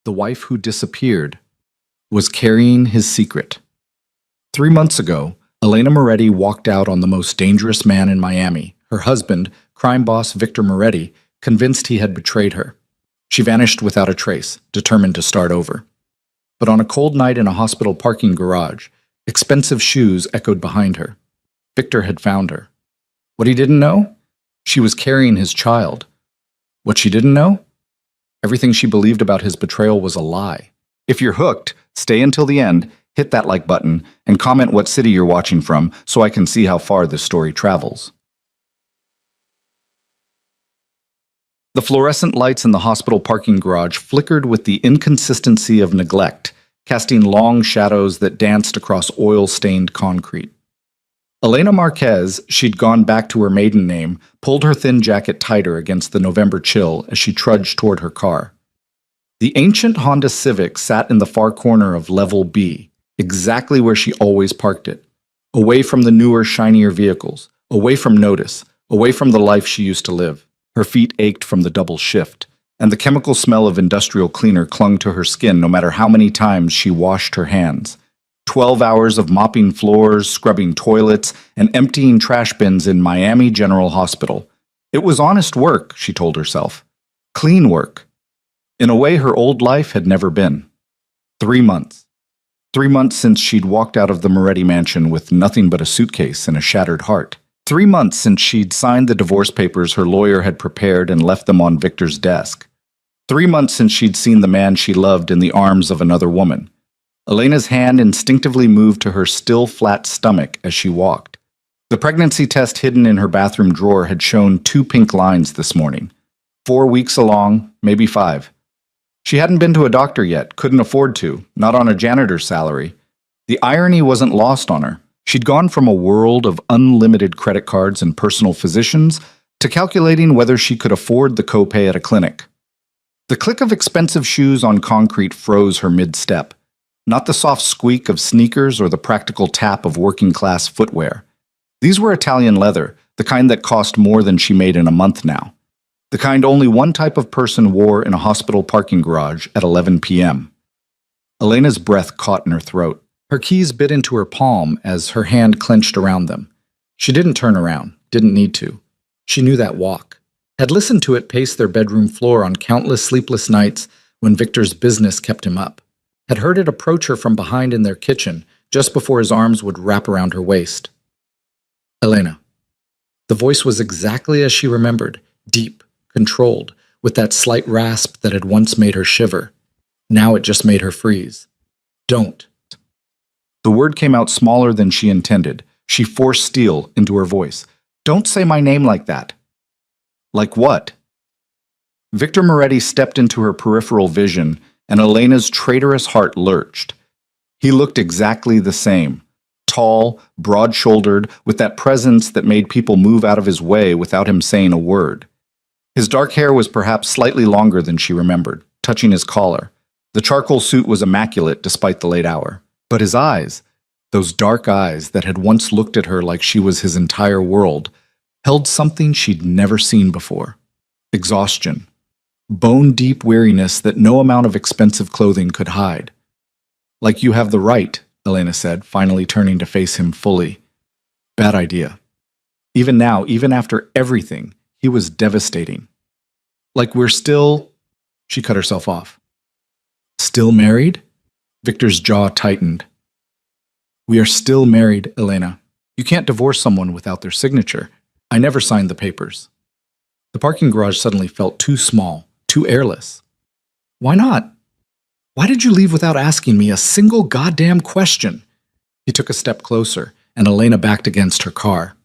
the wife who disappeared, was carrying his secret. 3 months ago, Elena Moretti walked out on the most dangerous man in Miami, her husband, crime boss Victor Moretti, convinced he had betrayed her. She vanished without a trace, determined to start over. But on a cold night in a hospital parking garage, expensive shoes echoed behind her. Victor had found her. What he didn't know? She was carrying his child. What she didn't know? Everything she believed about his betrayal was a lie. If you're hooked, stay until the end, hit that like button, and comment what city you're watching from so I can see how far this story travels. The fluorescent lights in the hospital parking garage flickered with the inconsistency of neglect, casting long shadows that danced across oil-stained concrete. Elena Marquez, she'd gone back to her maiden name, pulled her thin jacket tighter against the November chill as she trudged toward her car. The ancient Honda Civic sat in the far corner of Level B, exactly where she always parked it, away from the newer, shinier vehicles, away from notice, away from the life she used to live. Her feet ached from the double shift, and the chemical smell of industrial cleaner clung to her skin no matter how many times she washed her hands. 12 hours of mopping floors, scrubbing toilets, and emptying trash bins in Miami General Hospital. It was honest work, she told herself. Clean work. In a way her old life had never been. 3 months. 3 months since she'd walked out of the Moretti mansion with nothing but a suitcase and a shattered heart. 3 months since she'd signed the divorce papers her lawyer had prepared and left them on Victor's desk. 3 months since she'd seen the man she loved in the arms of another woman. Elena's hand instinctively moved to her still flat stomach as she walked. The pregnancy test hidden in her bathroom drawer had shown 2 pink lines this morning. 4 weeks along, maybe 5. She hadn't been to a doctor yet, couldn't afford to, not on a janitor's salary. The irony wasn't lost on her. She'd gone from a world of unlimited credit cards and personal physicians to calculating whether she could afford the copay at a clinic. The click of expensive shoes on concrete froze her mid-step. Not the soft squeak of sneakers or the practical tap of working-class footwear. These were Italian leather, the kind that cost more than she made in a month now. The kind only one type of person wore in a hospital parking garage at 11 p.m. Elena's breath caught in her throat. Her keys bit into her palm as her hand clenched around them. She didn't turn around, didn't need to. She knew that walk. Had listened to it pace their bedroom floor on countless sleepless nights when Victor's business kept him up. Had heard it approach her from behind in their kitchen, just before his arms would wrap around her waist. Elena. The voice was exactly as she remembered, deep, controlled, with that slight rasp that had once made her shiver. Now it just made her freeze. Don't. The word came out smaller than she intended. She forced steel into her voice. Don't say my name like that. Like what? Victor Moretti stepped into her peripheral vision, and Elena's traitorous heart lurched. He looked exactly the same. Tall, broad-shouldered, with that presence that made people move out of his way without him saying a word. His dark hair was perhaps slightly longer than she remembered, touching his collar. The charcoal suit was immaculate despite the late hour. But his eyes, those dark eyes that had once looked at her like she was his entire world, held something she'd never seen before. Exhaustion. Bone-deep weariness that no amount of expensive clothing could hide. Like you have the right, Elena said, finally turning to face him fully. Bad idea. Even now, even after everything, he was devastating. Like we're still... She cut herself off. Still married? Victor's jaw tightened. We are still married, Elena. You can't divorce someone without their signature. I never signed the papers. The parking garage suddenly felt too small, too airless. Why not? Why did you leave without asking me a single goddamn question? He took a step closer, and Elena backed against her car.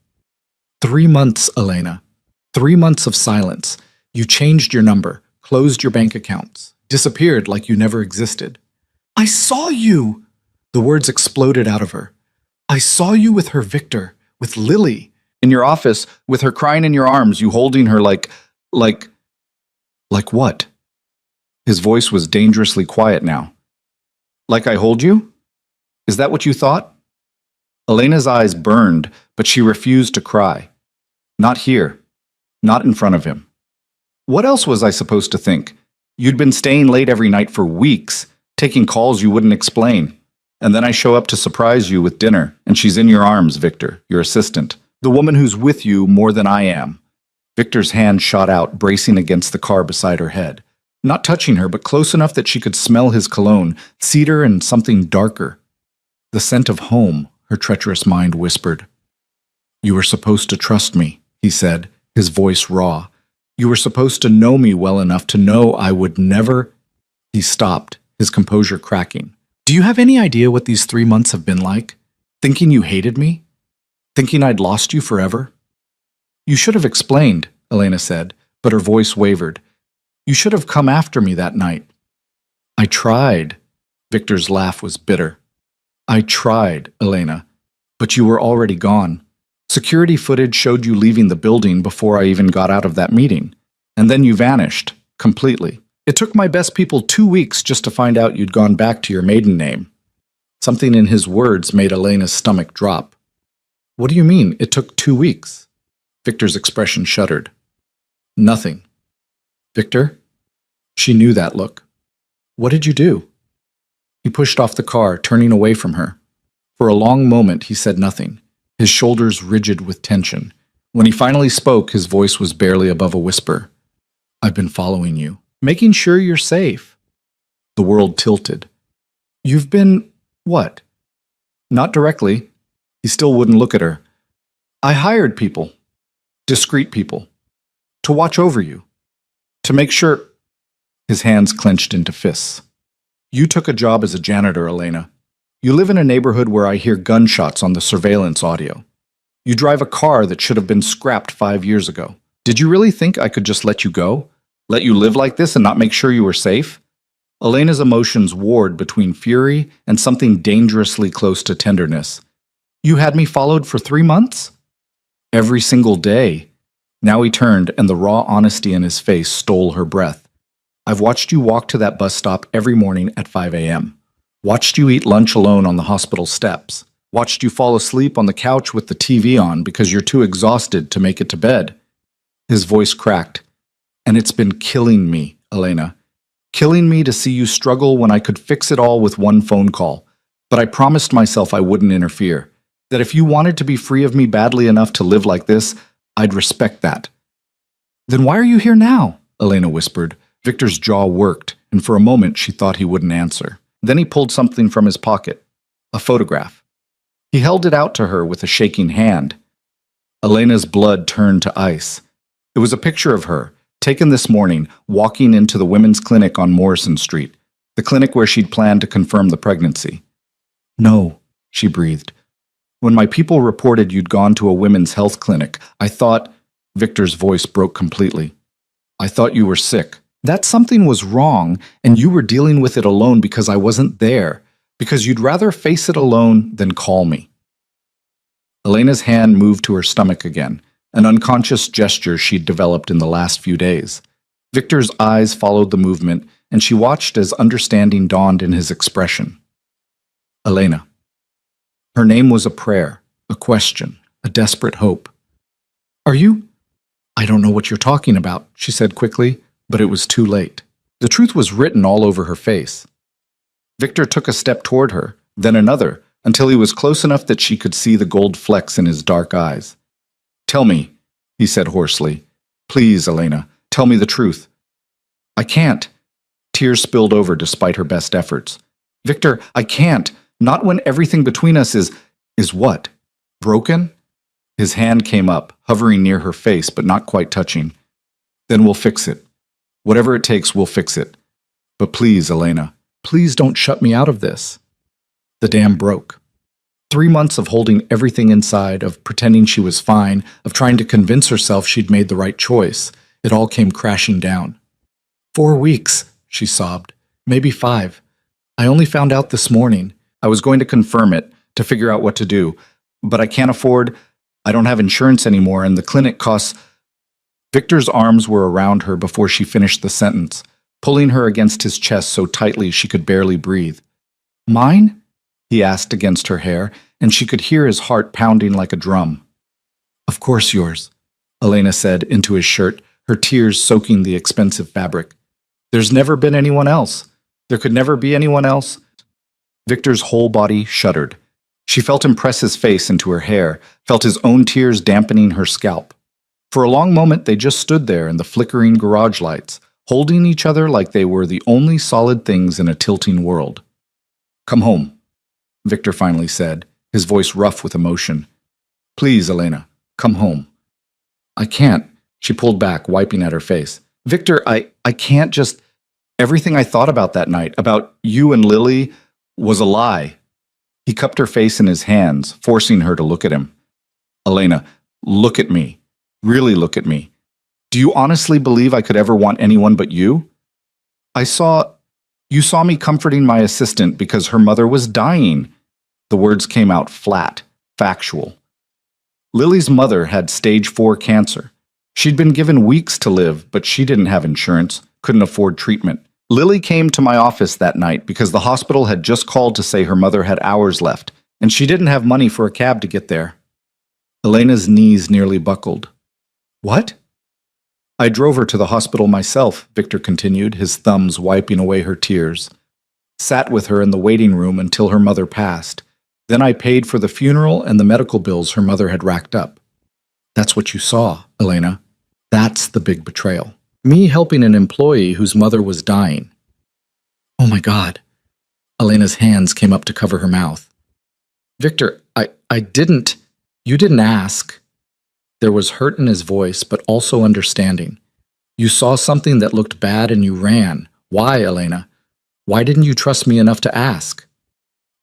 3 months, Elena. 3 months of silence. You changed your number, closed your bank accounts, disappeared like you never existed. I saw you! The words exploded out of her. I saw you with her Victor, with Lily. In your office, with her crying in your arms, you holding her like what? His voice was dangerously quiet now. Like I hold you? Is that what you thought? Elena's eyes burned, but she refused to cry. Not here. Not in front of him. What else was I supposed to think? You'd been staying late every night for weeks, taking calls you wouldn't explain. And then I show up to surprise you with dinner, and she's in your arms, Victor, your assistant. The woman who's with you more than I am. Victor's hand shot out, bracing against the car beside her head. Not touching her, but close enough that she could smell his cologne, cedar and something darker. The scent of home, her treacherous mind whispered. You were supposed to trust me, he said, his voice raw. You were supposed to know me well enough to know I would never... He stopped, his composure cracking. Do you have any idea what these 3 months have been like? Thinking you hated me? Thinking I'd lost you forever? You should have explained, Elena said, but her voice wavered. You should have come after me that night. I tried. Victor's laugh was bitter. I tried, Elena, but you were already gone. Security footage showed you leaving the building before I even got out of that meeting. And then you vanished, completely. It took my best people 2 weeks just to find out you'd gone back to your maiden name. Something in his words made Elena's stomach drop. What do you mean, it took 2 weeks? Victor's expression shuddered. Nothing. Victor? She knew that look. What did you do? He pushed off the car, turning away from her. For a long moment, he said nothing, his shoulders rigid with tension. When he finally spoke, his voice was barely above a whisper. I've been following you, making sure you're safe. The world tilted. You've been... what? Not directly. He still wouldn't look at her. I hired people. Discreet people. To watch over you. To make sure... His hands clenched into fists. You took a job as a janitor, Elena. You live in a neighborhood where I hear gunshots on the surveillance audio. You drive a car that should have been scrapped 5 years ago. Did you really think I could just let you go? Let you live like this and not make sure you were safe? Elena's emotions warred between fury and something dangerously close to tenderness. You had me followed for 3 months? Every single day. Now he turned, and the raw honesty in his face stole her breath. I've watched you walk to that bus stop every morning at 5 a.m. Watched you eat lunch alone on the hospital steps. Watched you fall asleep on the couch with the TV on because you're too exhausted to make it to bed. His voice cracked. And it's been killing me, Elena. Killing me to see you struggle when I could fix it all with one phone call. But I promised myself I wouldn't interfere. That if you wanted to be free of me badly enough to live like this, I'd respect that. Then why are you here now? Elena whispered. Victor's jaw worked, and for a moment she thought he wouldn't answer. Then he pulled something from his pocket. A photograph. He held it out to her with a shaking hand. Elena's blood turned to ice. It was a picture of her, taken this morning, walking into the women's clinic on Morrison Street, the clinic where she'd planned to confirm the pregnancy. No, she breathed. When my people reported you'd gone to a women's health clinic, I thought... Victor's voice broke completely. I thought you were sick. That something was wrong, and you were dealing with it alone because I wasn't there, because you'd rather face it alone than call me. Elena's hand moved to her stomach again, an unconscious gesture she'd developed in the last few days. Victor's eyes followed the movement, and she watched as understanding dawned in his expression. Elena. Her name was a prayer, a question, a desperate hope. Are you? I don't know what you're talking about, she said quickly, but it was too late. The truth was written all over her face. Victor took a step toward her, then another, until he was close enough that she could see the gold flecks in his dark eyes. Tell me, he said hoarsely. Please, Elena, tell me the truth. I can't. Tears spilled over despite her best efforts. Victor, I can't. Not when everything between us is what? Broken? His hand came up, hovering near her face, but not quite touching. Then we'll fix it. Whatever it takes, we'll fix it. But please, Elena, please don't shut me out of this. The dam broke. 3 months of holding everything inside, of pretending she was fine, of trying to convince herself she'd made the right choice. It all came crashing down. 4 weeks, she sobbed. Maybe 5. I only found out this morning. I was going to confirm it, to figure out what to do. But I can't afford... I don't have insurance anymore, and the clinic costs... Victor's arms were around her before she finished the sentence, pulling her against his chest so tightly she could barely breathe. Mine? He asked against her hair, and she could hear his heart pounding like a drum. Of course yours, Elena said into his shirt, her tears soaking the expensive fabric. There's never been anyone else. There could never be anyone else. Victor's whole body shuddered. She felt him press his face into her hair, felt his own tears dampening her scalp. For a long moment, they just stood there in the flickering garage lights, holding each other like they were the only solid things in a tilting world. "Come home," Victor finally said, his voice rough with emotion. "Please, Elena, come home." "I can't," she pulled back, wiping at her face. "Victor, I can't just... Everything I thought about that night, about you and Lily, was a lie." He cupped her face in his hands, forcing her to look at him. "Elena, look at me. Really look at me. Do you honestly believe I could ever want anyone but you? You saw me comforting my assistant because her mother was dying." The words came out flat, factual. Lily's mother had stage 4 cancer. She'd been given weeks to live, but she didn't have insurance, couldn't afford treatment. Lily came to my office that night because the hospital had just called to say her mother had hours left, and she didn't have money for a cab to get there. Elena's knees nearly buckled. "What?" "I drove her to the hospital myself," Victor continued, his thumbs wiping away her tears. "Sat with her in the waiting room until her mother passed. Then I paid for the funeral and the medical bills her mother had racked up." "That's what you saw, Elena. That's the big betrayal. Me helping an employee whose mother was dying." "Oh my God." Elena's hands came up to cover her mouth. "Victor, I didn't... You didn't ask." There was hurt in his voice, but also understanding. "You saw something that looked bad and you ran. Why, Elena? Why didn't you trust me enough to ask?"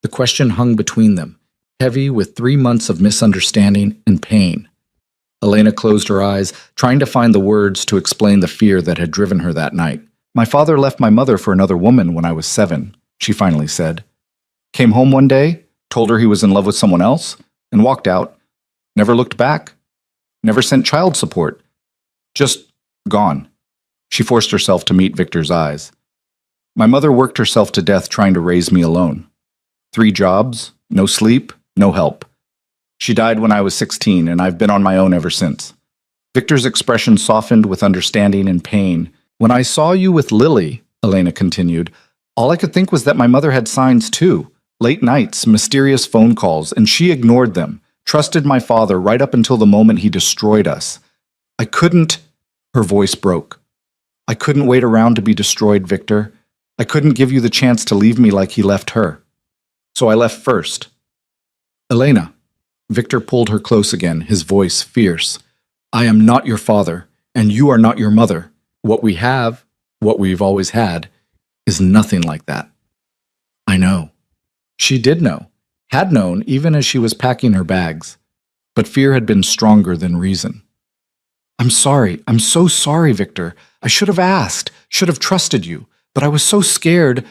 The question hung between them, heavy with 3 months of misunderstanding and pain. Elena closed her eyes, trying to find the words to explain the fear that had driven her that night. "My father left my mother for another woman when I was 7, she finally said. "Came home one day, told her he was in love with someone else, and walked out. Never looked back. Never sent child support. Just gone." She forced herself to meet Victor's eyes. "My mother worked herself to death trying to raise me alone. 3 jobs, no sleep, no help. She died when I was 16, and I've been on my own ever since." Victor's expression softened with understanding and pain. "When I saw you with Lily," Elena continued, "all I could think was that my mother had signs too. Late nights, mysterious phone calls, and she ignored them, trusted my father right up until the moment he destroyed us. I couldn't..." Her voice broke. "I couldn't wait around to be destroyed, Victor. I couldn't give you the chance to leave me like he left her. So I left first." "Elena." Victor pulled her close again, his voice fierce. "I am not your father, and you are not your mother. What we have, what we've always had, is nothing like that." "I know." She did know, had known even as she was packing her bags. But fear had been stronger than reason. "I'm sorry. I'm so sorry, Victor. I should have asked, should have trusted you, but I was so scared."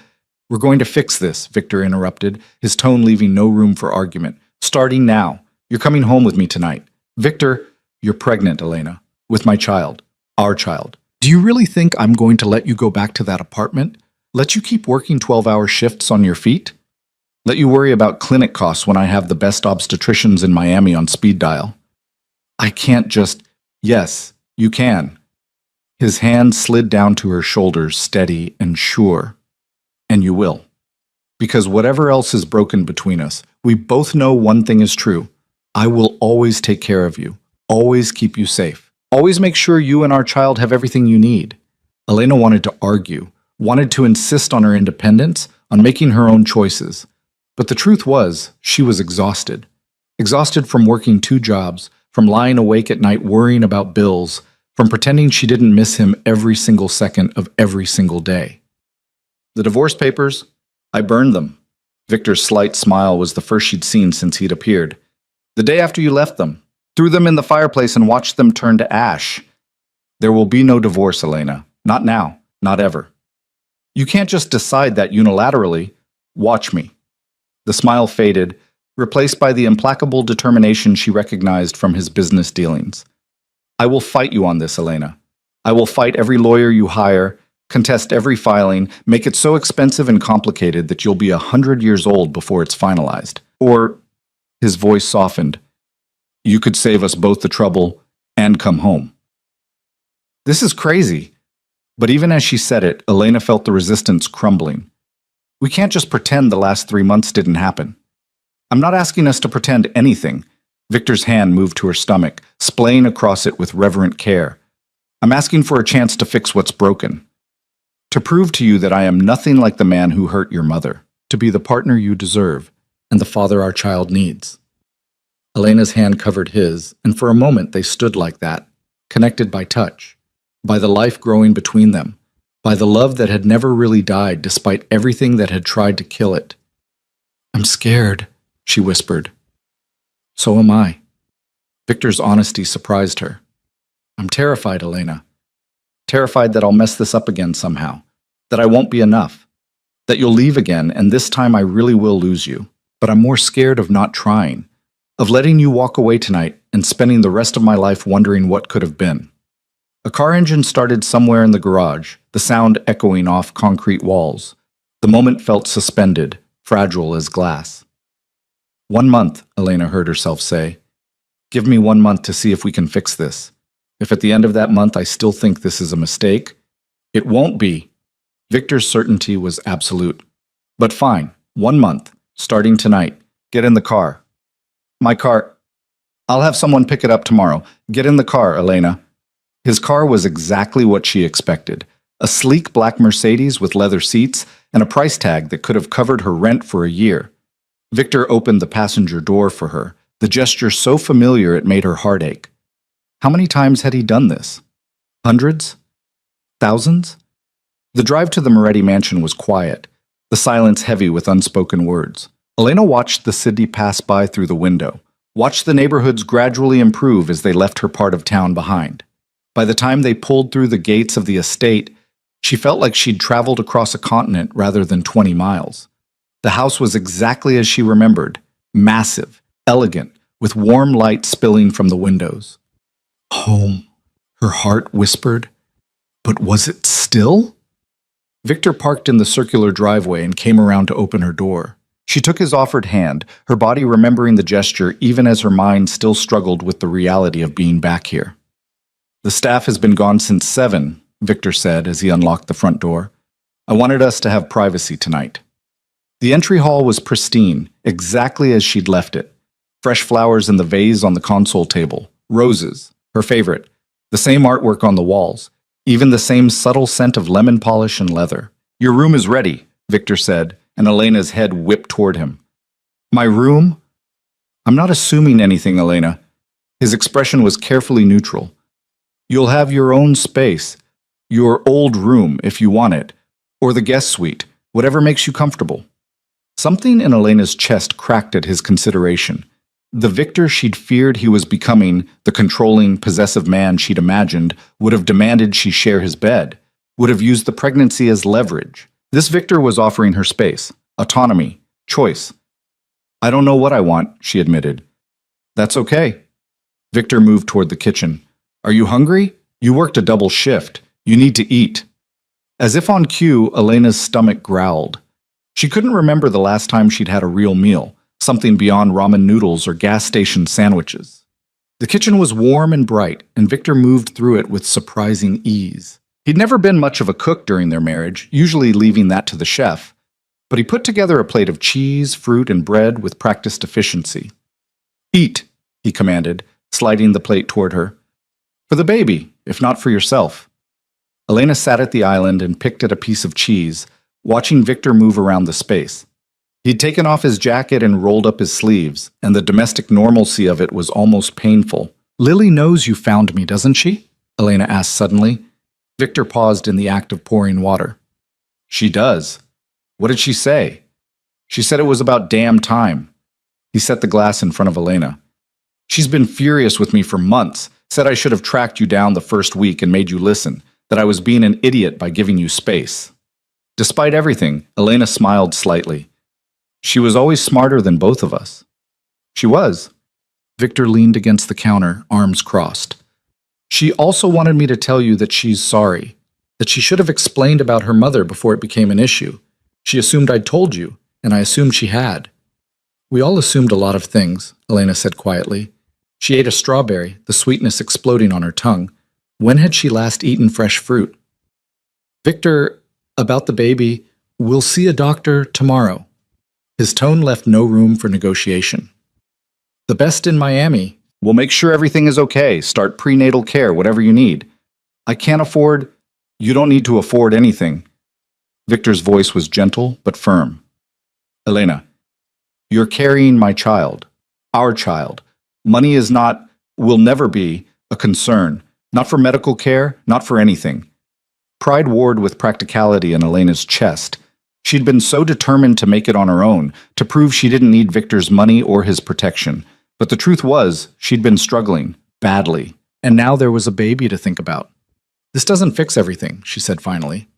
"We're going to fix this," Victor interrupted, his tone leaving no room for argument. "Starting now. You're coming home with me tonight. Victor, you're pregnant, Elena, with my child, our child. Do you really think I'm going to let you go back to that apartment? Let you keep working 12-hour shifts on your feet? Let you worry about clinic costs when I have the best obstetricians in Miami on speed dial? I can't just..." "Yes, you can." His hand slid down to her shoulders, steady and sure. "And you will. Because whatever else is broken between us, we both know one thing is true. I will always take care of you, always keep you safe, always make sure you and our child have everything you need." Elena wanted to argue, wanted to insist on her independence, on making her own choices. But the truth was, she was exhausted. Exhausted from working 2 jobs, from lying awake at night worrying about bills, from pretending she didn't miss him every single second of every single day. "The divorce papers, I burned them." Victor's slight smile was the first she'd seen since he'd appeared. "The day after you left them. Threw them in the fireplace and watched them turn to ash. There will be no divorce, Elena. Not now. Not ever. You can't just decide that unilaterally. Watch me." The smile faded, replaced by the implacable determination she recognized from his business dealings. "I will fight you on this, Elena. I will fight every lawyer you hire, contest every filing, make it so expensive and complicated that you'll be 100 years old before it's finalized. Or..." His voice softened. "You could save us both the trouble and come home." "This is crazy." But even as she said it, Elena felt the resistance crumbling. We can't just pretend the last 3 months didn't happen. I'm not asking us to pretend anything. Victor's hand moved to her stomach, splaying across it with reverent care. I'm asking for a chance to fix what's broken. To prove to you that I am nothing like the man who hurt your mother. To be the partner you deserve, and the father our child needs. Elena's hand covered his, and for a moment they stood like that, connected by touch, by the life growing between them, by the love that had never really died despite everything that had tried to kill it. I'm scared, she whispered. So am I. Victor's honesty surprised her. I'm terrified, Elena. Terrified that I'll mess this up again somehow, that I won't be enough, that you'll leave again and this time I really will lose you. But I'm more scared of not trying, of letting you walk away tonight and spending the rest of my life wondering what could have been. A car engine started somewhere in the garage, the sound echoing off concrete walls. The moment felt suspended, fragile as glass. 1 month, Elena heard herself say. Give me 1 month to see if we can fix this. If at the end of that month I still think this is a mistake, it won't be. Victor's certainty was absolute. But fine, 1 month, starting tonight. Get in the car. My car. I'll have someone pick it up tomorrow. Get in the car, Elena. His car was exactly what she expected. A sleek black Mercedes with leather seats and a price tag that could have covered her rent for a year. Victor opened the passenger door for her, the gesture so familiar it made her heart ache. How many times had he done this? Hundreds? Thousands? The drive to the Moretti mansion was quiet, the silence heavy with unspoken words. Elena watched the city pass by through the window, watched the neighborhoods gradually improve as they left her part of town behind. By the time they pulled through the gates of the estate, she felt like she'd traveled across a continent rather than 20 miles. The house was exactly as she remembered, massive, elegant, with warm light spilling from the windows. Home, her heart whispered. But was it still? Victor parked in the circular driveway and came around to open her door. She took his offered hand, her body remembering the gesture even as her mind still struggled with the reality of being back here. The staff has been gone since 7, Victor said as he unlocked the front door. I wanted us to have privacy tonight. The entry hall was pristine, exactly as she'd left it. Fresh flowers in the vase on the console table, roses, her favorite, the same artwork on the walls, even the same subtle scent of lemon polish and leather. Your room is ready, Victor said, and Elena's head whipped toward him. My room? I'm not assuming anything, Elena. His expression was carefully neutral. You'll have your own space, your old room if you want it, or the guest suite, whatever makes you comfortable. Something in Elena's chest cracked at his consideration. The Victor she'd feared he was becoming, the controlling, possessive man she'd imagined, would have demanded she share his bed, would have used the pregnancy as leverage. This Victor was offering her space, autonomy, choice. I don't know what I want, she admitted. That's okay. Victor moved toward the kitchen. Are you hungry? You worked a double shift. You need to eat. As if on cue, Elena's stomach growled. She couldn't remember the last time she'd had a real meal, something beyond ramen noodles or gas station sandwiches. The kitchen was warm and bright, and Victor moved through it with surprising ease. He'd never been much of a cook during their marriage, usually leaving that to the chef, but he put together a plate of cheese, fruit, and bread with practiced efficiency. Eat, he commanded, sliding the plate toward her. For the baby, if not for yourself. Elena sat at the island and picked at a piece of cheese, watching Victor move around the space. He'd taken off his jacket and rolled up his sleeves, and the domestic normalcy of it was almost painful. Lily knows you found me, doesn't she? Elena asked suddenly. Victor paused in the act of pouring water. She does. What did she say? She said it was about damn time. He set the glass in front of Elena. She's been furious with me for months, said I should have tracked you down the first week and made you listen, that I was being an idiot by giving you space. Despite everything, Elena smiled slightly. She was always smarter than both of us. She was. Victor leaned against the counter, arms crossed. She also wanted me to tell you that she's sorry, that she should have explained about her mother before it became an issue. She assumed I'd told you, and I assumed she had. We all assumed a lot of things, Elena said quietly. She ate a strawberry, the sweetness exploding on her tongue. When had she last eaten fresh fruit? Victor, about the baby, we'll see a doctor tomorrow. His tone left no room for negotiation. The best in Miami. We'll make sure everything is okay. Start prenatal care, whatever you need. I can't afford. You don't need to afford anything. Victor's voice was gentle but firm. Elena, you're carrying my child. Our child. Money is not, will never be, a concern. Not for medical care, not for anything. Pride warred with practicality in Elena's chest. She'd been so determined to make it on her own, to prove she didn't need Victor's money or his protection. But the truth was, she'd been struggling, badly. And now there was a baby to think about. This doesn't fix everything, she said finally.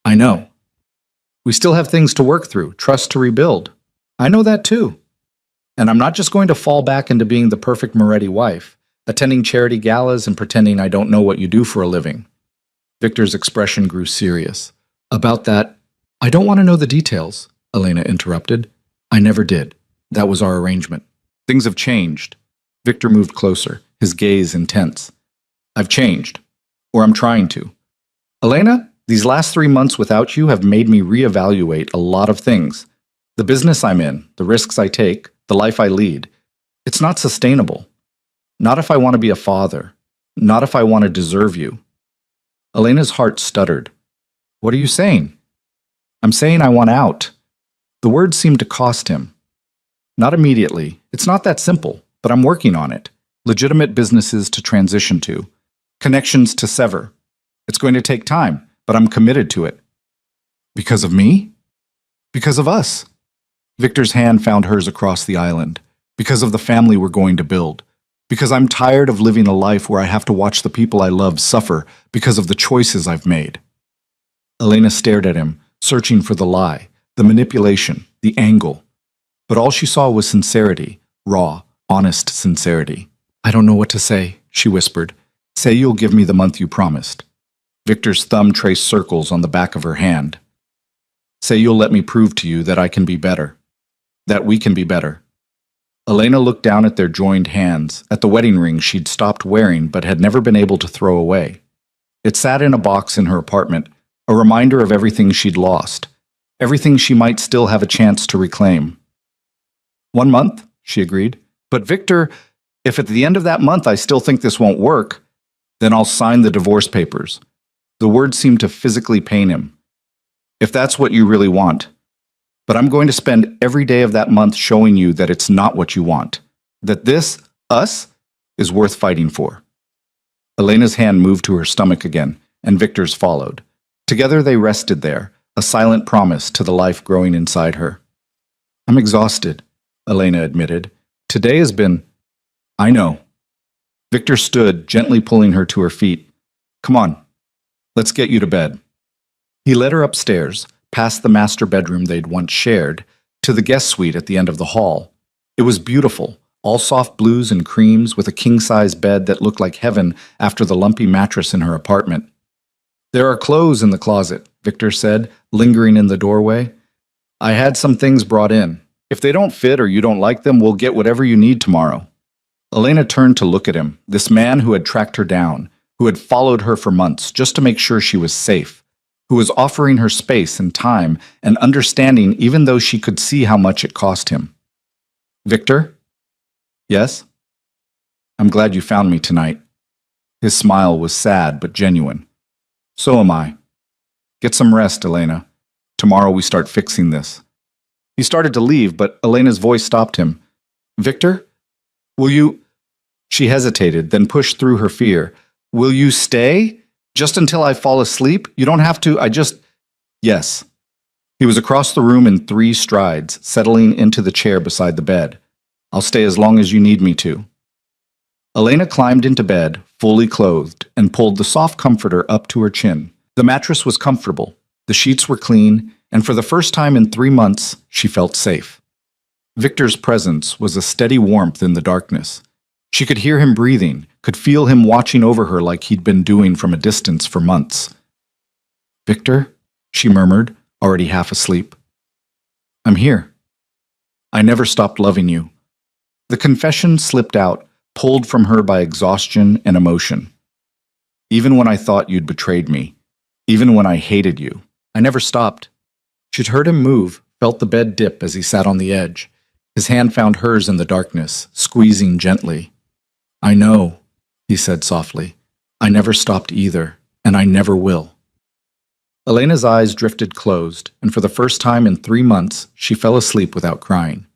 I know. We still have things to work through, trust to rebuild. I know that too. And I'm not just going to fall back into being the perfect Moretti wife, attending charity galas and pretending I don't know what you do for a living. Victor's expression grew serious. About that, I don't want to know the details, Elena interrupted. I never did. That was our arrangement. Things have changed. Victor moved closer, his gaze intense. I've changed. Or I'm trying to. Elena, these last 3 months without you have made me reevaluate a lot of things. The business I'm in, the risks I take, the life I lead. It's not sustainable. Not if I want to be a father. Not if I want to deserve you. Elena's heart stuttered. What are you saying? I'm saying I want out. The words seemed to cost him. Not immediately. It's not that simple, but I'm working on it. Legitimate businesses to transition to. Connections to sever. It's going to take time, but I'm committed to it. Because of me? Because of us. Victor's hand found hers across the island. Because of the family we're going to build. Because I'm tired of living a life where I have to watch the people I love suffer because of the choices I've made. Elena stared at him, searching for the lie, the manipulation, the angle. But all she saw was sincerity, raw, honest sincerity. I don't know what to say, she whispered. Say you'll give me the month you promised. Victor's thumb traced circles on the back of her hand. Say you'll let me prove to you that I can be better. That we can be better. Elena looked down at their joined hands, at the wedding ring she'd stopped wearing but had never been able to throw away. It sat in a box in her apartment, a reminder of everything she'd lost, everything she might still have a chance to reclaim. 1 month, she agreed. But Victor, if at the end of that month I still think this won't work, then I'll sign the divorce papers. The words seemed to physically pain him. If that's what you really want. But I'm going to spend every day of that month showing you that it's not what you want. That this, us, is worth fighting for. Elena's hand moved to her stomach again, and Victor's followed. Together they rested there, a silent promise to the life growing inside her. I'm exhausted, Elena admitted. Today has been... I know. Victor stood, gently pulling her to her feet. Come on, let's get you to bed. He led her upstairs, past the master bedroom they'd once shared, to the guest suite at the end of the hall. It was beautiful, all soft blues and creams, with a king-size bed that looked like heaven after the lumpy mattress in her apartment. There are clothes in the closet, Victor said, lingering in the doorway. I had some things brought in. If they don't fit or you don't like them, we'll get whatever you need tomorrow. Elena turned to look at him, this man who had tracked her down, who had followed her for months just to make sure she was safe, who was offering her space and time and understanding even though she could see how much it cost him. Victor? Yes? I'm glad you found me tonight. His smile was sad but genuine. So am I. Get some rest, Elena. Tomorrow we start fixing this. He started to leave, but Elena's voice stopped him. Victor? Will you... She hesitated, then pushed through her fear. Will you stay? Just until I fall asleep? You don't have to, Yes. He was across the room in 3 strides, settling into the chair beside the bed. I'll stay as long as you need me to. Elena climbed into bed, fully clothed, and pulled the soft comforter up to her chin. The mattress was comfortable, the sheets were clean, and for the first time in 3 months, she felt safe. Victor's presence was a steady warmth in the darkness. She could hear him breathing, could feel him watching over her like he'd been doing from a distance for months. Victor, she murmured, already half asleep. I'm here. I never stopped loving you. The confession slipped out, pulled from her by exhaustion and emotion. Even when I thought you'd betrayed me, Even when I hated you, I never stopped. She'd heard him move, felt the bed dip as he sat on the edge. His hand found hers in the darkness, squeezing gently. I know, he said softly. I never stopped either, and I never will. Elena's eyes drifted closed, and for the first time in 3 months, she fell asleep without crying.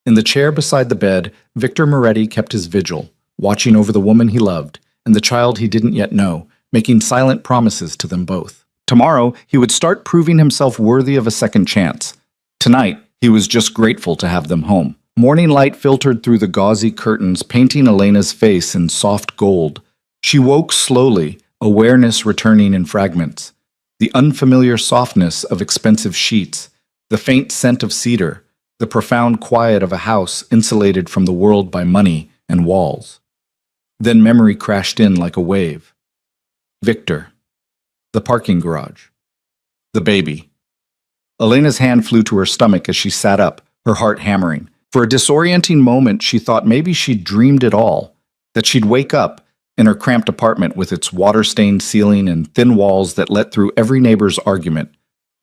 In the chair beside the bed, Victor Moretti kept his vigil, watching over the woman he loved and the child he didn't yet know, making silent promises to them both. Tomorrow, he would start proving himself worthy of a second chance. Tonight, he was just grateful to have them home. Morning light filtered through the gauzy curtains, painting Elena's face in soft gold. She woke slowly, awareness returning in fragments. The unfamiliar softness of expensive sheets, the faint scent of cedar, the profound quiet of a house insulated from the world by money and walls. Then memory crashed in like a wave. Victor. The parking garage. The baby. Elena's hand flew to her stomach as she sat up, her heart hammering. For a disorienting moment, she thought maybe she'd dreamed it all, that she'd wake up in her cramped apartment with its water-stained ceiling and thin walls that let through every neighbor's argument.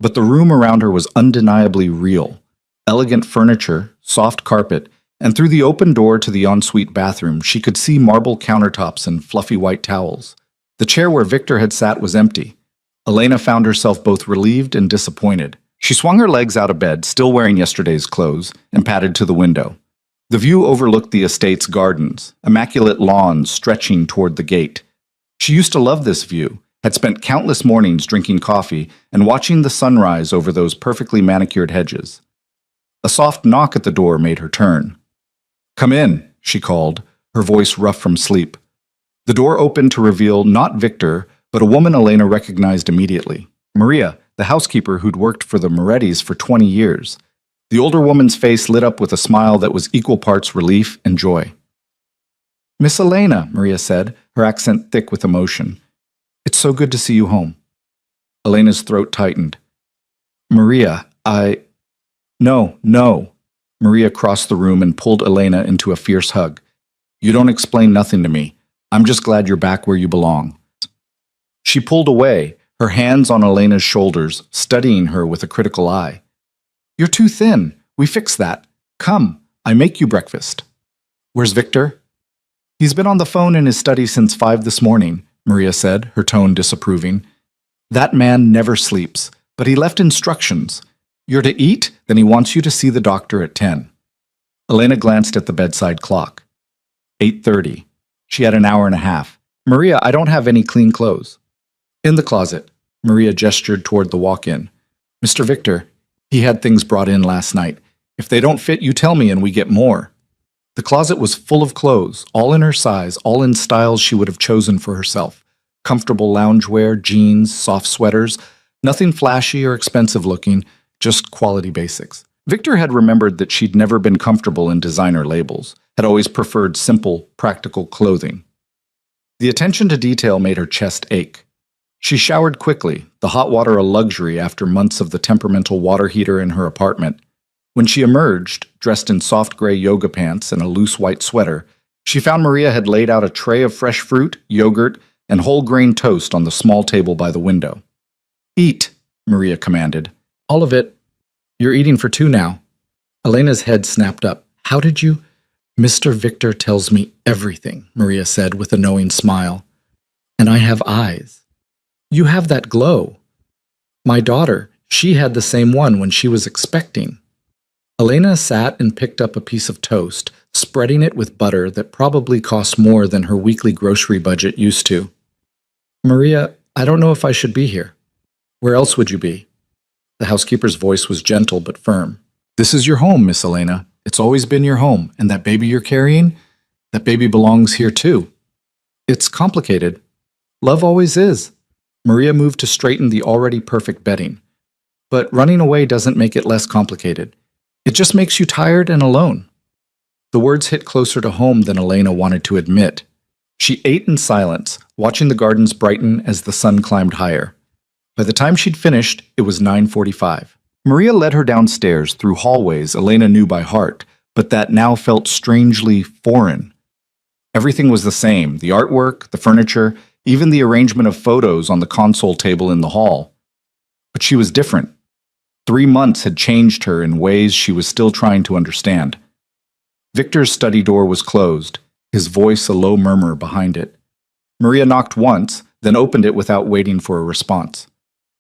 But the room around her was undeniably real. Elegant furniture, soft carpet, and through the open door to the ensuite bathroom, she could see marble countertops and fluffy white towels. The chair where Victor had sat was empty. Elena found herself both relieved and disappointed. She swung her legs out of bed, still wearing yesterday's clothes, and padded to the window. The view overlooked the estate's gardens, immaculate lawns stretching toward the gate. She used to love this view, had spent countless mornings drinking coffee and watching the sunrise over those perfectly manicured hedges. A soft knock at the door made her turn. "Come in," she called, her voice rough from sleep. The door opened to reveal not Victor, but a woman Elena recognized immediately. Maria, the housekeeper who'd worked for the Morettis for 20 years. The older woman's face lit up with a smile that was equal parts relief and joy. "Miss Elena," Maria said, her accent thick with emotion. "It's so good to see you home." Elena's throat tightened. "Maria, No. Maria crossed the room and pulled Elena into a fierce hug. "You don't explain nothing to me. I'm just glad you're back where you belong." She pulled away, her hands on Elena's shoulders, studying her with a critical eye. "You're too thin. We fix that. Come, I make you breakfast." "Where's Victor?" "He's been on the phone in his study since 5 this morning," Maria said, her tone disapproving. "That man never sleeps, but he left instructions. You're to eat, then he wants you to see the doctor at 10. Elena glanced at the bedside clock. 8:30. She had an hour and a half. "Maria, I don't have any clean clothes." "In the closet." Maria gestured toward the walk-in. "Mr. Victor, he had things brought in last night. If they don't fit, you tell me and we get more." The closet was full of clothes, all in her size, all in styles she would have chosen for herself. Comfortable loungewear, jeans, soft sweaters, nothing flashy or expensive looking, just quality basics. Victor had remembered that she'd never been comfortable in designer labels, had always preferred simple, practical clothing. The attention to detail made her chest ache. She showered quickly, the hot water a luxury after months of the temperamental water heater in her apartment. When she emerged, dressed in soft gray yoga pants and a loose white sweater, she found Maria had laid out a tray of fresh fruit, yogurt, and whole grain toast on the small table by the window. "Eat," Maria commanded. "All of it. You're eating for 2 now." Elena's head snapped up. "How did you—" "Mr. Victor tells me everything," Maria said with a knowing smile. "And I have eyes. You have that glow. My daughter, she had the same one when she was expecting." Elena sat and picked up a piece of toast, spreading it with butter that probably cost more than her weekly grocery budget used to. "Maria, I don't know if I should be here. Where else would you be?" The housekeeper's voice was gentle but firm. "This is your home, Miss Elena. It's always been your home, and that baby you're carrying, that baby belongs here too. It's complicated. Love always is." Maria moved to straighten the already perfect bedding. "But running away doesn't make it less complicated. It just makes you tired and alone." The words hit closer to home than Elena wanted to admit. She ate in silence, watching the gardens brighten as the sun climbed higher. By the time she'd finished, it was 9:45. Maria led her downstairs through hallways Elena knew by heart, but that now felt strangely foreign. Everything was the same, the artwork, the furniture, even the arrangement of photos on the console table in the hall. But she was different. 3 months had changed her in ways she was still trying to understand. Victor's study door was closed, his voice a low murmur behind it. Maria knocked once, then opened it without waiting for a response.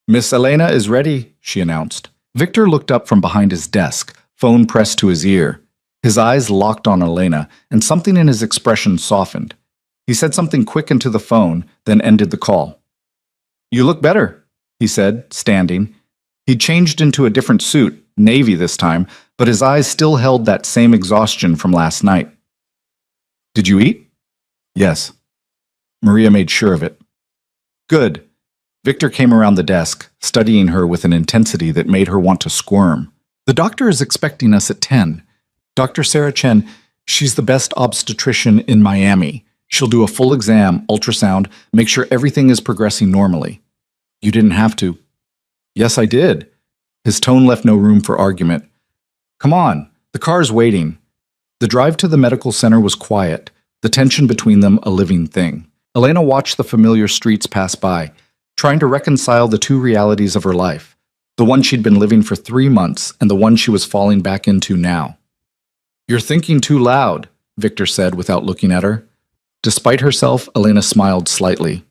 "Miss Elena is ready," she announced. Victor looked up from behind his desk, phone pressed to his ear. His eyes locked on Elena, and something in his expression softened. He said something quick into the phone, then ended the call. "You look better," he said, standing. He'd changed into a different suit, navy this time, but his eyes still held that same exhaustion from last night. "Did you eat?" "Yes." Maria made sure of it. "Good." Victor came around the desk, studying her with an intensity that made her want to squirm. "The doctor is expecting us at 10. Dr. Sarah Chen, she's the best obstetrician in Miami. She'll do a full exam, ultrasound, make sure everything is progressing normally." "You didn't have to." "Yes, I did." His tone left no room for argument. "Come on, the car's waiting." The drive to the medical center was quiet, the tension between them a living thing. Elena watched the familiar streets pass by, trying to reconcile the two realities of her life, the one she'd been living for 3 months and the one she was falling back into now. "You're thinking too loud," Victor said without looking at her. Despite herself, Elena smiled slightly.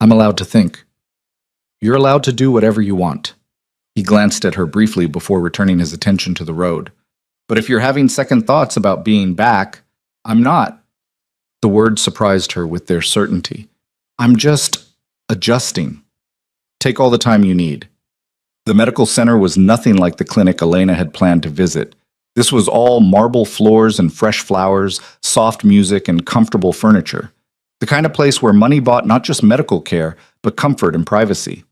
"I'm allowed to think." "You're allowed to do whatever you want." He glanced at her briefly before returning his attention to the road. "But if you're having second thoughts about being back, I'm not." The words surprised her with their certainty. "I'm just adjusting. Take all the time you need." The medical center was nothing like the clinic Elena had planned to visit. This was all marble floors and fresh flowers, soft music, and comfortable furniture. The kind of place where money bought not just medical care, but comfort and privacy.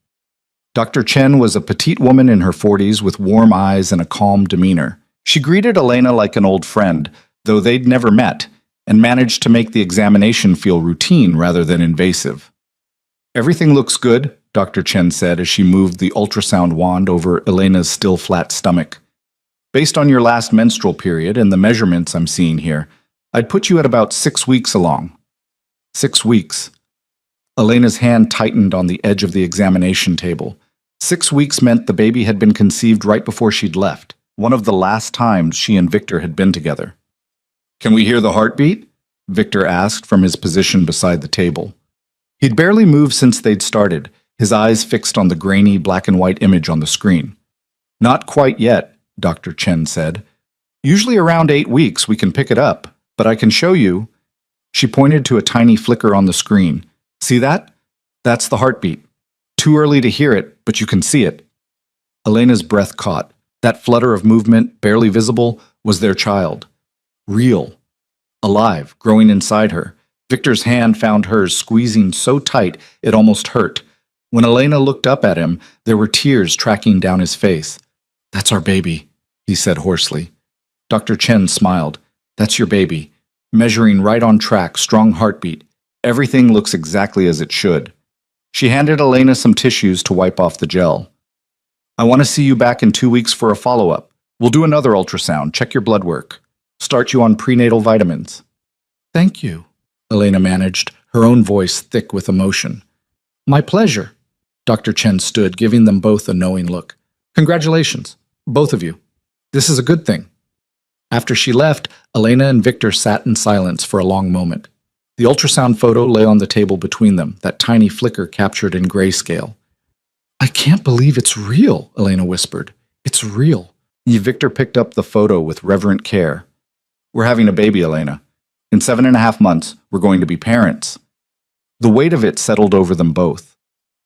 Dr. Chen was a petite woman in her 40s with warm eyes and a calm demeanor. She greeted Elena like an old friend, though they'd never met, and managed to make the examination feel routine rather than invasive. "Everything looks good," Dr. Chen said as she moved the ultrasound wand over Elena's still flat stomach. "Based on your last menstrual period and the measurements I'm seeing here, I'd put you at about 6 weeks along." 6 weeks. Elena's hand tightened on the edge of the examination table. 6 weeks meant the baby had been conceived right before she'd left, one of the last times she and Victor had been together. "Can we hear the heartbeat?" Victor asked from his position beside the table. He'd barely moved since they'd started, his eyes fixed on the grainy black and white image on the screen. "Not quite yet," Dr. Chen said. "Usually around 8 weeks we can pick it up, but I can show you." She pointed to a tiny flicker on the screen. "See that? That's the heartbeat. Too early to hear it, but you can see it." Elena's breath caught. That flutter of movement, barely visible, was their child. Real. Alive, growing inside her. Victor's hand found hers, squeezing so tight it almost hurt. When Elena looked up at him, there were tears tracking down his face. "That's our baby," he said hoarsely. Dr. Chen smiled. "That's your baby. Measuring right on track, strong heartbeat. Everything looks exactly as it should." She handed Elena some tissues to wipe off the gel. "I want to see you back in 2 weeks for a follow-up. We'll do another ultrasound, check your blood work. Start you on prenatal vitamins." "Thank you," Elena managed, her own voice thick with emotion. "My pleasure." Dr. Chen stood, giving them both a knowing look. "Congratulations, both of you. This is a good thing." After she left, Elena and Victor sat in silence for a long moment. The ultrasound photo lay on the table between them, that tiny flicker captured in grayscale. "I can't believe it's real," Elena whispered. "It's real." Victor picked up the photo with reverent care. "We're having a baby, Elena. In 7.5 months, we're going to be parents." The weight of it settled over them both.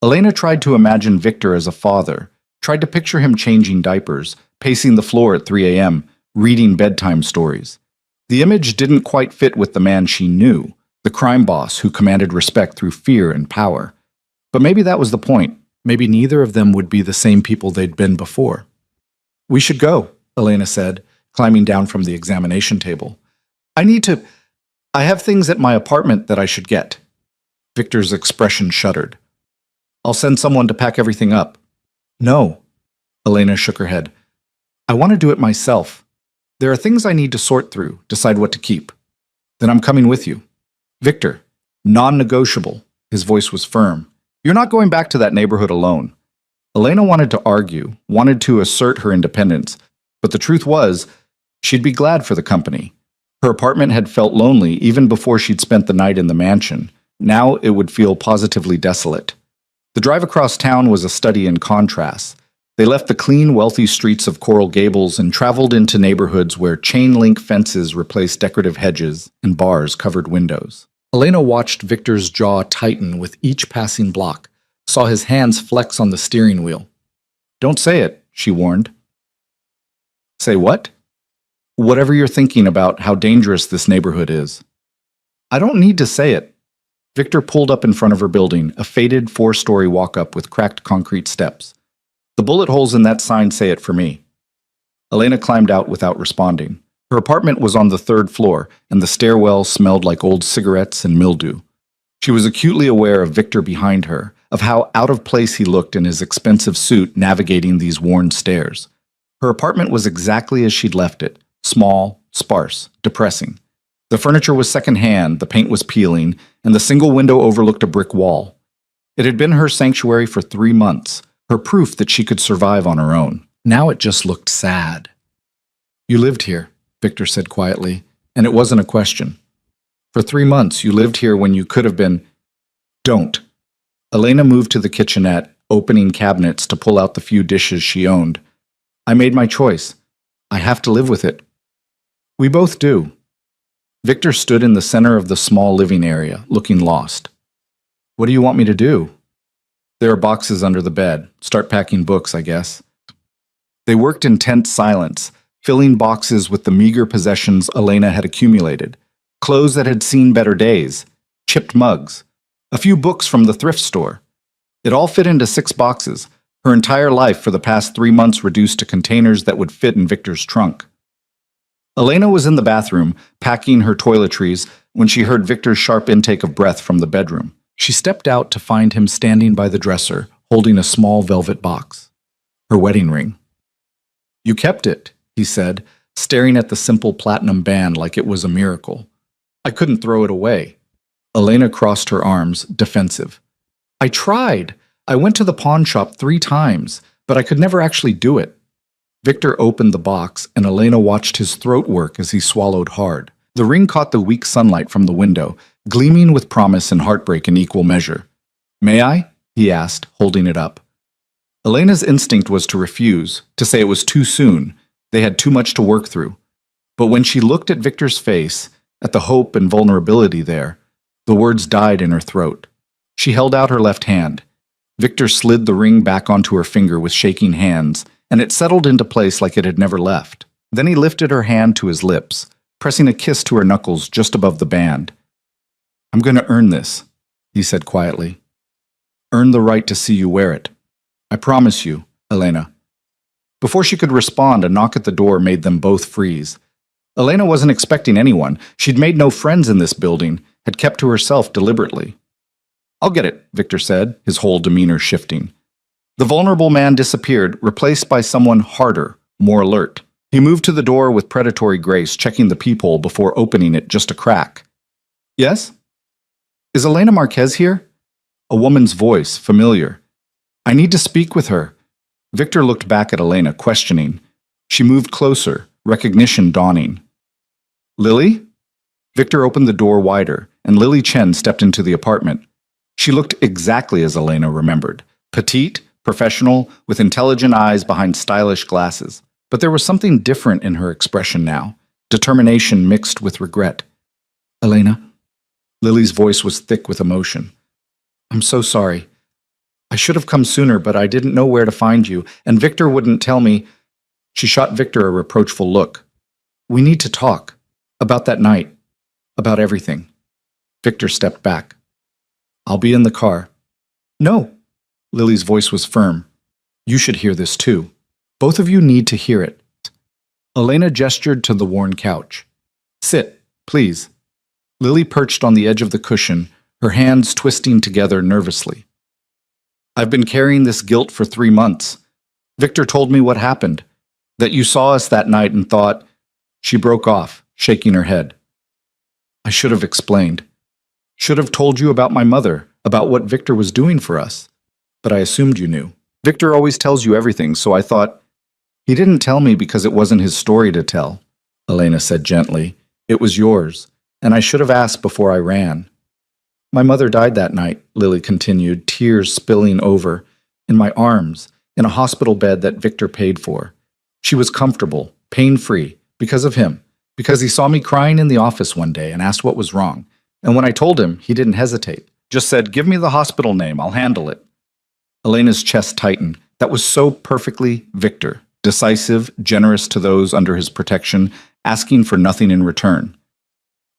Elena tried to imagine Victor as a father, tried to picture him changing diapers, pacing the floor at 3 a.m., reading bedtime stories. The image didn't quite fit with the man she knew, the crime boss who commanded respect through fear and power. But maybe that was the point. Maybe neither of them would be the same people they'd been before. "We should go," Elena said, climbing down from the examination table. I have things at my apartment that I should get." Victor's expression shuddered. "I'll send someone to pack everything up." "No." Elena shook her head. "I want to do it myself. There are things I need to sort through, decide what to keep. Then I'm coming with you. Victor, non-negotiable. His voice was firm. "You're not going back to that neighborhood alone." Elena wanted to argue, wanted to assert her independence, but the truth was, she'd be glad for the company. Her apartment had felt lonely even before she'd spent the night in the mansion. Now it would feel positively desolate. The drive across town was a study in contrast. They left the clean, wealthy streets of Coral Gables and traveled into neighborhoods where chain-link fences replaced decorative hedges and bars covered windows. Elena watched Victor's jaw tighten with each passing block, saw his hands flex on the steering wheel. "Don't say it," she warned. "Say what?" "Whatever you're thinking about how dangerous this neighborhood is." "I don't need to say it." Victor pulled up in front of her building, a faded 4-story walk-up with cracked concrete steps. "The bullet holes in that sign say it for me." Elena climbed out without responding. Her apartment was on the 3rd floor, and the stairwell smelled like old cigarettes and mildew. She was acutely aware of Victor behind her, of how out of place he looked in his expensive suit navigating these worn stairs. Her apartment was exactly as she'd left it, small, sparse, depressing. The furniture was secondhand, the paint was peeling, and the single window overlooked a brick wall. It had been her sanctuary for 3 months, her proof that she could survive on her own. Now it just looked sad. "You lived here," Victor said quietly, and it wasn't a question. "For 3 months, you lived here when you could have been—" "Don't." Elena moved to the kitchenette, opening cabinets to pull out the few dishes she owned. "I made my choice. I have to live with it." "We both do." Victor stood in the center of the small living area, looking lost. "What do you want me to do?" "There are boxes under the bed. Start packing books, I guess." They worked in tense silence, filling boxes with the meager possessions Elena had accumulated. Clothes that had seen better days, chipped mugs, a few books from the thrift store. It all fit into 6 boxes, her entire life for the past 3 months reduced to containers that would fit in Victor's trunk. Elena was in the bathroom, packing her toiletries, when she heard Victor's sharp intake of breath from the bedroom. She stepped out to find him standing by the dresser, holding a small velvet box. Her wedding ring. "You kept it," he said, staring at the simple platinum band like it was a miracle. "I couldn't throw it away." Elena crossed her arms, defensive. "I tried. I went to the pawn shop 3 times, but I could never actually do it." Victor opened the box, and Elena watched his throat work as he swallowed hard. The ring caught the weak sunlight from the window, gleaming with promise and heartbreak in equal measure. "May I?" he asked, holding it up. Elena's instinct was to refuse, to say it was too soon. They had too much to work through. But when she looked at Victor's face, at the hope and vulnerability there, the words died in her throat. She held out her left hand. Victor slid the ring back onto her finger with shaking hands, and it settled into place like it had never left. Then he lifted her hand to his lips, pressing a kiss to her knuckles just above the band. "I'm going to earn this," he said quietly. "Earn the right to see you wear it. I promise you, Elena." Before she could respond, a knock at the door made them both freeze. Elena wasn't expecting anyone. She'd made no friends in this building, had kept to herself deliberately. "I'll get it," Victor said, his whole demeanor shifting. The vulnerable man disappeared, replaced by someone harder, more alert. He moved to the door with predatory grace, checking the peephole before opening it just a crack. "Yes?" "Is Elena Marquez here?" A woman's voice, familiar. "I need to speak with her." Victor looked back at Elena, questioning. She moved closer, recognition dawning. "Lily?" Victor opened the door wider, and Lily Chen stepped into the apartment. She looked exactly as Elena remembered. Petite, professional, with intelligent eyes behind stylish glasses. But there was something different in her expression now, determination mixed with regret. "Elena?" Lily's voice was thick with emotion. "I'm so sorry. I should have come sooner, but I didn't know where to find you, and Victor wouldn't tell me." She shot Victor a reproachful look. "We need to talk. About that night. About everything." Victor stepped back. "I'll be in the car." "No." Lily's voice was firm. "You should hear this too. Both of you need to hear it." Elena gestured to the worn couch. "Sit, please." Lily perched on the edge of the cushion, her hands twisting together nervously. "I've been carrying this guilt for 3 months. Victor told me what happened, that you saw us that night and thought—" She broke off, shaking her head. "I should have explained. Should have told you about my mother, about what Victor was doing for us, but I assumed you knew. Victor always tells you everything, so I thought, he didn't tell me because it wasn't his story to tell, Elena said gently. It was yours, and I should have asked before I ran. My mother died that night, Lily continued, tears spilling over, in my arms, in a hospital bed that Victor paid for. She was comfortable, pain-free, because of him, because he saw me crying in the office one day and asked what was wrong. And when I told him, he didn't hesitate, just said, give me the hospital name, I'll handle it. Elena's chest tightened. That was so perfectly Victor, decisive, generous to those under his protection, asking for nothing in return.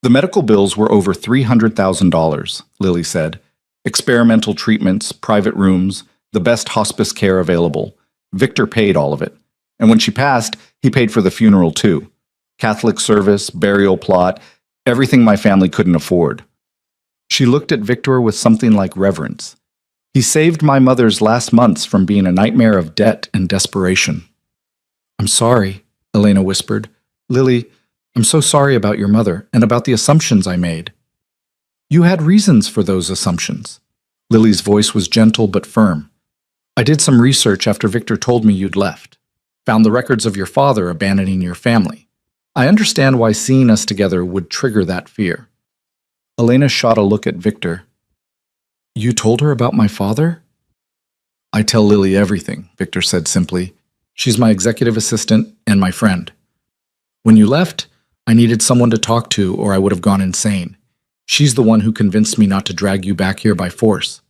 The medical bills were over $300,000, Lily said. Experimental treatments, private rooms, the best hospice care available. Victor paid all of it. And when she passed, he paid for the funeral too. Catholic service, burial plot, everything my family couldn't afford. She looked at Victor with something like reverence. He saved my mother's last months from being a nightmare of debt and desperation. I'm sorry, Elena whispered. Lily, I'm so sorry about your mother and about the assumptions I made. You had reasons for those assumptions. Lily's voice was gentle but firm. I did some research after Victor told me you'd left. Found the records of your father abandoning your family. I understand why seeing us together would trigger that fear. Elena shot a look at Victor. You told her about my father? I tell Lily everything, Victor said simply. She's my executive assistant and my friend. When you left, I needed someone to talk to or I would have gone insane. She's the one who convinced me not to drag you back here by force.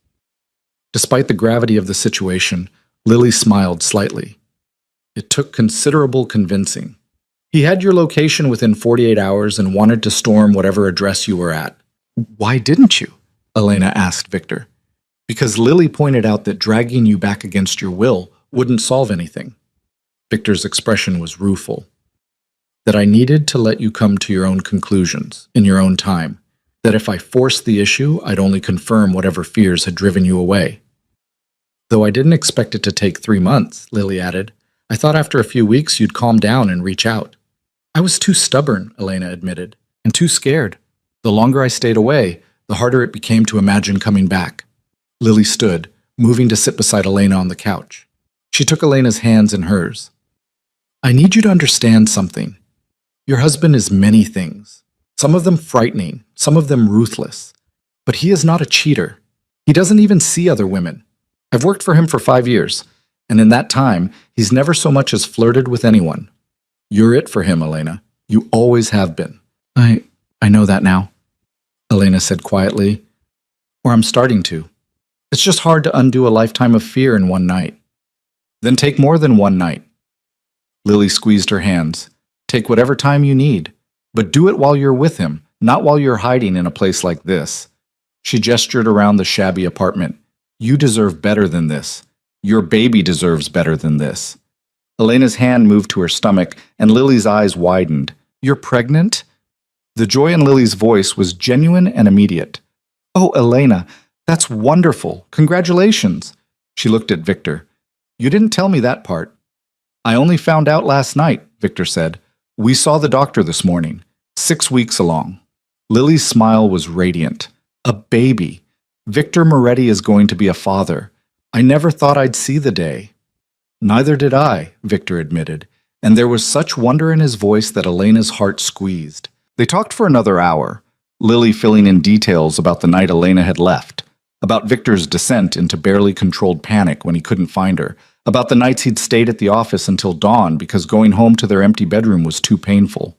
Despite the gravity of the situation, Lily smiled slightly. It took considerable convincing. He had your location within 48 hours and wanted to storm whatever address you were at. Why didn't you? Elena asked Victor. Because Lily pointed out that dragging you back against your will wouldn't solve anything. Victor's expression was rueful. That I needed to let you come to your own conclusions, in your own time. That if I forced the issue, I'd only confirm whatever fears had driven you away. Though I didn't expect it to take 3 months, Lily added. I thought after a few weeks you'd calm down and reach out. I was too stubborn, Elena admitted, and too scared. The longer I stayed away, the harder it became to imagine coming back. Lily stood, moving to sit beside Elena on the couch. She took Elena's hands in hers. I need you to understand something. Your husband is many things, some of them frightening, some of them ruthless. But he is not a cheater. He doesn't even see other women. I've worked for him for 5 years, and in that time, he's never so much as flirted with anyone. You're it for him, Elena. You always have been. I know that now, Elena said quietly. Or I'm starting to. It's just hard to undo a lifetime of fear in one night. Then take more than one night. Lily squeezed her hands. Take whatever time you need, but do it while you're with him, not while you're hiding in a place like this. She gestured around the shabby apartment. You deserve better than this. Your baby deserves better than this. Elena's hand moved to her stomach, and Lily's eyes widened. You're pregnant? The joy in Lily's voice was genuine and immediate. Oh, Elena, that's wonderful. Congratulations. She looked at Victor. You didn't tell me that part. I only found out last night, Victor said. We saw the doctor this morning, 6 weeks along. Lily's smile was radiant. A baby. Victor Moretti is going to be a father. I never thought I'd see the day. Neither did I, Victor admitted, and there was such wonder in his voice that Elena's heart squeezed. They talked for another hour, Lily filling in details about the night Elena had left, about Victor's descent into barely controlled panic when he couldn't find her, about the nights he'd stayed at the office until dawn because going home to their empty bedroom was too painful.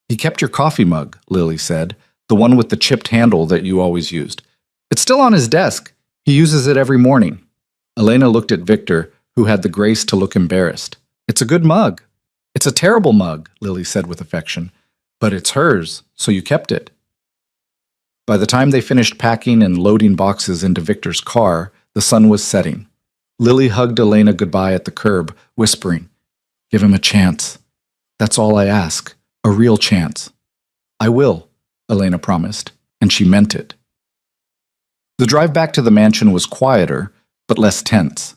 He kept your coffee mug, Lily said, the one with the chipped handle that you always used. It's still on his desk. He uses it every morning. Elena looked at Victor, who had the grace to look embarrassed. It's a good mug. It's a terrible mug, Lily said with affection. But it's hers, so you kept it. By the time they finished packing and loading boxes into Victor's car, the sun was setting. Lily hugged Elena goodbye at the curb, whispering, Give him a chance. That's all I ask. A real chance. I will, Elena promised, and she meant it. The drive back to the mansion was quieter, but less tense.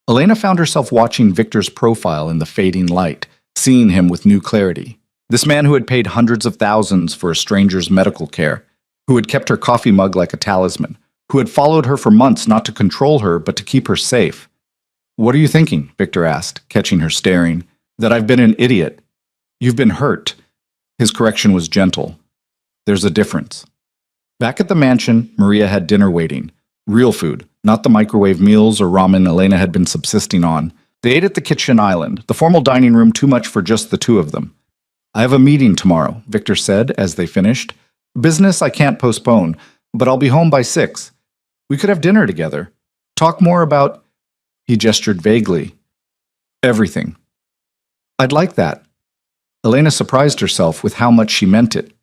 Elena found herself watching Victor's profile in the fading light, seeing him with new clarity. This man who had paid hundreds of thousands for a stranger's medical care, who had kept her coffee mug like a talisman, who had followed her for months not to control her but to keep her safe. "What are you thinking?" Victor asked, catching her staring. "That I've been an idiot. You've been hurt." His correction was gentle. "There's a difference." Back at the mansion, Maria had dinner waiting. Real food, not the microwave meals or ramen Elena had been subsisting on. They ate at the kitchen island, the formal dining room too much for just the two of them. "I have a meeting tomorrow," Victor said as they finished. "Business I can't postpone, but I'll be home by 6. We could have dinner together. Talk more about—" He gestured vaguely. "Everything." "I'd like that." Elena surprised herself with how much she meant it.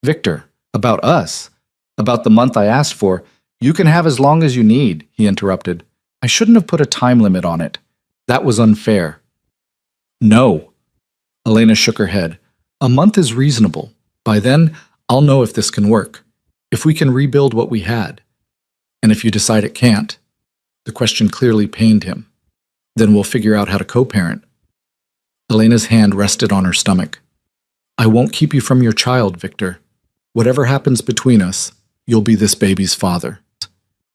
"Victor, about us, about the month I asked for, you can have as long as you need," he interrupted. "I shouldn't have put a time limit on it. That was unfair." "No." Elena shook her head. "A month is reasonable. By then, I'll know if this can work, if we can rebuild what we had. And if you decide it can't," the question clearly pained him, "then we'll figure out how to co-parent." Elena's hand rested on her stomach. "I won't keep you from your child, Victor. Whatever happens between us, you'll be this baby's father."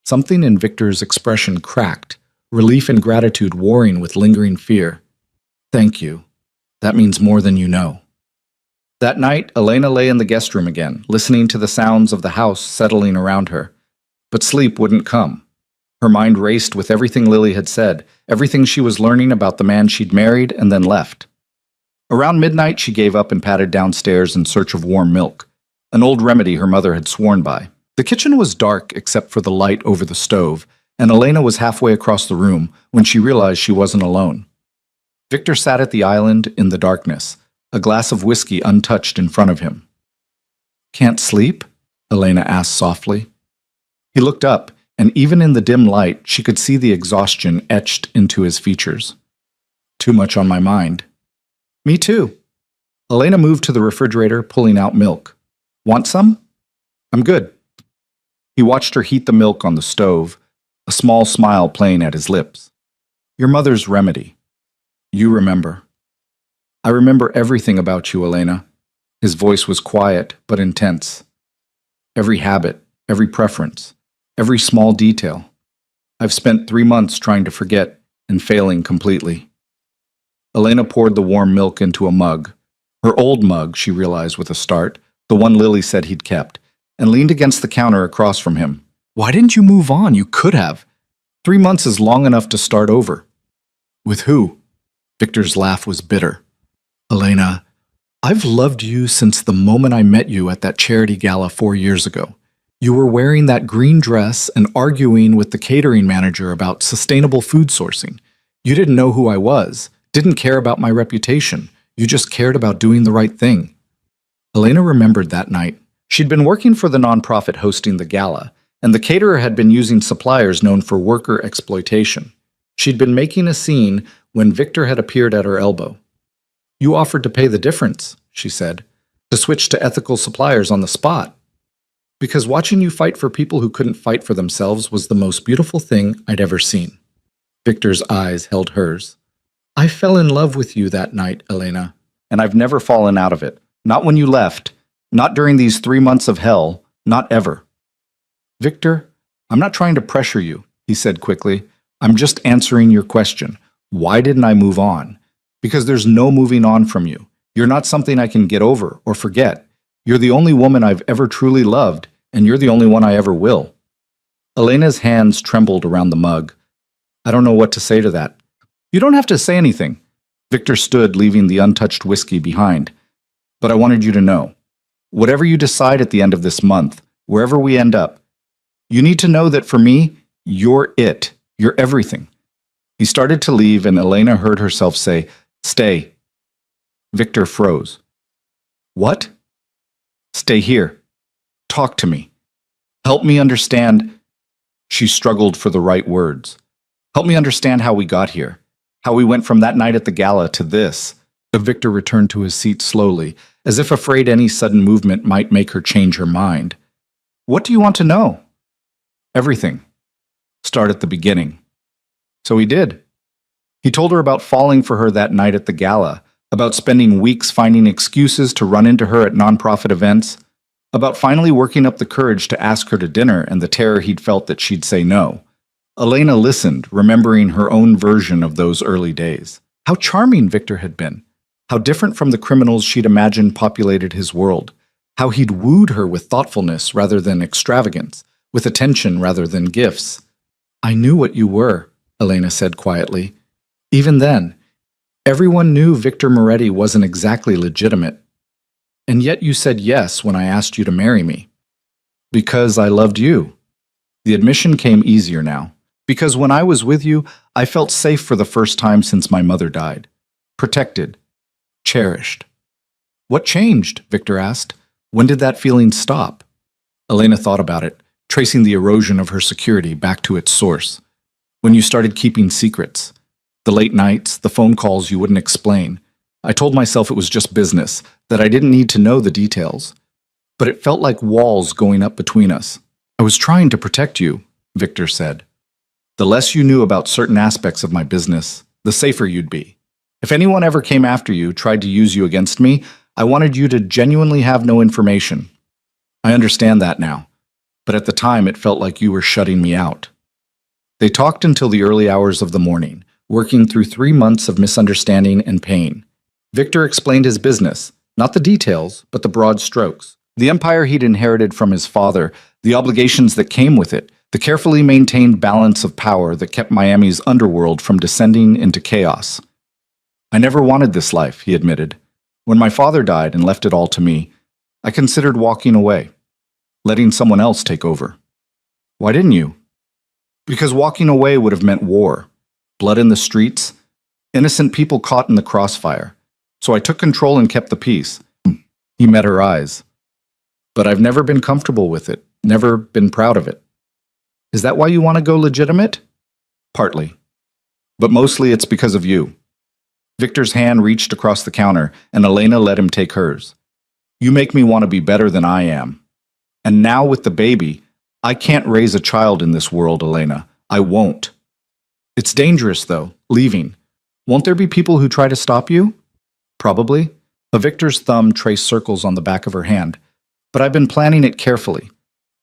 Something in Victor's expression cracked, relief and gratitude warring with lingering fear. "Thank you. That means more than you know." That night, Elena lay in the guest room again, listening to the sounds of the house settling around her. But sleep wouldn't come. Her mind raced with everything Lily had said, everything she was learning about the man she'd married and then left. Around midnight, she gave up and padded downstairs in search of warm milk, an old remedy her mother had sworn by. The kitchen was dark except for the light over the stove, and Elena was halfway across the room when she realized she wasn't alone. Victor sat at the island in the darkness, a glass of whiskey untouched in front of him. "Can't sleep?" Elena asked softly. He looked up, and even in the dim light, she could see the exhaustion etched into his features. "Too much on my mind." "Me too." Elena moved to the refrigerator, pulling out milk. "Want some?" "I'm good." He watched her heat the milk on the stove, a small smile playing at his lips. "Your mother's remedy. You remember." "I remember everything about you, Elena." His voice was quiet but intense. "Every habit, every preference, every small detail. I've spent 3 months trying to forget and failing completely." Elena poured the warm milk into a mug. Her old mug, she realized with a start, the one Lily said he'd kept, and leaned against the counter across from him. "Why didn't you move on? You could have. 3 months is long enough to start over." "With who?" Victor's laugh was bitter. "Elena, I've loved you since the moment I met you at that charity gala 4 years ago. You were wearing that green dress and arguing with the catering manager about sustainable food sourcing. You didn't know who I was, didn't care about my reputation. You just cared about doing the right thing." Elena remembered that night. She'd been working for the nonprofit hosting the gala, and the caterer had been using suppliers known for worker exploitation. She'd been making a scene when Victor had appeared at her elbow. "You offered to pay the difference," she said, "to switch to ethical suppliers on the spot. Because watching you fight for people who couldn't fight for themselves was the most beautiful thing I'd ever seen." Victor's eyes held hers. "I fell in love with you that night, Elena, and I've never fallen out of it. Not when you left, not during these 3 months of hell, not ever." "Victor, I'm not trying to pressure you," he said quickly. "I'm just answering your question. Why didn't I move on? Because there's no moving on from you. You're not something I can get over or forget. You're the only woman I've ever truly loved, and you're the only one I ever will." Elena's hands trembled around the mug. "I don't know what to say to that." "You don't have to say anything." Victor stood, leaving the untouched whiskey behind. "But I wanted you to know. Whatever you decide at the end of this month, wherever we end up, you need to know that for me, you're it. You're everything." He started to leave, and Elena heard herself say, "Stay." Victor froze. "What?" "Stay here. Talk to me. Help me understand." She struggled for the right words. "Help me understand how we got here. How we went from that night at the gala to this." Victor returned to his seat slowly, as if afraid any sudden movement might make her change her mind. "What do you want to know?" "Everything. Start at the beginning." So he did. He told her about falling for her that night at the gala, about spending weeks finding excuses to run into her at nonprofit events. About finally working up the courage to ask her to dinner and the terror he'd felt that she'd say no. Elena listened, remembering her own version of those early days. How charming Victor had been. How different from the criminals she'd imagined populated his world. How he'd wooed her with thoughtfulness rather than extravagance, with attention rather than gifts. I knew what you were, Elena said quietly. Even then, everyone knew Victor Moretti wasn't exactly legitimate. And yet you said yes when I asked you to marry me. Because I loved you. The admission came easier now. Because when I was with you, I felt safe for the first time since my mother died. Protected. Cherished. What changed? Victor asked. When did that feeling stop? Elena thought about it, tracing the erosion of her security back to its source. When you started keeping secrets. The late nights, the phone calls you wouldn't explain. I told myself it was just business, that I didn't need to know the details. But it felt like walls going up between us. I was trying to protect you, Victor said. The less you knew about certain aspects of my business, the safer you'd be. If anyone ever came after you, tried to use you against me, I wanted you to genuinely have no information. I understand that now, but at the time it felt like you were shutting me out. They talked until the early hours of the morning, working through 3 months of misunderstanding and pain. Victor explained his business, not the details, but the broad strokes. The empire he'd inherited from his father, the obligations that came with it, the carefully maintained balance of power that kept Miami's underworld from descending into chaos. I never wanted this life, he admitted. When my father died and left it all to me, I considered walking away, letting someone else take over. Why didn't you? Because walking away would have meant war, blood in the streets, innocent people caught in the crossfire. So I took control and kept the peace. He met her eyes. But I've never been comfortable with it, never been proud of it. Is that why you want to go legitimate? Partly. But mostly it's because of you. Victor's hand reached across the counter, and Elena let him take hers. You make me want to be better than I am. And now with the baby, I can't raise a child in this world, Elena. I won't. It's dangerous, though, leaving. Won't there be people who try to stop you? Probably. Victor's thumb traced circles on the back of her hand. But I've been planning it carefully.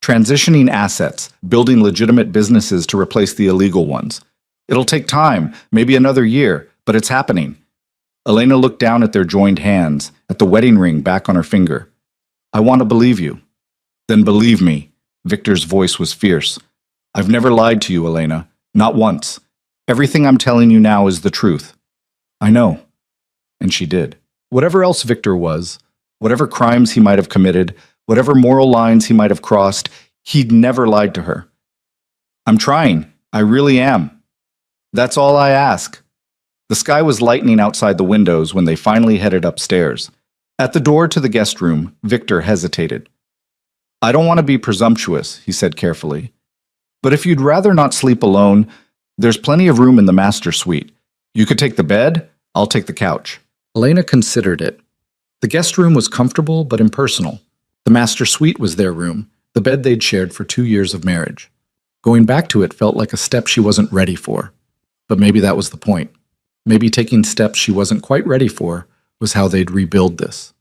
Transitioning assets, building legitimate businesses to replace the illegal ones. It'll take time, maybe another year, but it's happening. Elena looked down at their joined hands, at the wedding ring back on her finger. I want to believe you. Then believe me. Victor's voice was fierce. I've never lied to you, Elena. Not once. Everything I'm telling you now is the truth. I know. And she did. Whatever else Victor was, whatever crimes he might have committed, whatever moral lines he might have crossed, he'd never lied to her. I'm trying. I really am. That's all I ask. The sky was lightening outside the windows when they finally headed upstairs. At the door to the guest room, Victor hesitated. I don't want to be presumptuous, he said carefully. But if you'd rather not sleep alone, there's plenty of room in the master suite. You could take the bed, I'll take the couch. Elena considered it. The guest room was comfortable but impersonal. The master suite was their room, the bed they'd shared for 2 years of marriage. Going back to it felt like a step she wasn't ready for. But maybe that was the point. Maybe taking steps she wasn't quite ready for was how they'd rebuild this.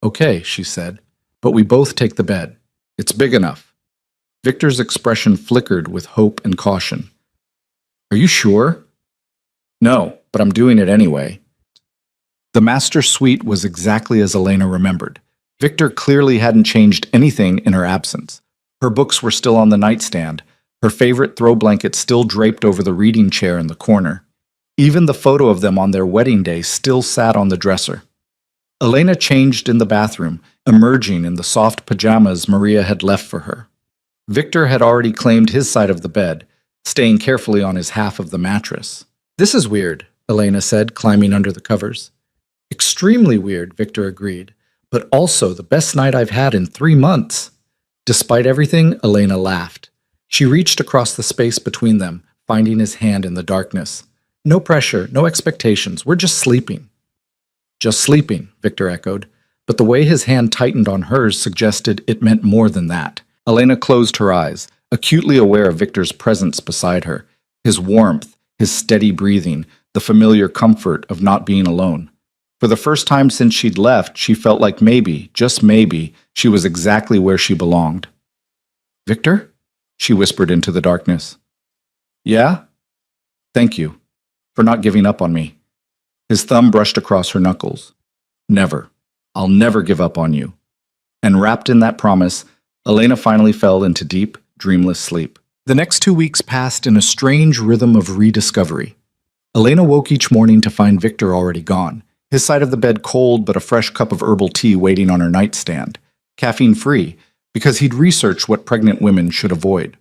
Okay, she said, but we both take the bed. It's big enough. Victor's expression flickered with hope and caution. Are you sure? No, but I'm doing it anyway. The master suite was exactly as Elena remembered. Victor clearly hadn't changed anything in her absence. Her books were still on the nightstand, her favorite throw blanket still draped over the reading chair in the corner. Even the photo of them on their wedding day still sat on the dresser. Elena changed in the bathroom, emerging in the soft pajamas Maria had left for her. Victor had already claimed his side of the bed, staying carefully on his half of the mattress. This is weird, Elena said, climbing under the covers. Extremely weird, Victor agreed, but also the best night I've had in 3 months. Despite everything, Elena laughed. She reached across the space between them, finding his hand in the darkness. No pressure, no expectations, we're just sleeping. Just sleeping, Victor echoed, but the way his hand tightened on hers suggested it meant more than that. Elena closed her eyes, acutely aware of Victor's presence beside her, his warmth, his steady breathing, the familiar comfort of not being alone. For the first time since she'd left, she felt like maybe, just maybe, she was exactly where she belonged. "Victor?" she whispered into the darkness. "Yeah? Thank you for not giving up on me." His thumb brushed across her knuckles. "Never. I'll never give up on you." And wrapped in that promise, Elena finally fell into deep, dreamless sleep. The next 2 weeks passed in a strange rhythm of rediscovery. Elena woke each morning to find Victor already gone, his side of the bed cold but a fresh cup of herbal tea waiting on her nightstand, caffeine-free, because he'd researched what pregnant women should avoid.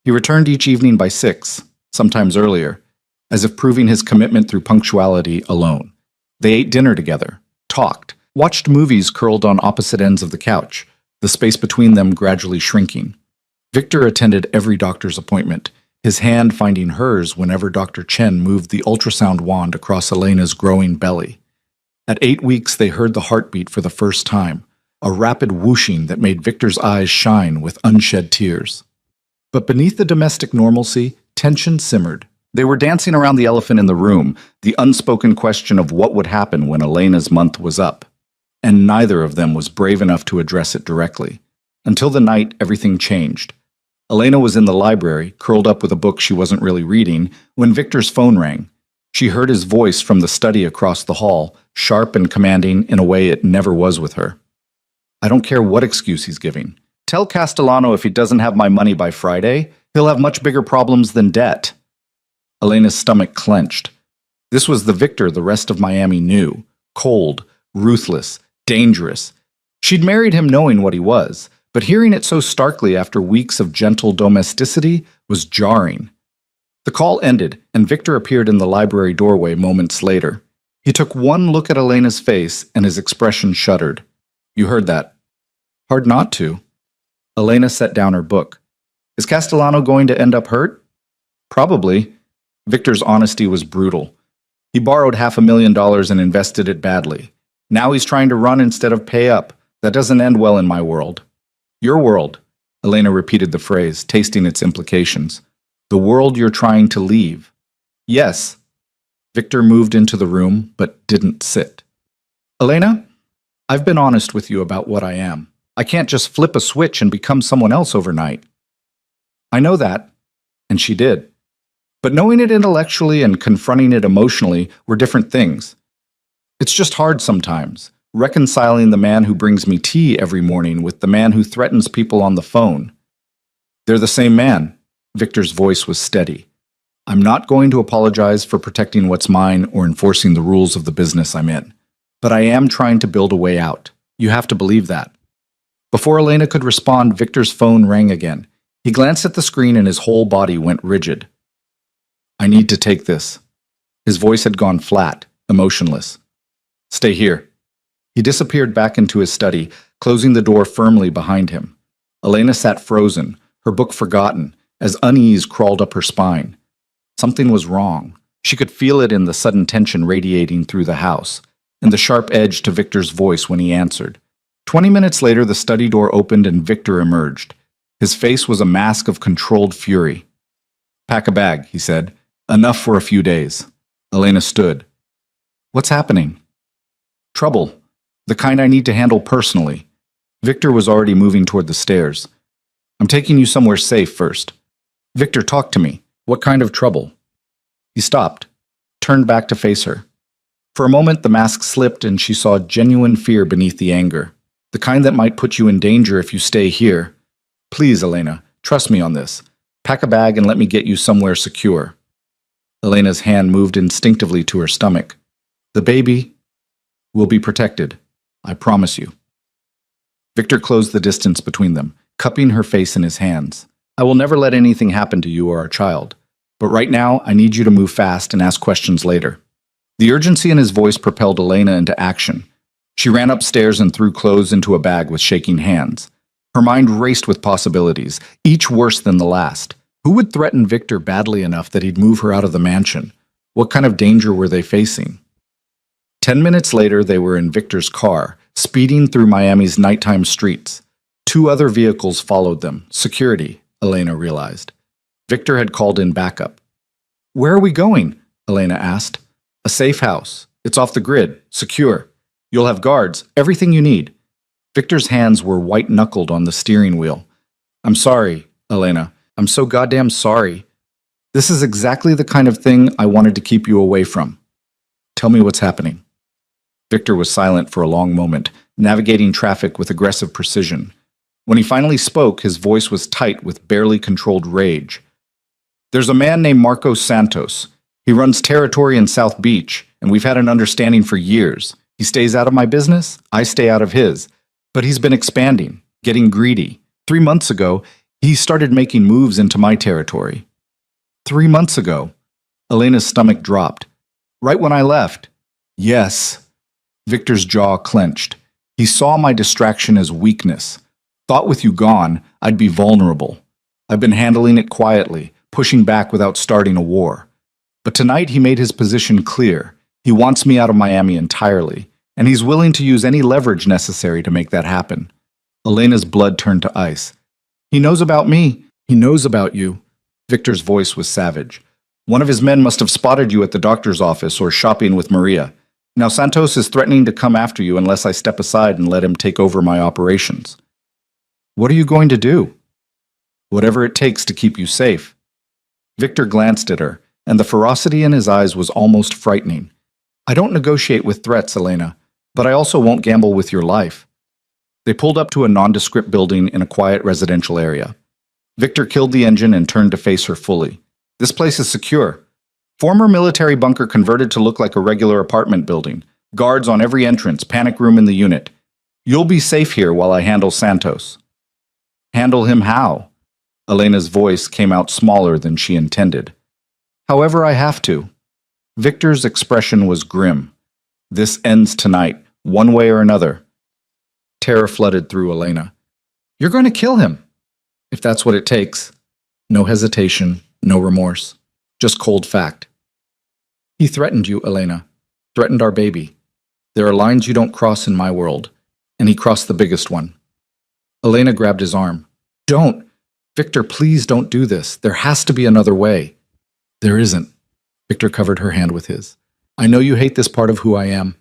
He returned each evening by 6, sometimes earlier, as if proving his commitment through punctuality alone. They ate dinner together, talked, watched movies curled on opposite ends of the couch, the space between them gradually shrinking. Victor attended every doctor's appointment, his hand finding hers whenever Dr. Chen moved the ultrasound wand across Elena's growing belly. At 8 weeks, they heard the heartbeat for the first time, a rapid whooshing that made Victor's eyes shine with unshed tears. But beneath the domestic normalcy, tension simmered. They were dancing around the elephant in the room, the unspoken question of what would happen when Elena's month was up. And neither of them was brave enough to address it directly. Until the night everything changed. Elena was in the library, curled up with a book she wasn't really reading, when Victor's phone rang. She heard his voice from the study across the hall, sharp and commanding in a way it never was with her. "I don't care what excuse he's giving. Tell Castellano if he doesn't have my money by Friday, he'll have much bigger problems than debt." Elena's stomach clenched. This was the Victor the rest of Miami knew. Cold, ruthless, dangerous. She'd married him knowing what he was, but hearing it so starkly after weeks of gentle domesticity was jarring. The call ended, and Victor appeared in the library doorway moments later. He took one look at Elena's face, and his expression shuddered. "You heard that." "Hard not to." Elena set down her book. "Is Castellano going to end up hurt?" "Probably." Victor's honesty was brutal. He borrowed $500,000 and invested it badly. Now he's trying to run instead of pay up. That doesn't end well in my world. "Your world," Elena repeated the phrase, tasting its implications. "The world you're trying to leave." "Yes." Victor moved into the room, but didn't sit. "Elena, I've been honest with you about what I am. I can't just flip a switch and become someone else overnight." "I know that," and she did. But knowing it intellectually and confronting it emotionally were different things. "It's just hard sometimes, reconciling the man who brings me tea every morning with the man who threatens people on the phone." "They're the same man." Victor's voice was steady. "I'm not going to apologize for protecting what's mine or enforcing the rules of the business I'm in. But I am trying to build a way out. You have to believe that." Before Elena could respond, Victor's phone rang again. He glanced at the screen and his whole body went rigid. "I need to take this." His voice had gone flat, emotionless. "Stay here." He disappeared back into his study, closing the door firmly behind him. Elena sat frozen, her book forgotten, as unease crawled up her spine. Something was wrong. She could feel it in the sudden tension radiating through the house, and the sharp edge to Victor's voice when he answered. 20 minutes later, the study door opened and Victor emerged. His face was a mask of controlled fury. "Pack a bag," he said. "Enough for a few days." Elena stood. "What's happening?" "Trouble. The kind I need to handle personally." Victor was already moving toward the stairs. "I'm taking you somewhere safe first." "Victor, talk to me. What kind of trouble?" He stopped, turned back to face her. For a moment, the mask slipped and she saw genuine fear beneath the anger. "The kind that might put you in danger if you stay here. Please, Elena, trust me on this. Pack a bag and let me get you somewhere secure." Elena's hand moved instinctively to her stomach. "The baby will be protected. I promise you." Victor closed the distance between them, cupping her face in his hands. "I will never let anything happen to you or our child. But right now, I need you to move fast and ask questions later." The urgency in his voice propelled Elena into action. She ran upstairs and threw clothes into a bag with shaking hands. Her mind raced with possibilities, each worse than the last. Who would threaten Victor badly enough that he'd move her out of the mansion? What kind of danger were they facing? 10 minutes later, they were in Victor's car, speeding through Miami's nighttime streets. 2 other vehicles followed them. Security, Elena realized. Victor had called in backup. "Where are we going?" Elena asked. "A safe house. It's off the grid, secure. You'll have guards, everything you need. Victor's hands were white-knuckled on the steering wheel. I'm sorry, Elena. I'm so goddamn sorry. This is exactly the kind of thing I wanted to keep you away from. Tell me what's happening. Victor was silent for a long moment, navigating traffic with aggressive precision. When he finally spoke, his voice was tight with barely controlled rage. There's a man named Marcos Santos. He runs territory in South Beach, and we've had an understanding for years. He stays out of my business, I stay out of his. But he's been expanding, getting greedy. 3 months ago, he started making moves into my territory. 3 months ago, Elena's stomach dropped. Right when I left. Yes. Victor's jaw clenched. He saw my distraction as weakness. Thought with you gone, I'd be vulnerable. I've been handling it quietly, pushing back without starting a war. But tonight he made his position clear. He wants me out of Miami entirely, and he's willing to use any leverage necessary to make that happen. Elena's blood turned to ice. He knows about me. He knows about you. Victor's voice was savage. One of his men must have spotted you at the doctor's office or shopping with Maria. Now Santos is threatening to come after you unless I step aside and let him take over my operations. What are you going to do? Whatever it takes to keep you safe. Victor glanced at her, and the ferocity in his eyes was almost frightening. I don't negotiate with threats, Elena, but I also won't gamble with your life. They pulled up to a nondescript building in a quiet residential area. Victor killed the engine and turned to face her fully. This place is secure. Former military bunker converted to look like a regular apartment building. Guards on every entrance, panic room in the unit. You'll be safe here while I handle Santos. Handle him how? Elena's voice came out smaller than she intended. However I have to. Victor's expression was grim. This ends tonight, one way or another. Terror flooded through Elena. You're going to kill him. If that's what it takes. No hesitation, no remorse. Just cold fact. He threatened you, Elena. Threatened our baby. There are lines you don't cross in my world. And he crossed the biggest one. Elena grabbed his arm. Don't. Victor, please don't do this. There has to be another way. There isn't. Victor covered her hand with his. I know you hate this part of who I am.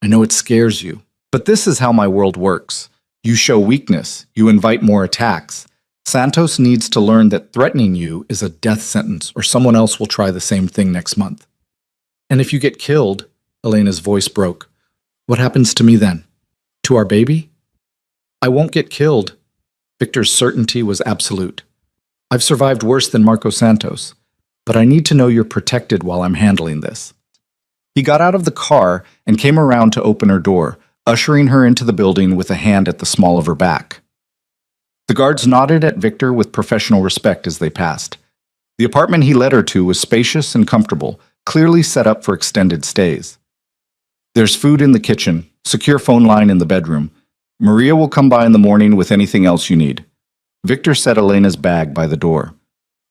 I know it scares you. But this is how my world works. You show weakness. You invite more attacks. Santos needs to learn that threatening you is a death sentence, or someone else will try the same thing next month. And if you get killed, Elena's voice broke, what happens to me then? To our baby? I won't get killed. Victor's certainty was absolute. I've survived worse than Marcos Santos, but I need to know you're protected while I'm handling this. He got out of the car and came around to open her door, ushering her into the building with a hand at the small of her back. The guards nodded at Victor with professional respect as they passed. The apartment he led her to was spacious and comfortable, clearly set up for extended stays. There's food in the kitchen, secure phone line in the bedroom. Maria will come by in the morning with anything else you need. Victor set Elena's bag by the door.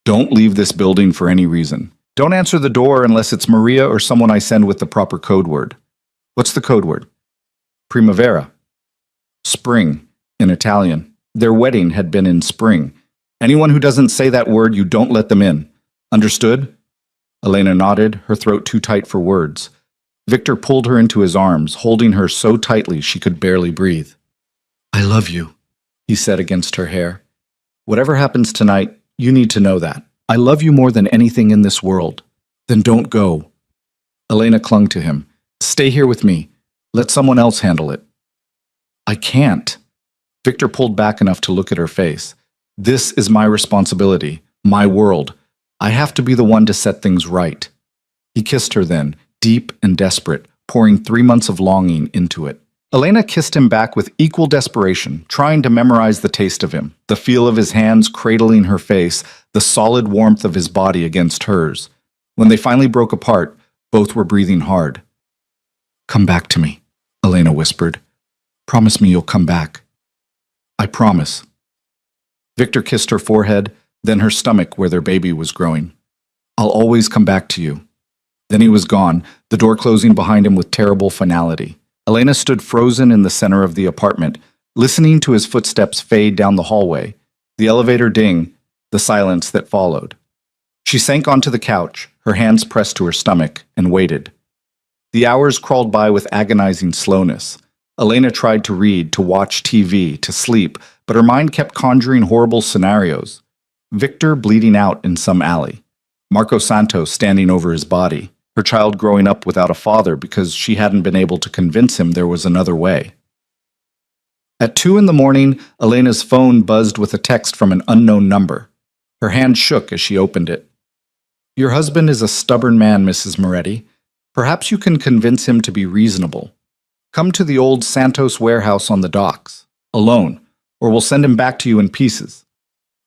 Don't leave this building for any reason. Don't answer the door unless it's Maria or someone I send with the proper code word. What's the code word? Primavera. Spring, in Italian. Their wedding had been in spring. Anyone who doesn't say that word, you don't let them in. Understood? Elena nodded, her throat too tight for words. Victor pulled her into his arms, holding her so tightly she could barely breathe. I love you, he said against her hair. Whatever happens tonight, you need to know that. I love you more than anything in this world. Then don't go. Elena clung to him. Stay here with me. Let someone else handle it. I can't. Victor pulled back enough to look at her face. This is my responsibility, my world. I have to be the one to set things right. He kissed her then, deep and desperate, pouring 3 months of longing into it. Elena kissed him back with equal desperation, trying to memorize the taste of him, the feel of his hands cradling her face, the solid warmth of his body against hers. When they finally broke apart, both were breathing hard. Come back to me, Elena whispered. Promise me you'll come back. I promise. Victor kissed her forehead, then her stomach where their baby was growing. I'll always come back to you. Then he was gone, the door closing behind him with terrible finality. Elena stood frozen in the center of the apartment, listening to his footsteps fade down the hallway, the elevator ding, the silence that followed. She sank onto the couch, her hands pressed to her stomach, and waited. The hours crawled by with agonizing slowness. Elena tried to read, to watch TV, to sleep, but her mind kept conjuring horrible scenarios. Victor bleeding out in some alley. Marco Santos standing over his body. Her child growing up without a father because she hadn't been able to convince him there was another way. At 2 in the morning, Elena's phone buzzed with a text from an unknown number. Her hand shook as she opened it. "Your husband is a stubborn man, Mrs. Moretti. Perhaps you can convince him to be reasonable. Come to the old Santos warehouse on the docks, alone, or we'll send him back to you in pieces."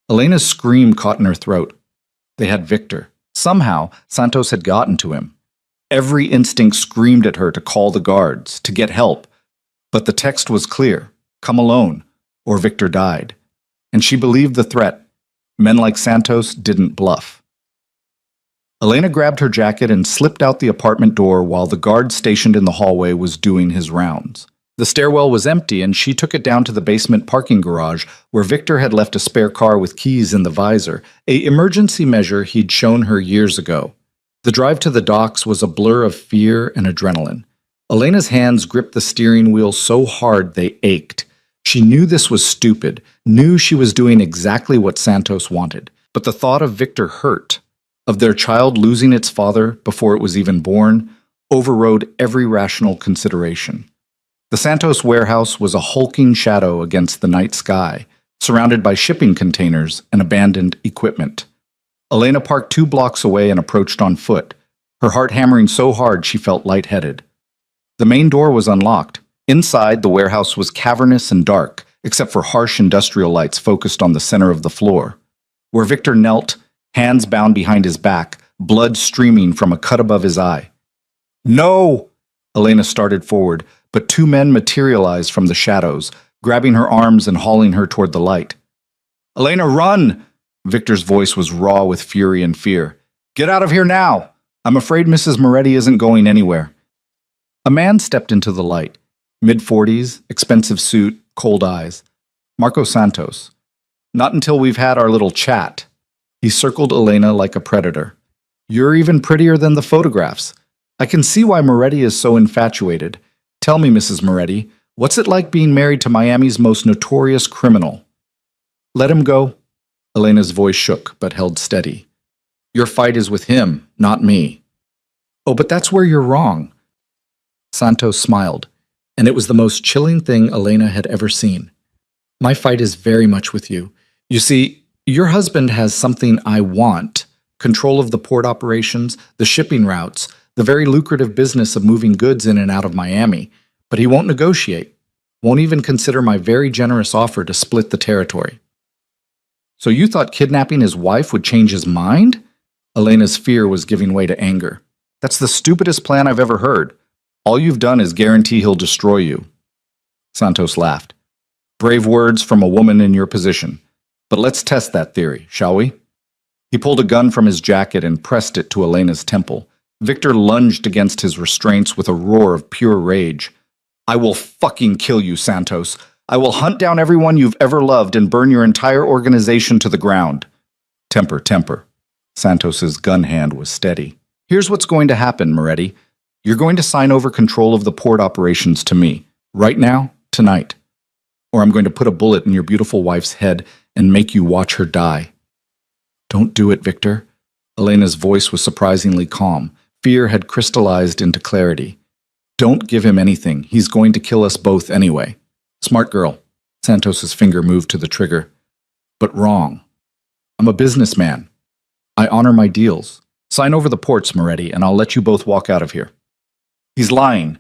Elena's scream caught in her throat. They had Victor. Somehow, Santos had gotten to him. Every instinct screamed at her to call the guards, to get help. But the text was clear. Come alone, or Victor died. And she believed the threat. Men like Santos didn't bluff. Elena grabbed her jacket and slipped out the apartment door while the guard stationed in the hallway was doing his rounds. The stairwell was empty, and she took it down to the basement parking garage where Victor had left a spare car with keys in the visor, an emergency measure he'd shown her years ago. The drive to the docks was a blur of fear and adrenaline. Elena's hands gripped the steering wheel so hard they ached. She knew this was stupid, knew she was doing exactly what Santos wanted. But the thought of Victor hurt, of their child losing its father before it was even born, overrode every rational consideration. The Santos warehouse was a hulking shadow against the night sky, surrounded by shipping containers and abandoned equipment. Elena parked 2 blocks away and approached on foot, her heart hammering so hard she felt lightheaded. The main door was unlocked. Inside, the warehouse was cavernous and dark, except for harsh industrial lights focused on the center of the floor. Where Victor knelt, hands bound behind his back, blood streaming from a cut above his eye. "No!" Elena started forward, but 2 men materialized from the shadows, grabbing her arms and hauling her toward the light. "Elena, run!" Victor's voice was raw with fury and fear. "Get out of here now! I'm afraid Mrs. Moretti isn't going anywhere." A man stepped into the light. Mid-40s, expensive suit, cold eyes. Marco Santos. "Not until we've had our little chat." He circled Elena like a predator. "You're even prettier than the photographs. I can see why Moretti is so infatuated. Tell me, Mrs. Moretti, what's it like being married to Miami's most notorious criminal?" "Let him go." Elena's voice shook, but held steady. "Your fight is with him, not me." "Oh, but that's where you're wrong." Santos smiled, and it was the most chilling thing Elena had ever seen. "My fight is very much with you. You see, your husband has something I want: control of the port operations, the shipping routes, the very lucrative business of moving goods in and out of Miami, but he won't negotiate, won't even consider my very generous offer to split the territory." "So you thought kidnapping his wife would change his mind?" Elena's fear was giving way to anger. "That's the stupidest plan I've ever heard. All you've done is guarantee he'll destroy you." Santos laughed. "Brave words from a woman in your position. But let's test that theory, shall we?" He pulled a gun from his jacket and pressed it to Elena's temple. Victor lunged against his restraints with a roar of pure rage. "I will fucking kill you, Santos. I will hunt down everyone you've ever loved and burn your entire organization to the ground." "Temper, temper." Santos's gun hand was steady. "Here's what's going to happen, Moretti. You're going to sign over control of the port operations to me, right now, tonight. Or I'm going to put a bullet in your beautiful wife's head and make you watch her die." "Don't do it, Victor." Elena's voice was surprisingly calm. Fear had crystallized into clarity. "Don't give him anything. He's going to kill us both anyway." "Smart girl." Santos's finger moved to the trigger. "But wrong. I'm a businessman. I honor my deals. Sign over the ports, Moretti, and I'll let you both walk out of here." "He's lying."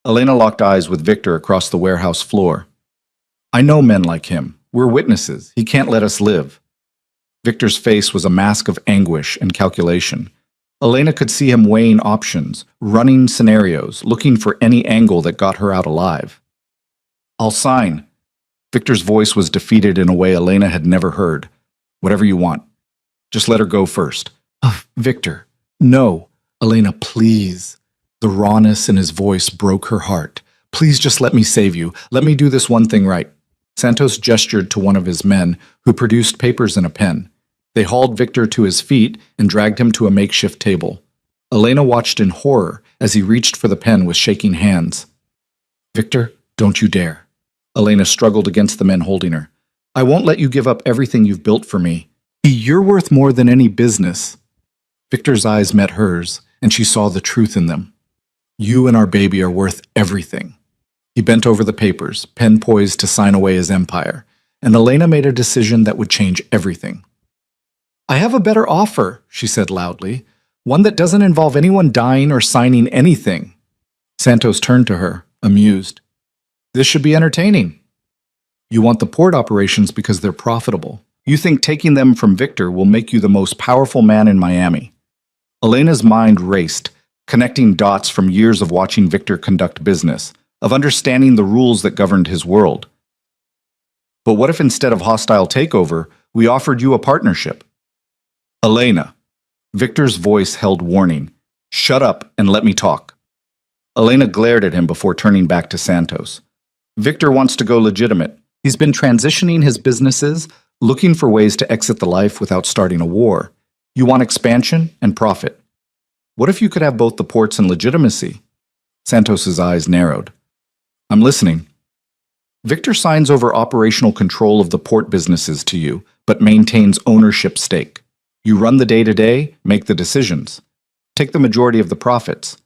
Elena locked eyes with Victor across the warehouse floor. "I know men like him. We're witnesses. He can't let us live." Victor's face was a mask of anguish and calculation. Elena could see him weighing options, running scenarios, looking for any angle that got her out alive. "I'll sign." Victor's voice was defeated in a way Elena had never heard. "Whatever you want. Just let her go first." "Oh, Victor. No. Elena, please." The rawness in his voice broke her heart. "Please just let me save you. Let me do this one thing right." Santos gestured to one of his men, who produced papers and a pen. They hauled Victor to his feet and dragged him to a makeshift table. Elena watched in horror as he reached for the pen with shaking hands. "Victor, don't you dare." Elena struggled against the men holding her. "I won't let you give up everything you've built for me. You're worth more than any business." Victor's eyes met hers, and she saw the truth in them. "You and our baby are worth everything." He bent over the papers, pen poised to sign away his empire, and Elena made a decision that would change everything. "I have a better offer," she said loudly, "one that doesn't involve anyone dying or signing anything." Santos turned to her, amused. "This should be entertaining. You want the port operations because they're profitable. You think taking them from Victor will make you the most powerful man in Miami." Elena's mind raced, connecting dots from years of watching Victor conduct business, of understanding the rules that governed his world. "But what if instead of hostile takeover, we offered you a partnership?" "Elena." Victor's voice held warning. "Shut up and let me talk." Elena glared at him before turning back to Santos. "Victor wants to go legitimate. He's been transitioning his businesses, looking for ways to exit the life without starting a war. You want expansion and profit. What if you could have both the ports and legitimacy?" Santos's eyes narrowed. "I'm listening." "Victor signs over operational control of the port businesses to you, but maintains ownership stake. You run the day-to-day, make the decisions, take the majority of the profits.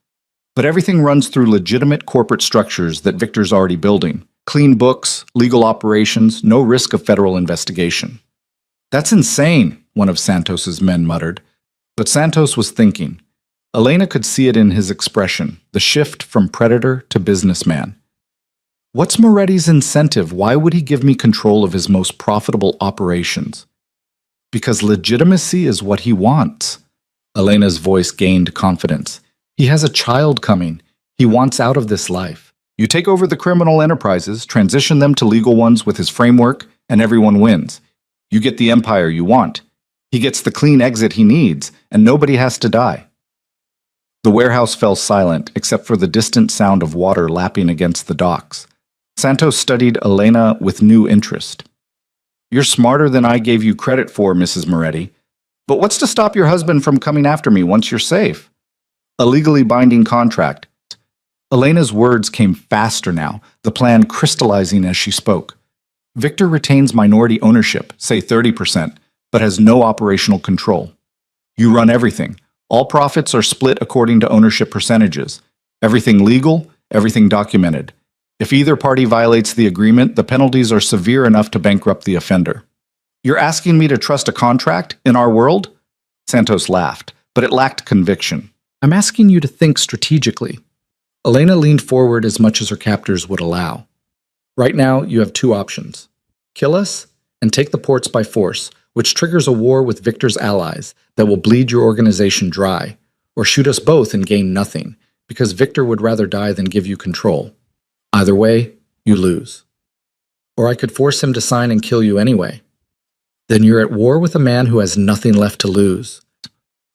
But everything runs through legitimate corporate structures that Victor's already building. Clean books, legal operations, no risk of federal investigation." "That's insane," one of Santos's men muttered. But Santos was thinking. Elena could see it in his expression, the shift from predator to businessman. "What's Moretti's incentive? Why would he give me control of his most profitable operations?" "Because legitimacy is what he wants." Elena's voice gained confidence. "He has a child coming. He wants out of this life. You take over the criminal enterprises, transition them to legal ones with his framework, and everyone wins. You get the empire you want. He gets the clean exit he needs, and nobody has to die." The warehouse fell silent, except for the distant sound of water lapping against the docks. Santos studied Elena with new interest. "You're smarter than I gave you credit for, Mrs. Moretti. But what's to stop your husband from coming after me once you're safe?" "A legally binding contract." Elena's words came faster now, the plan crystallizing as she spoke. "Victor retains minority ownership, say 30%, but has no operational control. You run everything. All profits are split according to ownership percentages. Everything legal, everything documented. If either party violates the agreement, the penalties are severe enough to bankrupt the offender." "You're asking me to trust a contract in our world?" Santos laughed, but it lacked conviction. "I'm asking you to think strategically." Elena leaned forward as much as her captors would allow. "Right now, you have two options. Kill us and take the ports by force, which triggers a war with Victor's allies that will bleed your organization dry, or shoot us both and gain nothing, because Victor would rather die than give you control. Either way, you lose. Or I could force him to sign and kill you anyway. Then you're at war with a man who has nothing left to lose."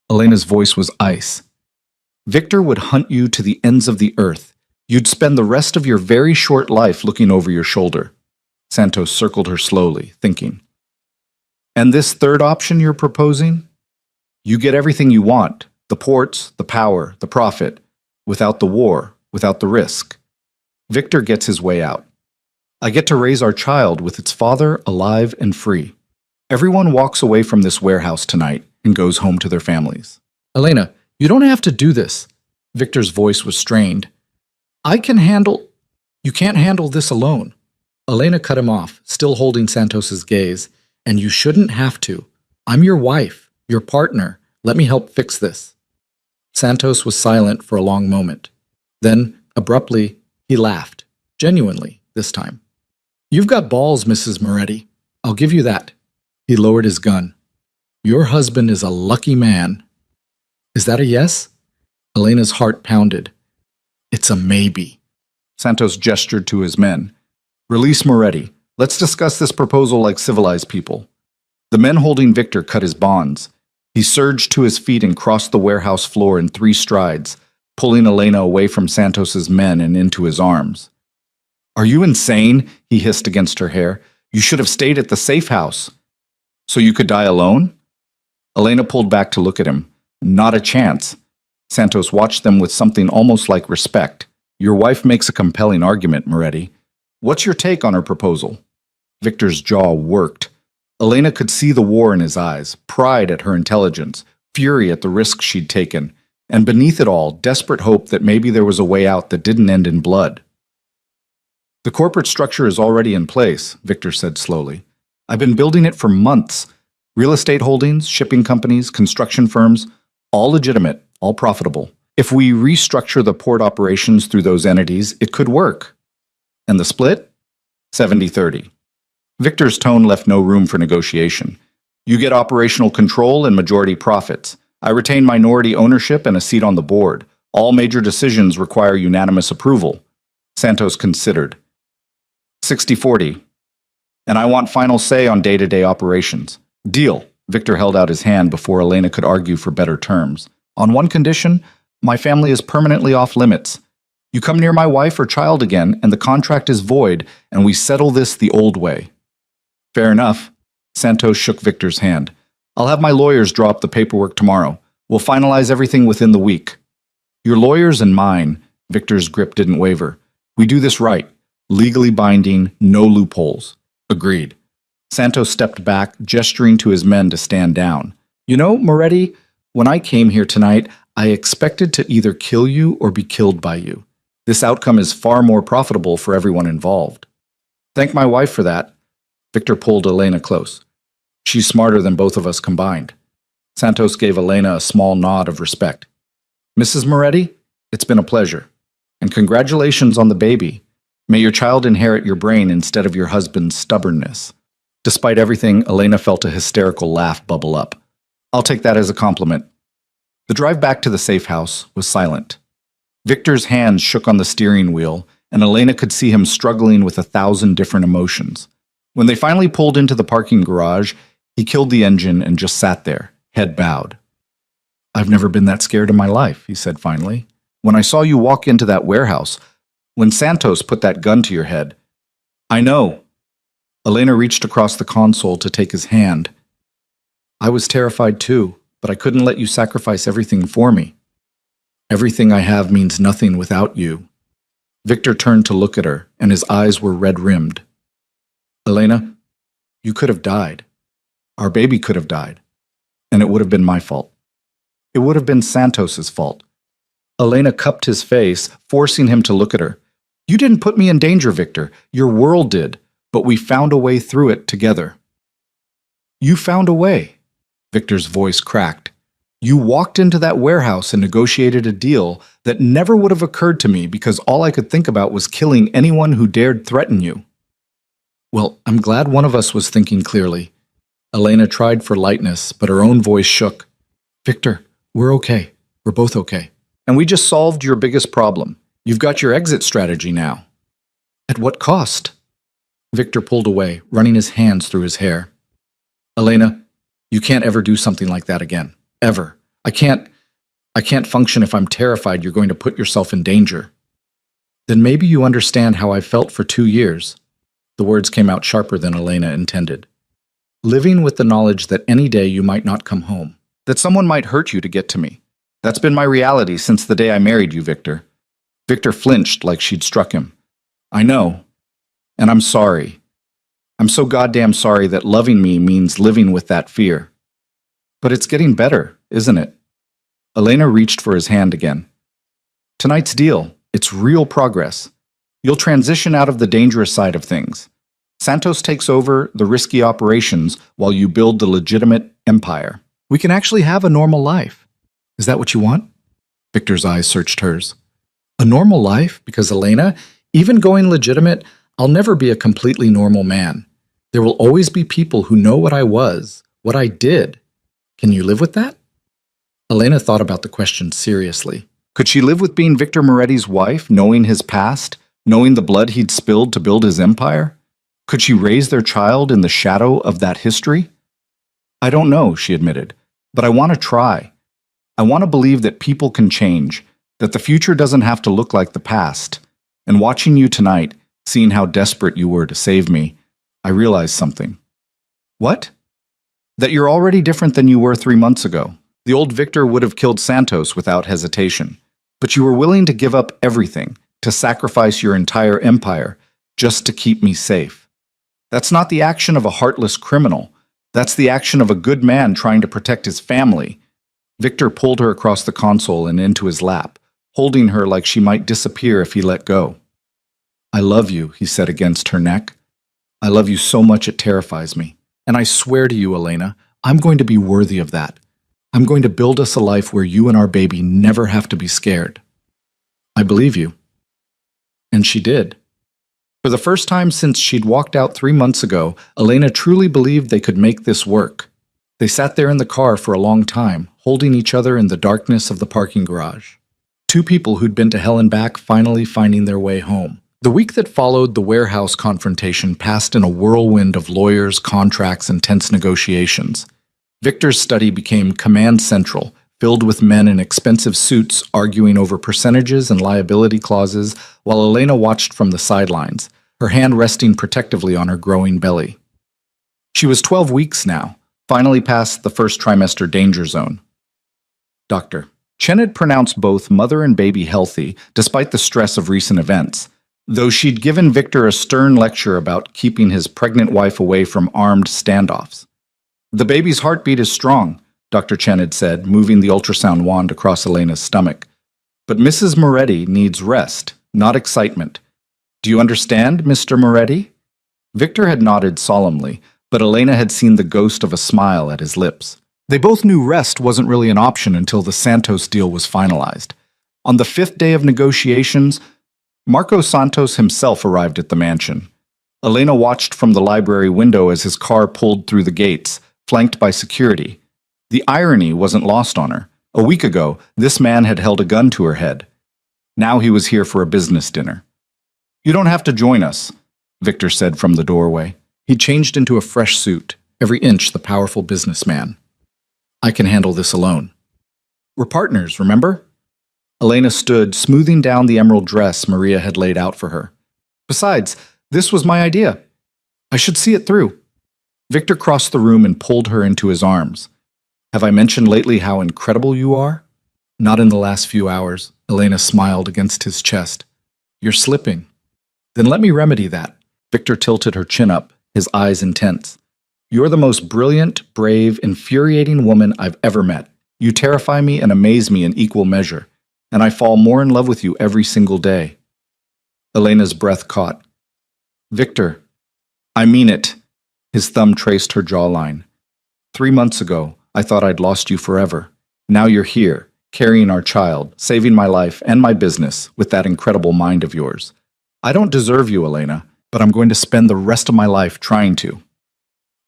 Elena's voice was ice. "Victor would hunt you to the ends of the earth. You'd spend the rest of your very short life looking over your shoulder." Santos circled her slowly, thinking. "And this third option you're proposing? You get everything you want, the ports, the power, the profit, without the war, without the risk. Victor gets his way out. I get to raise our child with its father alive and free. Everyone walks away from this warehouse tonight and goes home to their families." "Elena, you don't have to do this." Victor's voice was strained. "I can handle—" "You can't handle this alone." Elena cut him off, still holding Santos's gaze. "And you shouldn't have to. I'm your wife, your partner. Let me help fix this." Santos was silent for a long moment. Then, abruptly, he laughed, genuinely this time. "You've got balls, Mrs. Moretti. I'll give you that." He lowered his gun. "Your husband is a lucky man." "Is that a yes?" Elena's heart pounded. "It's a maybe." Santos gestured to his men. "Release Moretti. Let's discuss this proposal like civilized people." The men holding Victor cut his bonds. He surged to his feet and crossed the warehouse floor in 3 strides, pulling Elena away from Santos's men and into his arms. "Are you insane?" he hissed against her hair. "You should have stayed at the safe house." "So you could die alone?" Elena pulled back to look at him. "Not a chance. Santos watched them with something almost like respect. Your wife makes a compelling argument, Moretti. What's your take on her proposal? Victor's jaw worked. Elena could see the war in his eyes, pride at her intelligence, fury at the risk she'd taken, and beneath it all, desperate hope that maybe there was a way out that didn't end in blood. The corporate structure is already in place, Victor said slowly. I've been building it for months. Real estate holdings, shipping companies, construction firms, all legitimate, all profitable. If we restructure the port operations through those entities, it could work. And the split? 70-30. Victor's tone left no room for negotiation. You get operational control and majority profits. I retain minority ownership and a seat on the board. All major decisions require unanimous approval. Santos considered. 60-40. And I want final say on day-to-day operations. Deal. Victor held out his hand before Elena could argue for better terms. On one condition, my family is permanently off limits. You come near my wife or child again, and the contract is void, and we settle this the old way. Fair enough. Santos shook Victor's hand. I'll have my lawyers draw up the paperwork tomorrow. We'll finalize everything within the week. Your lawyers and mine, Victor's grip didn't waver. We do this right. Legally binding, no loopholes. Agreed. Santos stepped back, gesturing to his men to stand down. You know, Moretti, when I came here tonight, I expected to either kill you or be killed by you. This outcome is far more profitable for everyone involved. Thank my wife for that. Victor pulled Elena close. She's smarter than both of us combined. Santos gave Elena a small nod of respect. Mrs. Moretti, it's been a pleasure. And congratulations on the baby. May your child inherit your brain instead of your husband's stubbornness. Despite everything, Elena felt a hysterical laugh bubble up. I'll take that as a compliment. The drive back to the safe house was silent. Victor's hands shook on the steering wheel, and Elena could see him struggling with 1,000 different emotions. When they finally pulled into the parking garage, he killed the engine and just sat there, head bowed. I've never been that scared in my life, he said finally. When I saw you walk into that warehouse, when Santos put that gun to your head. I know. Elena reached across the console to take his hand. I was terrified too, but I couldn't let you sacrifice everything for me. Everything I have means nothing without you. Victor turned to look at her, and his eyes were red-rimmed. Elena, you could have died. Our baby could have died. And it would have been my fault. It would have been Santos's fault. Elena cupped his face, forcing him to look at her. You didn't put me in danger, Victor. Your world did, but we found a way through it together. You found a way. Victor's voice cracked. You walked into that warehouse and negotiated a deal that never would have occurred to me because all I could think about was killing anyone who dared threaten you. Well, I'm glad one of us was thinking clearly. Elena tried for lightness, but her own voice shook. Victor, we're okay. We're both okay. And we just solved your biggest problem. You've got your exit strategy now. At what cost? Victor pulled away, running his hands through his hair. Elena, you can't ever do something like that again. Ever. I can't function if I'm terrified you're going to put yourself in danger. Then maybe you understand how I felt for 2 years. The words came out sharper than Elena intended. Living with the knowledge that any day you might not come home. That someone might hurt you to get to me. That's been my reality since the day I married you, Victor. Victor flinched like she'd struck him. I know. And I'm sorry. I'm so goddamn sorry that loving me means living with that fear. But it's getting better, isn't it? Elena reached for his hand again. Tonight's deal, it's real progress. You'll transition out of the dangerous side of things. Santos takes over the risky operations while you build the legitimate empire. We can actually have a normal life. Is that what you want? Victor's eyes searched hers. A normal life? Because Elena, even going legitimate, I'll never be a completely normal man. There will always be people who know what I was, what I did. Can you live with that? Elena thought about the question seriously. Could she live with being Victor Moretti's wife, knowing his past, knowing the blood he'd spilled to build his empire? Could she raise their child in the shadow of that history? I don't know, she admitted, but I want to try. I want to believe that people can change, that the future doesn't have to look like the past. And watching you tonight, seeing how desperate you were to save me, I realized something. What? That you're already different than you were 3 months ago. The old Victor would have killed Santos without hesitation. But you were willing to give up everything, to sacrifice your entire empire, just to keep me safe. That's not the action of a heartless criminal. That's the action of a good man trying to protect his family. Victor pulled her across the console and into his lap, holding her like she might disappear if he let go. I love you, he said against her neck. I love you so much it terrifies me. And I swear to you, Elena, I'm going to be worthy of that. I'm going to build us a life where you and our baby never have to be scared. I believe you. And she did. For the first time since she'd walked out 3 months ago, Elena truly believed they could make this work. They sat there in the car for a long time, holding each other in the darkness of the parking garage. Two people who'd been to hell and back finally finding their way home. The week that followed the warehouse confrontation passed in a whirlwind of lawyers, contracts, and tense negotiations. Victor's study became command central, filled with men in expensive suits arguing over percentages and liability clauses, while Elena watched from the sidelines, her hand resting protectively on her growing belly. She was 12 weeks now, finally past the first trimester danger zone. Doctor Chen had pronounced both mother and baby healthy, despite the stress of recent events, though she'd given Victor a stern lecture about keeping his pregnant wife away from armed standoffs. The baby's heartbeat is strong, Dr. Chen had said, moving the ultrasound wand across Elena's stomach. But Mrs. Moretti needs rest, not excitement. Do you understand, Mr. Moretti? Victor had nodded solemnly, but Elena had seen the ghost of a smile at his lips. They both knew rest wasn't really an option until the Santos deal was finalized. On the 5th day of negotiations, Marco Santos himself arrived at the mansion. Elena watched from the library window as his car pulled through the gates, flanked by security. The irony wasn't lost on her. A week ago, this man had held a gun to her head. Now he was here for a business dinner. You don't have to join us, Victor said from the doorway. He changed into a fresh suit, every inch the powerful businessman. I can handle this alone. We're partners, remember? Elena stood, smoothing down the emerald dress Maria had laid out for her. Besides, this was my idea. I should see it through. Victor crossed the room and pulled her into his arms. Have I mentioned lately how incredible you are? Not in the last few hours, Elena smiled against his chest. You're slipping. Then let me remedy that. Victor tilted her chin up, his eyes intense. You're the most brilliant, brave, infuriating woman I've ever met. You terrify me and amaze me in equal measure, and I fall more in love with you every single day. Elena's breath caught. Victor, I mean it. His thumb traced her jawline. 3 months ago, I thought I'd lost you forever. Now you're here, carrying our child, saving my life and my business with that incredible mind of yours. I don't deserve you, Elena, but I'm going to spend the rest of my life trying to.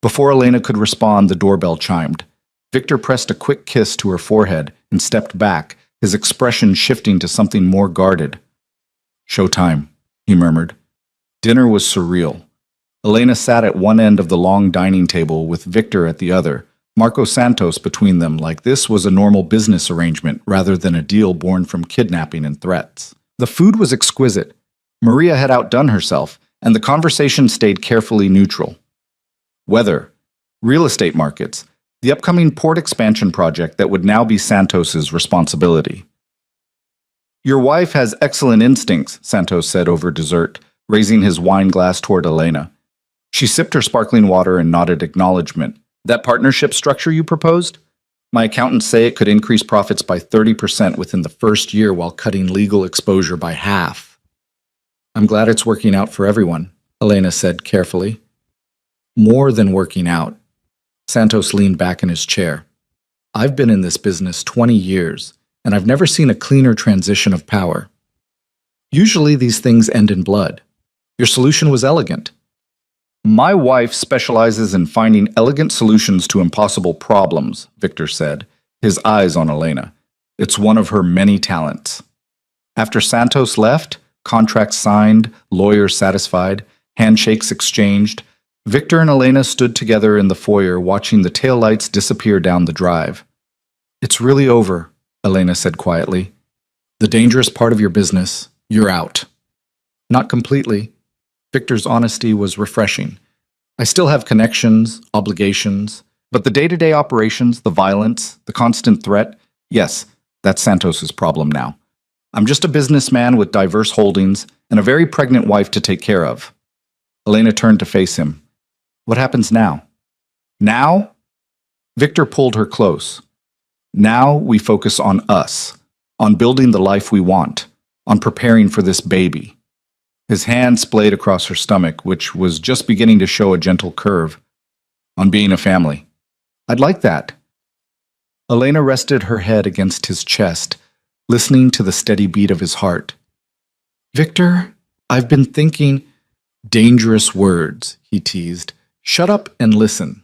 Before Elena could respond, the doorbell chimed. Victor pressed a quick kiss to her forehead and stepped back, his expression shifting to something more guarded. Showtime, he murmured. Dinner was surreal. Elena sat at one end of the long dining table with Victor at the other, Marco Santos between them, like this was a normal business arrangement rather than a deal born from kidnapping and threats. The food was exquisite. Maria had outdone herself, and the conversation stayed carefully neutral. Weather, real estate markets, the upcoming port expansion project that would now be Santos's responsibility. Your wife has excellent instincts, Santos said over dessert, raising his wine glass toward Elena. She sipped her sparkling water and nodded acknowledgement. That partnership structure you proposed? My accountants say it could increase profits by 30% within the first year while cutting legal exposure by half. I'm glad it's working out for everyone, Elena said carefully. More than working out. Santos leaned back in his chair. I've been in this business 20 years, and I've never seen a cleaner transition of power. Usually these things end in blood. Your solution was elegant. My wife specializes in finding elegant solutions to impossible problems, Victor said, his eyes on Elena. It's one of her many talents. After Santos left, contracts signed, lawyers satisfied, handshakes exchanged, Victor and Elena stood together in the foyer watching the taillights disappear down the drive. It's really over, Elena said quietly. The dangerous part of your business, you're out. Not completely. Victor's honesty was refreshing. I still have connections, obligations. But the day-to-day operations, the violence, the constant threat, yes, that's Santos's problem now. I'm just a businessman with diverse holdings and a very pregnant wife to take care of. Elena turned to face him. What happens now? Now? Victor pulled her close. Now we focus on us, on building the life we want, on preparing for this baby. His hand splayed across her stomach, which was just beginning to show a gentle curve. On being a family. I'd like that. Elena rested her head against his chest, listening to the steady beat of his heart. Victor, I've been thinking... Dangerous words, he teased. Shut up and listen.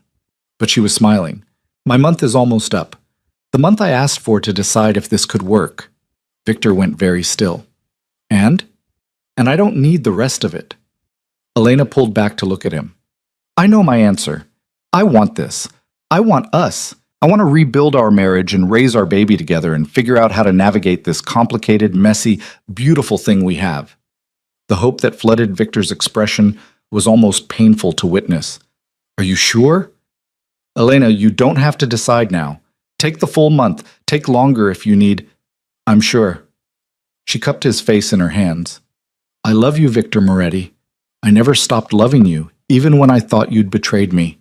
But she was smiling. My month is almost up. The month I asked for to decide if this could work. Victor went very still. And I don't need the rest of it. Elena pulled back to look at him. I know my answer. I want this. I want us. I want to rebuild our marriage and raise our baby together and figure out how to navigate this complicated, messy, beautiful thing we have. The hope that flooded Victor's expression was almost painful to witness. Are you sure? Elena, you don't have to decide now. Take the full month. Take longer if you need. I'm sure. She cupped his face in her hands. I love you, Victor Moretti. I never stopped loving you, even when I thought you'd betrayed me.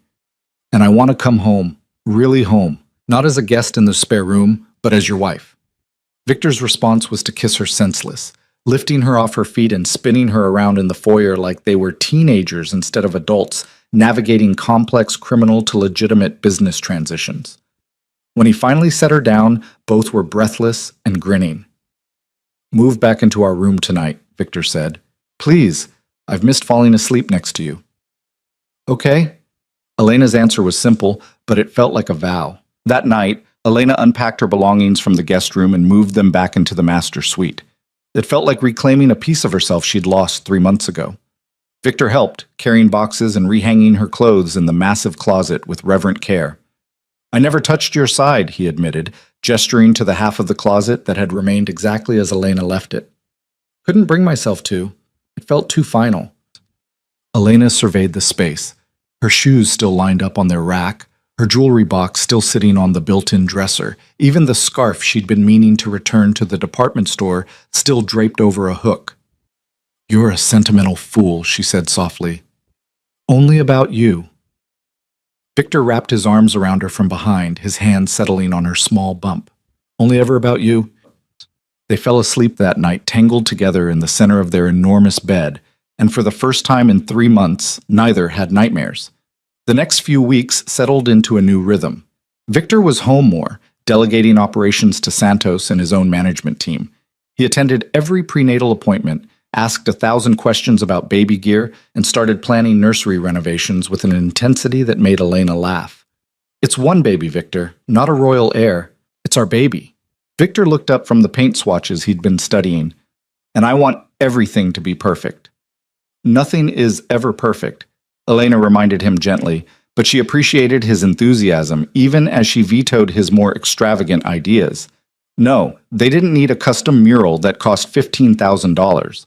And I want to come home, really home, not as a guest in the spare room, but as your wife. Victor's response was to kiss her senseless, lifting her off her feet and spinning her around in the foyer like they were teenagers instead of adults, navigating complex criminal to legitimate business transitions. When he finally set her down, both were breathless and grinning. Move back into our room tonight, Victor said. Please, I've missed falling asleep next to you. Okay. Elena's answer was simple, but it felt like a vow. That night, Elena unpacked her belongings from the guest room and moved them back into the master suite. It felt like reclaiming a piece of herself she'd lost 3 months ago. Victor helped, carrying boxes and rehanging her clothes in the massive closet with reverent care. I never touched your side, he admitted, gesturing to the half of the closet that had remained exactly as Elena left it. Couldn't bring myself to. It felt too final. Elena surveyed the space, her shoes still lined up on their rack, her jewelry box still sitting on the built-in dresser, even the scarf she'd been meaning to return to the department store still draped over a hook. You're a sentimental fool, she said softly. Only about you. Victor wrapped his arms around her from behind, his hand settling on her small bump. Only ever about you? They fell asleep that night, tangled together in the center of their enormous bed, and for the first time in 3 months, neither had nightmares. The next few weeks settled into a new rhythm. Victor was home more, delegating operations to Santos and his own management team. He attended every prenatal appointment, asked 1,000 questions about baby gear, and started planning nursery renovations with an intensity that made Elena laugh. It's one baby, Victor, not a royal heir. It's our baby. Victor looked up from the paint swatches he'd been studying. And I want everything to be perfect. Nothing is ever perfect, Elena reminded him gently, but she appreciated his enthusiasm even as she vetoed his more extravagant ideas. No, they didn't need a custom mural that cost $15,000.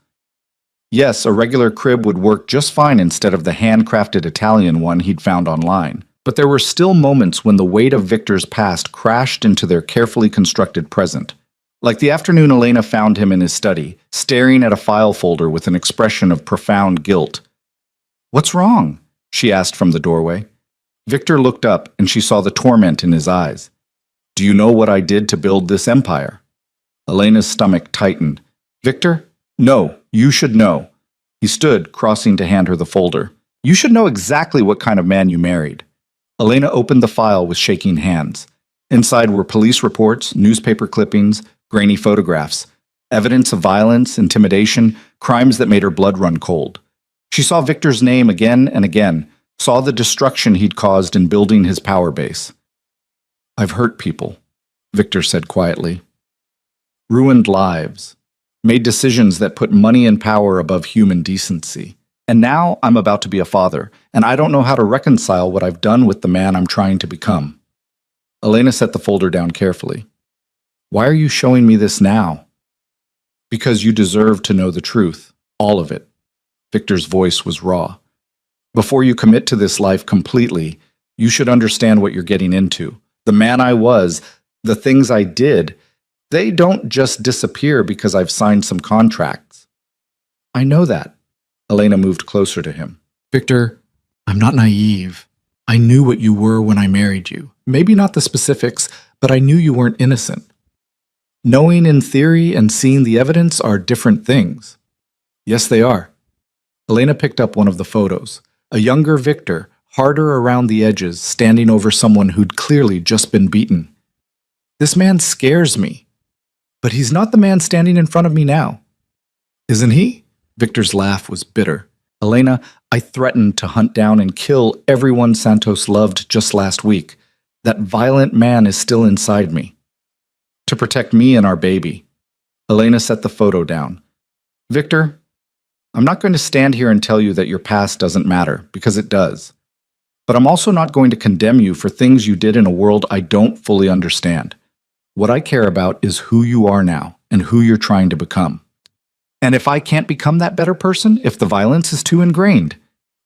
Yes, a regular crib would work just fine instead of the handcrafted Italian one he'd found online. But there were still moments when the weight of Victor's past crashed into their carefully constructed present. Like the afternoon Elena found him in his study, staring at a file folder with an expression of profound guilt. What's wrong? She asked from the doorway. Victor looked up and she saw the torment in his eyes. Do you know what I did to build this empire? Elena's stomach tightened. Victor? No, you should know. He stood, crossing to hand her the folder. You should know exactly what kind of man you married. Elena opened the file with shaking hands. Inside were police reports, newspaper clippings, grainy photographs, evidence of violence, intimidation, crimes that made her blood run cold. She saw Victor's name again and again, saw the destruction he'd caused in building his power base. I've hurt people, Victor said quietly. Ruined lives. Made decisions that put money and power above human decency. And now I'm about to be a father, and I don't know how to reconcile what I've done with the man I'm trying to become. Elena set the folder down carefully. Why are you showing me this now? Because you deserve to know the truth, all of it. Victor's voice was raw. Before you commit to this life completely, You should understand what you're getting into. The man I was, the things I did, they don't just disappear because I've signed some contracts. I know that. Elena moved closer to him. Victor, I'm not naive. I knew what you were when I married you. Maybe not the specifics, but I knew you weren't innocent. Knowing in theory and seeing the evidence are different things. Yes, they are. Elena picked up one of the photos. A younger Victor, harder around the edges, standing over someone who'd clearly just been beaten. This man scares me. But he's not the man standing in front of me now. Isn't he? Victor's laugh was bitter. Elena, I threatened to hunt down and kill everyone Santos loved just last week. That violent man is still inside me. To protect me and our baby. Elena set the photo down. Victor, I'm not going to stand here and tell you that your past doesn't matter, because it does. But I'm also not going to condemn you for things you did in a world I don't fully understand. What I care about is who you are now and who you're trying to become. And if I can't become that better person, if the violence is too ingrained,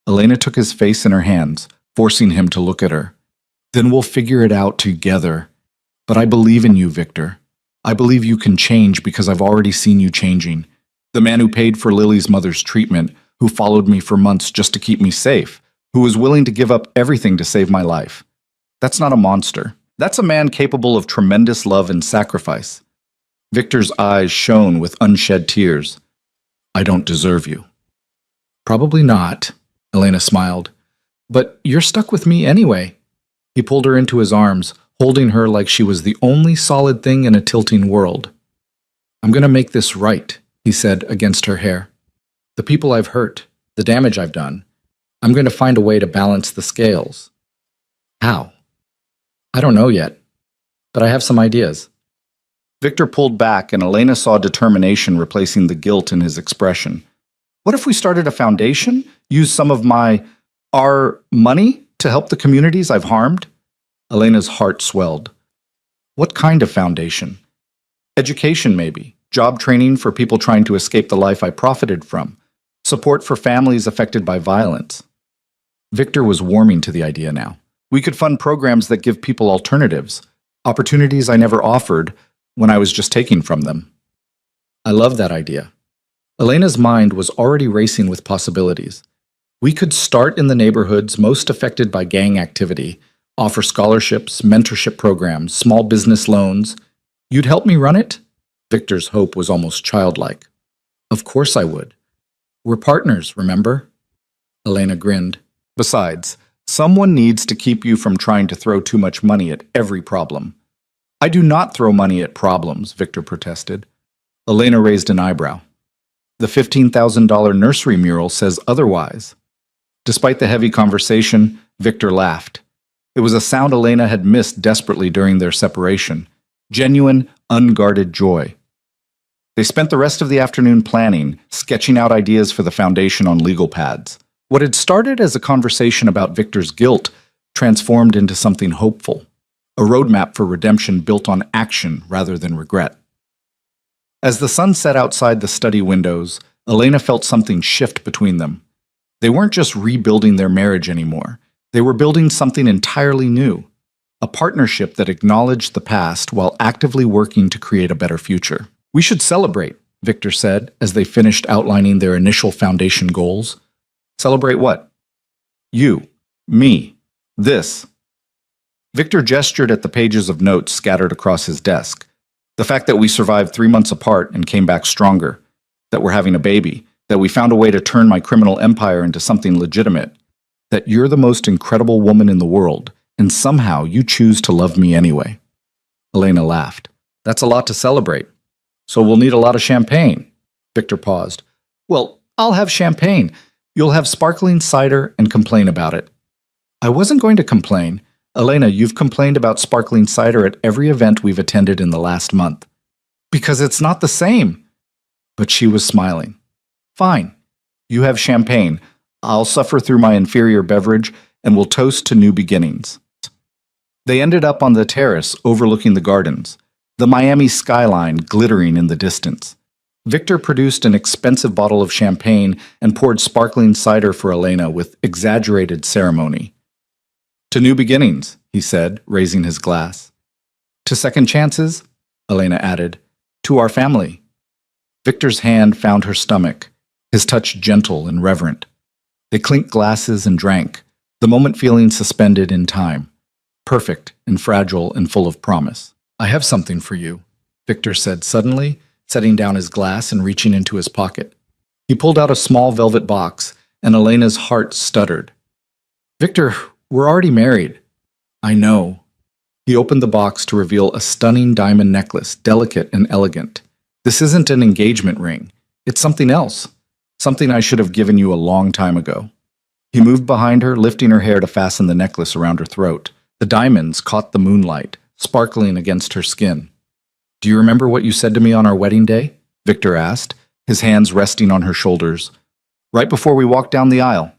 Elena took his face in her hands, forcing him to look at her. Then we'll figure it out together. But I believe in you, Victor. I believe you can change because I've already seen you changing. The man who paid for Lily's mother's treatment, who followed me for months just to keep me safe, who was willing to give up everything to save my life. That's not a monster. That's a man capable of tremendous love and sacrifice. Victor's eyes shone with unshed tears. I don't deserve you. Probably not, Elena smiled. But you're stuck with me anyway. He pulled her into his arms, holding her like she was the only solid thing in a tilting world. I'm going to make this right, he said against her hair. The people I've hurt, the damage I've done, I'm going to find a way to balance the scales. How? I don't know yet, but I have some ideas. Victor pulled back, and Elena saw determination replacing the guilt in his expression. What if we started a foundation? Use some of our money to help the communities I've harmed? Elena's heart swelled. What kind of foundation? Education, maybe. Job training for people trying to escape the life I profited from. Support for families affected by violence. Victor was warming to the idea now. We could fund programs that give people alternatives, opportunities I never offered when I was just taking from them. I love that idea. Elena's mind was already racing with possibilities. We could start in the neighborhoods most affected by gang activity, offer scholarships, mentorship programs, small business loans. You'd help me run it? Victor's hope was almost childlike. Of course I would. We're partners, remember? Elena grinned. Besides, someone needs to keep you from trying to throw too much money at every problem. I do not throw money at problems, Victor protested. Elena raised an eyebrow. The $15,000 nursery mural says otherwise. Despite the heavy conversation, Victor laughed. It was a sound Elena had missed desperately during their separation. Genuine, unguarded joy. They spent the rest of the afternoon planning, sketching out ideas for the foundation on legal pads. What had started as a conversation about Victor's guilt transformed into something hopeful. A roadmap for redemption built on action rather than regret. As the sun set outside the study windows, Elena felt something shift between them. They weren't just rebuilding their marriage anymore. They were building something entirely new. A partnership that acknowledged the past while actively working to create a better future. We should celebrate, Victor said as they finished outlining their initial foundation goals. Celebrate what? You, me, this. Victor gestured at the pages of notes scattered across his desk. The fact that we survived 3 months apart and came back stronger, that we're having a baby, that we found a way to turn my criminal empire into something legitimate, that you're the most incredible woman in the world, and somehow you choose to love me anyway. Elena laughed. That's a lot to celebrate. So we'll need a lot of champagne. Victor paused. Well, I'll have champagne. You'll have sparkling cider and complain about it. I wasn't going to complain. Elena, you've complained about sparkling cider at every event we've attended in the last month. Because it's not the same. But she was smiling. Fine. You have champagne. I'll suffer through my inferior beverage, and we'll toast to new beginnings. They ended up on the terrace overlooking the gardens, the Miami skyline glittering in the distance. Victor produced an expensive bottle of champagne and poured sparkling cider for Elena with exaggerated ceremony. To new beginnings, he said, raising his glass. To second chances, Elena added. To our family. Victor's hand found her stomach, his touch gentle and reverent. They clinked glasses and drank, the moment feeling suspended in time, perfect and fragile and full of promise. I have something for you, Victor said suddenly, setting down his glass and reaching into his pocket. He pulled out a small velvet box, and Elena's heart stuttered. Victor, we're already married. I know. He opened the box to reveal a stunning diamond necklace, delicate and elegant. This isn't an engagement ring. It's something else. Something I should have given you a long time ago. He moved behind her, lifting her hair to fasten the necklace around her throat. The diamonds caught the moonlight, sparkling against her skin. Do you remember what you said to me on our wedding day? Victor asked, his hands resting on her shoulders. Right before we walked down the aisle.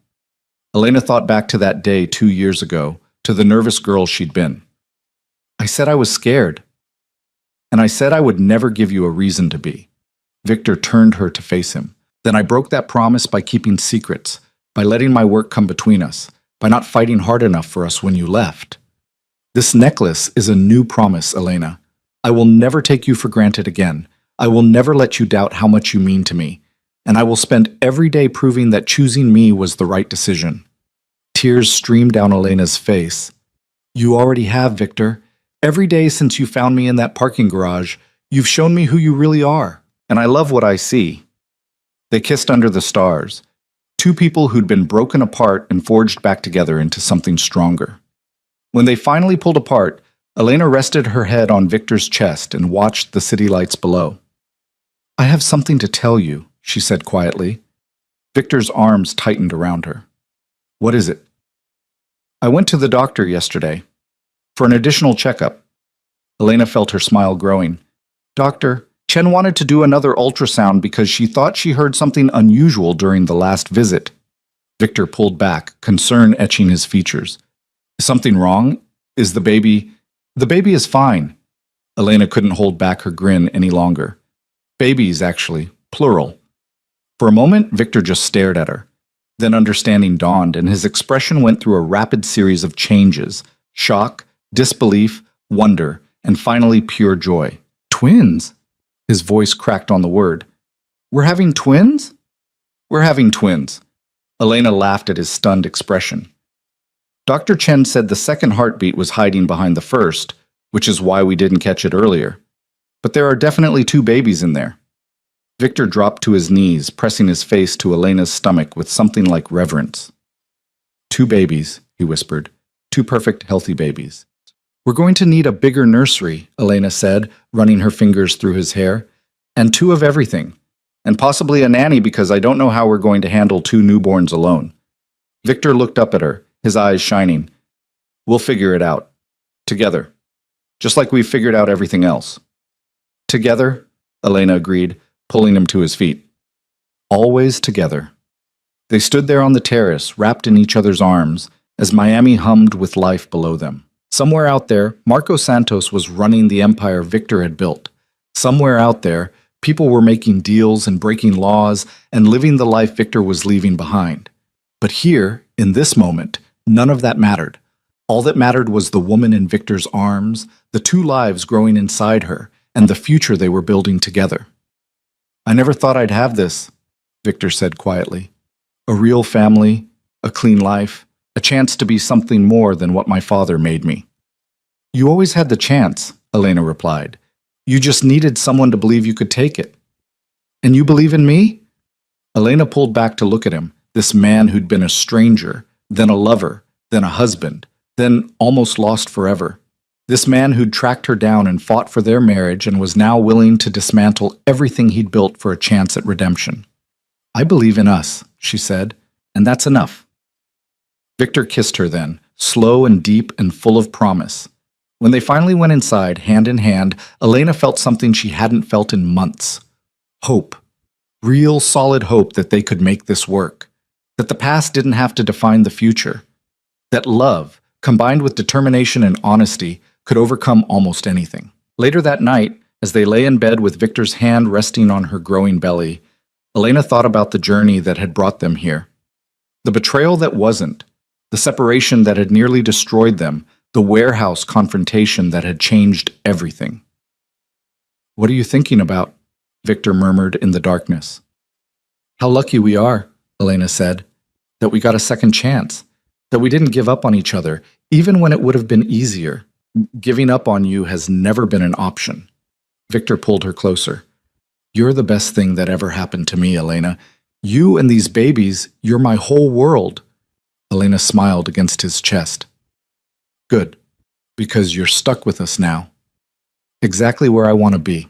Elena thought back to that day 2 years ago, to the nervous girl she'd been. I said I was scared. And I said I would never give you a reason to be. Victor turned her to face him. Then I broke that promise by keeping secrets, by letting my work come between us, by not fighting hard enough for us when you left. This necklace is a new promise, Elena. I will never take you for granted again. I will never let you doubt how much you mean to me. And I will spend every day proving that choosing me was the right decision. Tears streamed down Elena's face. You already have, Victor. Every day since you found me in that parking garage, you've shown me who you really are, and I love what I see. They kissed under the stars, two people who'd been broken apart and forged back together into something stronger. When they finally pulled apart, Elena rested her head on Victor's chest and watched the city lights below. I have something to tell you, she said quietly. Victor's arms tightened around her. What is it? I went to the doctor yesterday for an additional checkup. Elena felt her smile growing. Doctor, Chen wanted to do another ultrasound because she thought she heard something unusual during the last visit. Victor pulled back, concern etching his features. Is something wrong? Is the baby... The baby is fine. Elena couldn't hold back her grin any longer. Babies, actually, plural. For a moment, Victor just stared at her. Then understanding dawned, and his expression went through a rapid series of changes. Shock, disbelief, wonder, and finally pure joy. Twins? His voice cracked on the word. We're having twins? We're having twins. Elena laughed at his stunned expression. Dr. Chen said the second heartbeat was hiding behind the first, which is why we didn't catch it earlier. But there are definitely 2 babies in there. Victor dropped to his knees, pressing his face to Elena's stomach with something like reverence. 2 babies, he whispered. 2 perfect, healthy babies. We're going to need a bigger nursery, Elena said, running her fingers through his hair. And 2 of everything. And possibly a nanny because I don't know how we're going to handle 2 newborns alone. Victor looked up at her, his eyes shining. We'll figure it out. Together. Just like we've figured out everything else. Together, Elena agreed, pulling him to his feet. Always together. They stood there on the terrace, wrapped in each other's arms, as Miami hummed with life below them. Somewhere out there, Marco Santos was running the empire Victor had built. Somewhere out there, people were making deals and breaking laws and living the life Victor was leaving behind. But here, in this moment, none of that mattered. All that mattered was the woman in Victor's arms, the 2 lives growing inside her, and the future they were building together. I never thought I'd have this, Victor said quietly. A real family, a clean life, a chance to be something more than what my father made me. You always had the chance, Elena replied. You just needed someone to believe you could take it. And you believe in me? Elena pulled back to look at him, this man who'd been a stranger, then a lover, then a husband, then almost lost forever. This man who'd tracked her down and fought for their marriage and was now willing to dismantle everything he'd built for a chance at redemption. I believe in us, she said, and that's enough. Victor kissed her then, slow and deep and full of promise. When they finally went inside, hand in hand, Elena felt something she hadn't felt in months. Hope. Real, solid hope that they could make this work. That the past didn't have to define the future. That love, combined with determination and honesty, could overcome almost anything. Later that night, as they lay in bed with Victor's hand resting on her growing belly, Elena thought about the journey that had brought them here. The betrayal that wasn't. The separation that had nearly destroyed them, the warehouse confrontation that had changed everything. "What are you thinking about?" Victor murmured in the darkness. "How lucky we are," Elena said, "that we got a second chance, that we didn't give up on each other, even when it would have been easier. Giving up on you has never been an option." Victor pulled her closer. "You're the best thing that ever happened to me, Elena. You and these babies, you're my whole world." Elena smiled against his chest. "Good, because you're stuck with us now. Exactly where I want to be."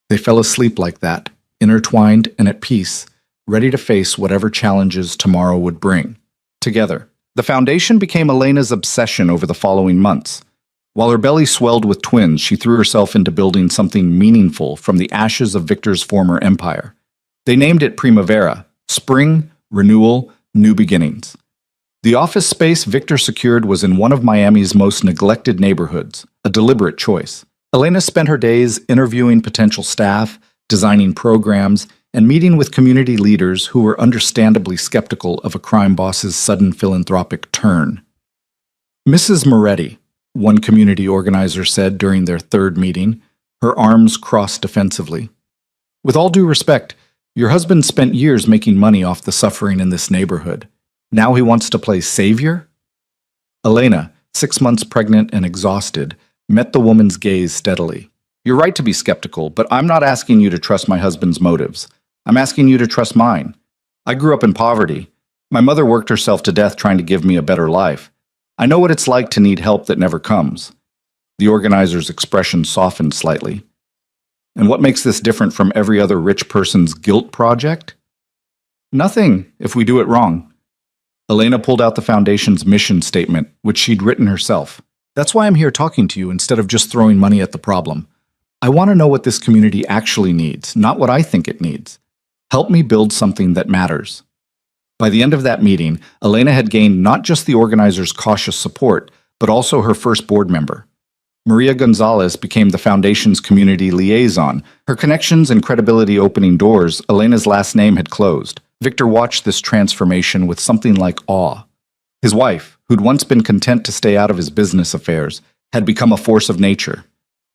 They fell asleep like that, intertwined and at peace, ready to face whatever challenges tomorrow would bring. Together. The foundation became Elena's obsession over the following months. While her belly swelled with twins, she threw herself into building something meaningful from the ashes of Victor's former empire. They named it Primavera, spring, renewal, new beginnings. The office space Victor secured was in one of Miami's most neglected neighborhoods, a deliberate choice. Elena spent her days interviewing potential staff, designing programs, and meeting with community leaders who were understandably skeptical of a crime boss's sudden philanthropic turn. "Mrs. Moretti," one community organizer said during their third meeting, her arms crossed defensively. "With all due respect, your husband spent years making money off the suffering in this neighborhood. Now he wants to play savior?" Elena, 6 months pregnant and exhausted, met the woman's gaze steadily. "You're right to be skeptical, but I'm not asking you to trust my husband's motives. I'm asking you to trust mine. I grew up in poverty. My mother worked herself to death trying to give me a better life. I know what it's like to need help that never comes." The organizer's expression softened slightly. "And what makes this different from every other rich person's guilt project?" "Nothing, if we do it wrong." Elena pulled out the foundation's mission statement, which she'd written herself. "That's why I'm here talking to you instead of just throwing money at the problem. I want to know what this community actually needs, not what I think it needs. Help me build something that matters." By the end of that meeting, Elena had gained not just the organizer's cautious support, but also her first board member. Maria Gonzalez became the foundation's community liaison. Her connections and credibility opening doors Elena's last name had closed. Victor watched this transformation with something like awe. His wife, who'd once been content to stay out of his business affairs, had become a force of nature.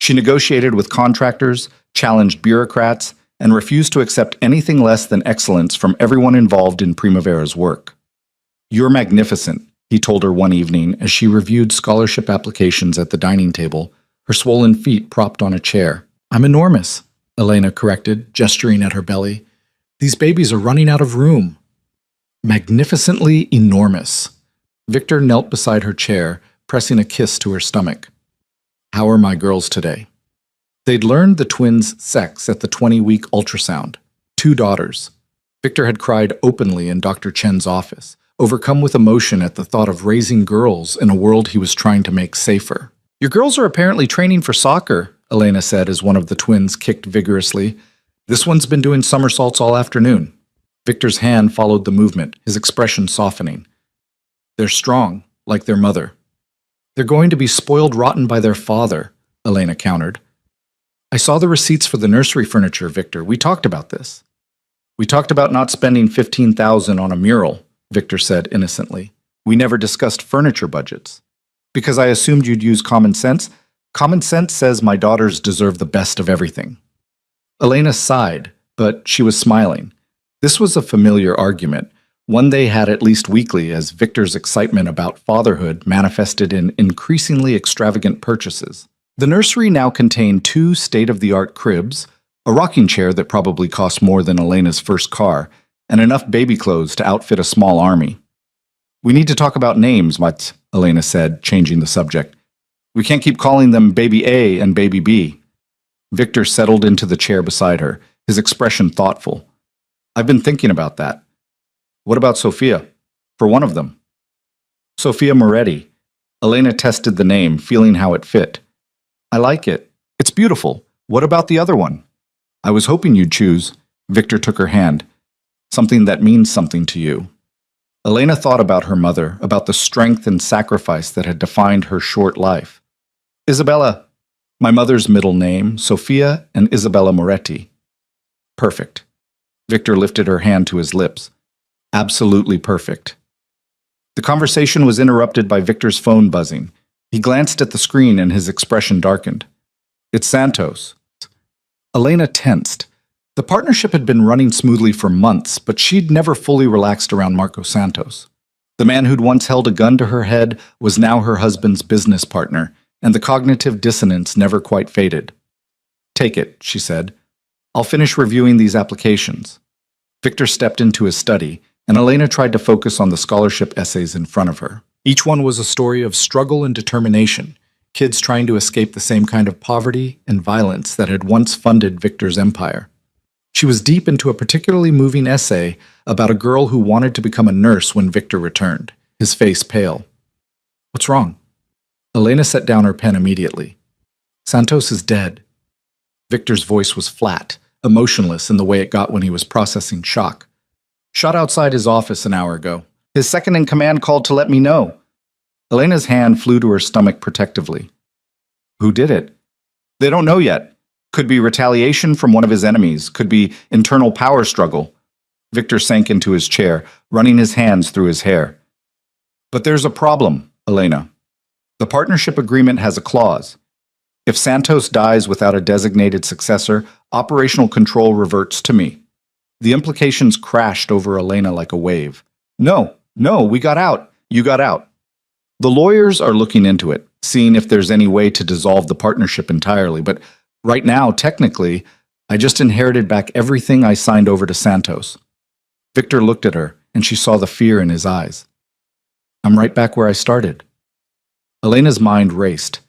She negotiated with contractors, challenged bureaucrats, and refused to accept anything less than excellence from everyone involved in Primavera's work. "You're magnificent," he told her one evening as she reviewed scholarship applications at the dining table, her swollen feet propped on a chair. "I'm enormous," Elena corrected, gesturing at her belly. "These babies are running out of room." "Magnificently enormous." Victor knelt beside her chair, pressing a kiss to her stomach. "How are my girls today?" They'd learned the twins' sex at the 20-week ultrasound. 2 daughters. Victor had cried openly in Dr. Chen's office, overcome with emotion at the thought of raising girls in a world he was trying to make safer. "Your girls are apparently training for soccer," Elena said as one of the twins kicked vigorously. "This one's been doing somersaults all afternoon." Victor's hand followed the movement, his expression softening. "They're strong, like their mother." "They're going to be spoiled rotten by their father," Elena countered. "I saw the receipts for the nursery furniture, Victor. We talked about this." "We talked about not spending $15,000 on a mural," Victor said innocently. "We never discussed furniture budgets." "Because I assumed you'd use common sense? Common sense says my daughters deserve the best of everything." Elena sighed, but she was smiling. This was a familiar argument, one they had at least weekly as Victor's excitement about fatherhood manifested in increasingly extravagant purchases. The nursery now contained 2 state-of-the-art cribs, a rocking chair that probably cost more than Elena's first car, and enough baby clothes to outfit a small army. "We need to talk about names, Mats," Elena said, changing the subject. "We can't keep calling them Baby A and Baby B." Victor settled into the chair beside her, his expression thoughtful. "I've been thinking about that. What about Sophia? For one of them." "Sophia Moretti." Elena tested the name, feeling how it fit. "I like it. It's beautiful. What about the other one?" "I was hoping you'd choose." Victor took her hand. "Something that means something to you." Elena thought about her mother, about the strength and sacrifice that had defined her short life. "Isabella." "My mother's middle name, Sophia and Isabella Moretti." "Perfect." Victor lifted her hand to his lips. "Absolutely perfect." The conversation was interrupted by Victor's phone buzzing. He glanced at the screen and his expression darkened. It's Santos. Elena tensed. The partnership had been running smoothly for months, but she'd never fully relaxed around Marco Santos. The man who'd once held a gun to her head was now her husband's business partner, and the cognitive dissonance never quite faded. Take it, she said. I'll finish reviewing these applications. Victor stepped into his study, and Elena tried to focus on the scholarship essays in front of her. Each one was a story of struggle and determination, kids trying to escape the same kind of poverty and violence that had once funded Victor's empire. She was deep into a particularly moving essay about a girl who wanted to become a nurse when Victor returned, his face pale. What's wrong? Elena set down her pen immediately. Santos is dead. Victor's voice was flat, emotionless in the way it got when he was processing shock. Shot outside his office an hour ago. His second-in-command called to let me know. Elena's hand flew to her stomach protectively. Who did it? They don't know yet. Could be retaliation from one of his enemies. Could be internal power struggle. Victor sank into his chair, running his hands through his hair. But there's a problem, Elena. The partnership agreement has a clause. If Santos dies without a designated successor, operational control reverts to me. The implications crashed over Elena like a wave. No, we got out. You got out. The lawyers are looking into it, seeing if there's any way to dissolve the partnership entirely, but right now, technically, I just inherited back everything I signed over to Santos. Victor looked at her, and she saw the fear in his eyes. I'm right back where I started. Elena's mind raced.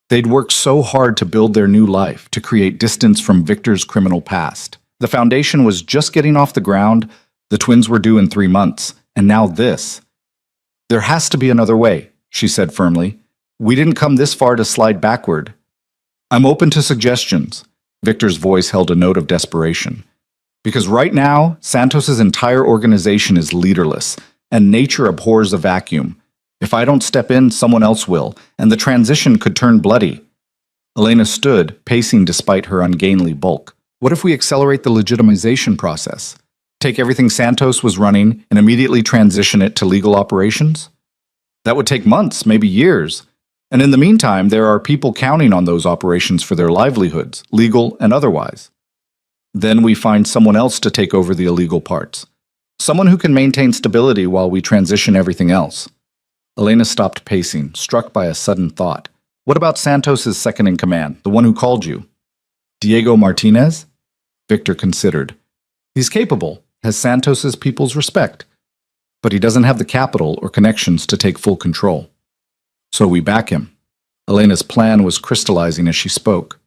They'd worked so hard to build their new life, to create distance from Victor's criminal past. The foundation was just getting off the ground, the twins were due in 3 months, and now this. There has to be another way, she said firmly. We didn't come this far to slide backward. I'm open to suggestions. Victor's voice held a note of desperation. Because right now, Santos's entire organization is leaderless, and nature abhors a vacuum. If I don't step in, someone else will, and the transition could turn bloody. Elena stood, pacing despite her ungainly bulk. What if we accelerate the legitimization process? Take everything Santos was running and immediately transition it to legal operations? That would take months, maybe years. And in the meantime, there are people counting on those operations for their livelihoods, legal and otherwise. Then we find someone else to take over the illegal parts. Someone who can maintain stability while we transition everything else. Elena stopped pacing, struck by a sudden thought. What about Santos's second-in-command, the one who called you? Diego Martinez? Victor considered. He's capable, has Santos's people's respect. But he doesn't have the capital or connections to take full control. So we back him. Elena's plan was crystallizing as she spoke.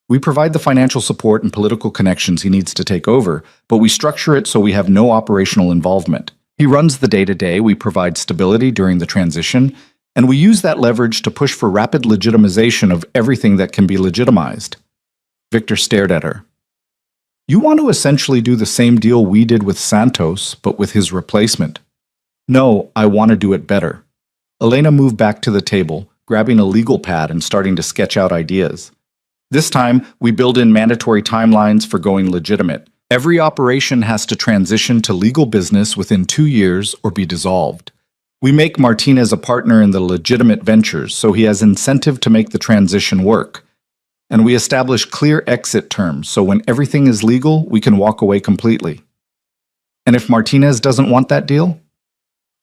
We provide the financial support and political connections he needs to take over, but we structure it so we have no operational involvement. He runs the day-to-day, we provide stability during the transition, and we use that leverage to push for rapid legitimization of everything that can be legitimized. Victor stared at her. You want to essentially do the same deal we did with Santos, but with his replacement. No, I want to do it better. Elena moved back to the table, grabbing a legal pad and starting to sketch out ideas. This time, we build in mandatory timelines for going legitimate. Every operation has to transition to legal business within 2 years or be dissolved. We make Martinez a partner in the legitimate ventures, so he has incentive to make the transition work. And we establish clear exit terms, so when everything is legal, we can walk away completely. And if Martinez doesn't want that deal,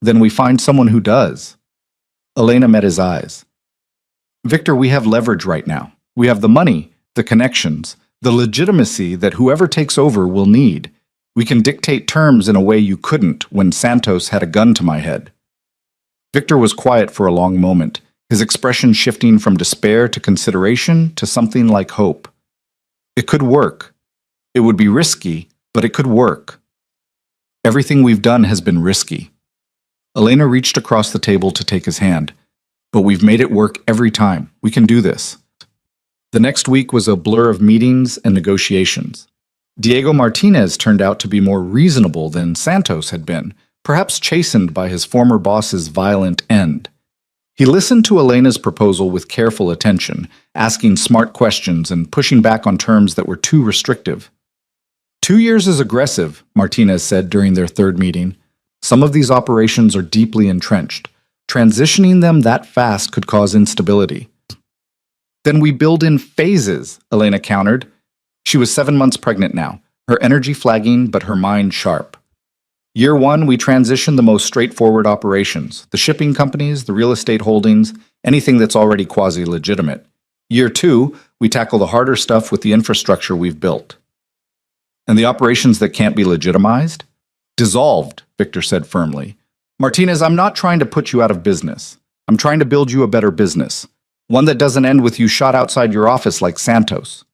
then we find someone who does. Elena met his eyes. Victor, we have leverage right now. We have the money, the connections, the legitimacy that whoever takes over will need. We can dictate terms in a way you couldn't when Santos had a gun to my head. Victor was quiet for a long moment, his expression shifting from despair to consideration to something like hope. It could work. It would be risky, but it could work. Everything we've done has been risky. Elena reached across the table to take his hand. But we've made it work every time. We can do this. The next week was a blur of meetings and negotiations. Diego Martinez turned out to be more reasonable than Santos had been, perhaps chastened by his former boss's violent end. He listened to Elena's proposal with careful attention, asking smart questions and pushing back on terms that were too restrictive. 2 years is aggressive, Martinez said during their third meeting. Some of these operations are deeply entrenched. Transitioning them that fast could cause instability. Then we build in phases, Elena countered. She was 7 months pregnant now, her energy flagging but her mind sharp. Year 1, we transition the most straightforward operations, the shipping companies, the real estate holdings, anything that's already quasi-legitimate. Year 2, we tackle the harder stuff with the infrastructure we've built. And the operations that can't be legitimized? Dissolved, Victor said firmly. Martinez, I'm not trying to put you out of business. I'm trying to build you a better business. One that doesn't end with you shot outside your office like Santos.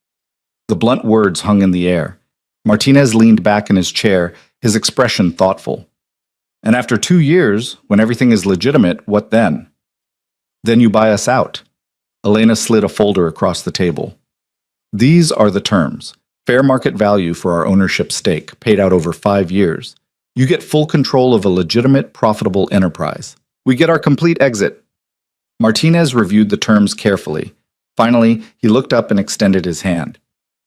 The blunt words hung in the air. Martinez leaned back in his chair, his expression thoughtful. And after 2 years, when everything is legitimate, what then? Then you buy us out. Elena slid a folder across the table. These are the terms. Fair market value for our ownership stake, paid out over 5 years. You get full control of a legitimate, profitable enterprise. We get our complete exit. Martinez reviewed the terms carefully. Finally, he looked up and extended his hand.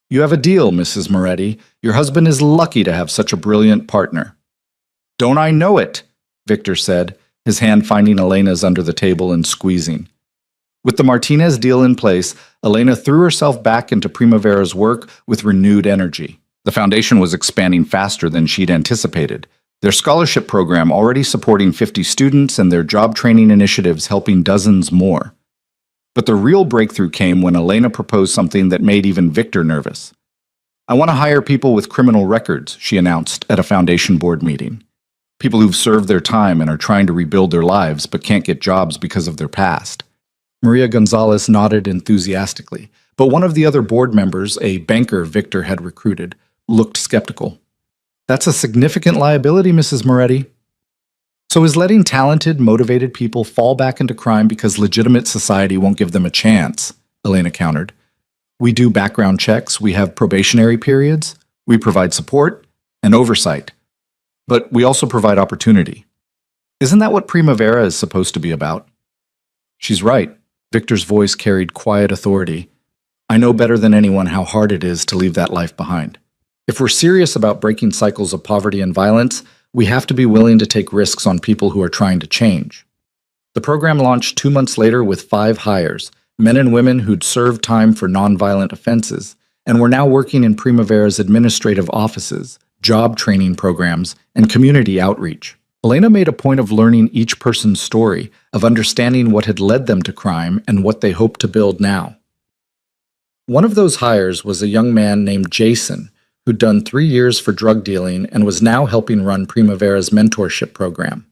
You have a deal, Mrs. Moretti. Your husband is lucky to have such a brilliant partner. Don't I know it? Victor said, his hand finding Elena's under the table and squeezing. With the Martinez deal in place, Elena threw herself back into Primavera's work with renewed energy. The foundation was expanding faster than she'd anticipated. Their scholarship program already supporting 50 students and their job training initiatives helping dozens more. But the real breakthrough came when Elena proposed something that made even Victor nervous. I want to hire people with criminal records, she announced at a foundation board meeting. People who've served their time and are trying to rebuild their lives but can't get jobs because of their past. Maria Gonzalez nodded enthusiastically, but one of the other board members, a banker Victor had recruited, looked skeptical. That's a significant liability, Mrs. Moretti. So is letting talented, motivated people fall back into crime because legitimate society won't give them a chance, Elena countered. We do background checks, we have probationary periods, we provide support and oversight. But we also provide opportunity. Isn't that what Primavera is supposed to be about? She's right. Victor's voice carried quiet authority. I know better than anyone how hard it is to leave that life behind. If we're serious about breaking cycles of poverty and violence, we have to be willing to take risks on people who are trying to change. The program launched 2 months later with 5 hires, men and women who'd served time for nonviolent offenses, and were now working in Primavera's administrative offices, job training programs, and community outreach. Elena made a point of learning each person's story, of understanding what had led them to crime and what they hoped to build now. One of those hires was a young man named Jason, who'd done 3 years for drug dealing and was now helping run Primavera's mentorship program.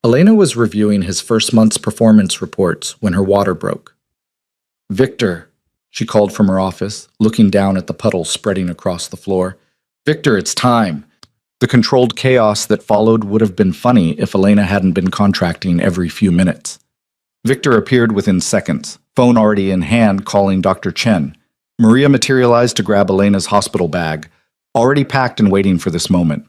Elena was reviewing his first month's performance reports when her water broke. Victor, she called from her office, looking down at the puddle spreading across the floor. Victor, it's time. The controlled chaos that followed would have been funny if Elena hadn't been contracting every few minutes. Victor appeared within seconds, phone already in hand, calling Dr. Chen. Maria materialized to grab Elena's hospital bag, already packed and waiting for this moment.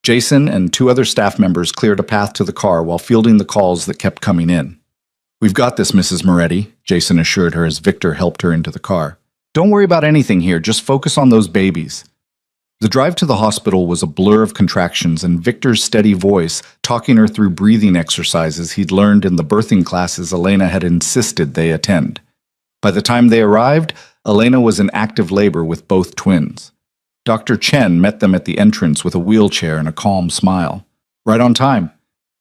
Jason and 2 other staff members cleared a path to the car while fielding the calls that kept coming in. We've got this, Mrs. Moretti, Jason assured her as Victor helped her into the car. Don't worry about anything here, just focus on those babies. The drive to the hospital was a blur of contractions and Victor's steady voice talking her through breathing exercises he'd learned in the birthing classes Elena had insisted they attend. By the time they arrived, Elena was in active labor with both twins. Dr. Chen met them at the entrance with a wheelchair and a calm smile. Right on time.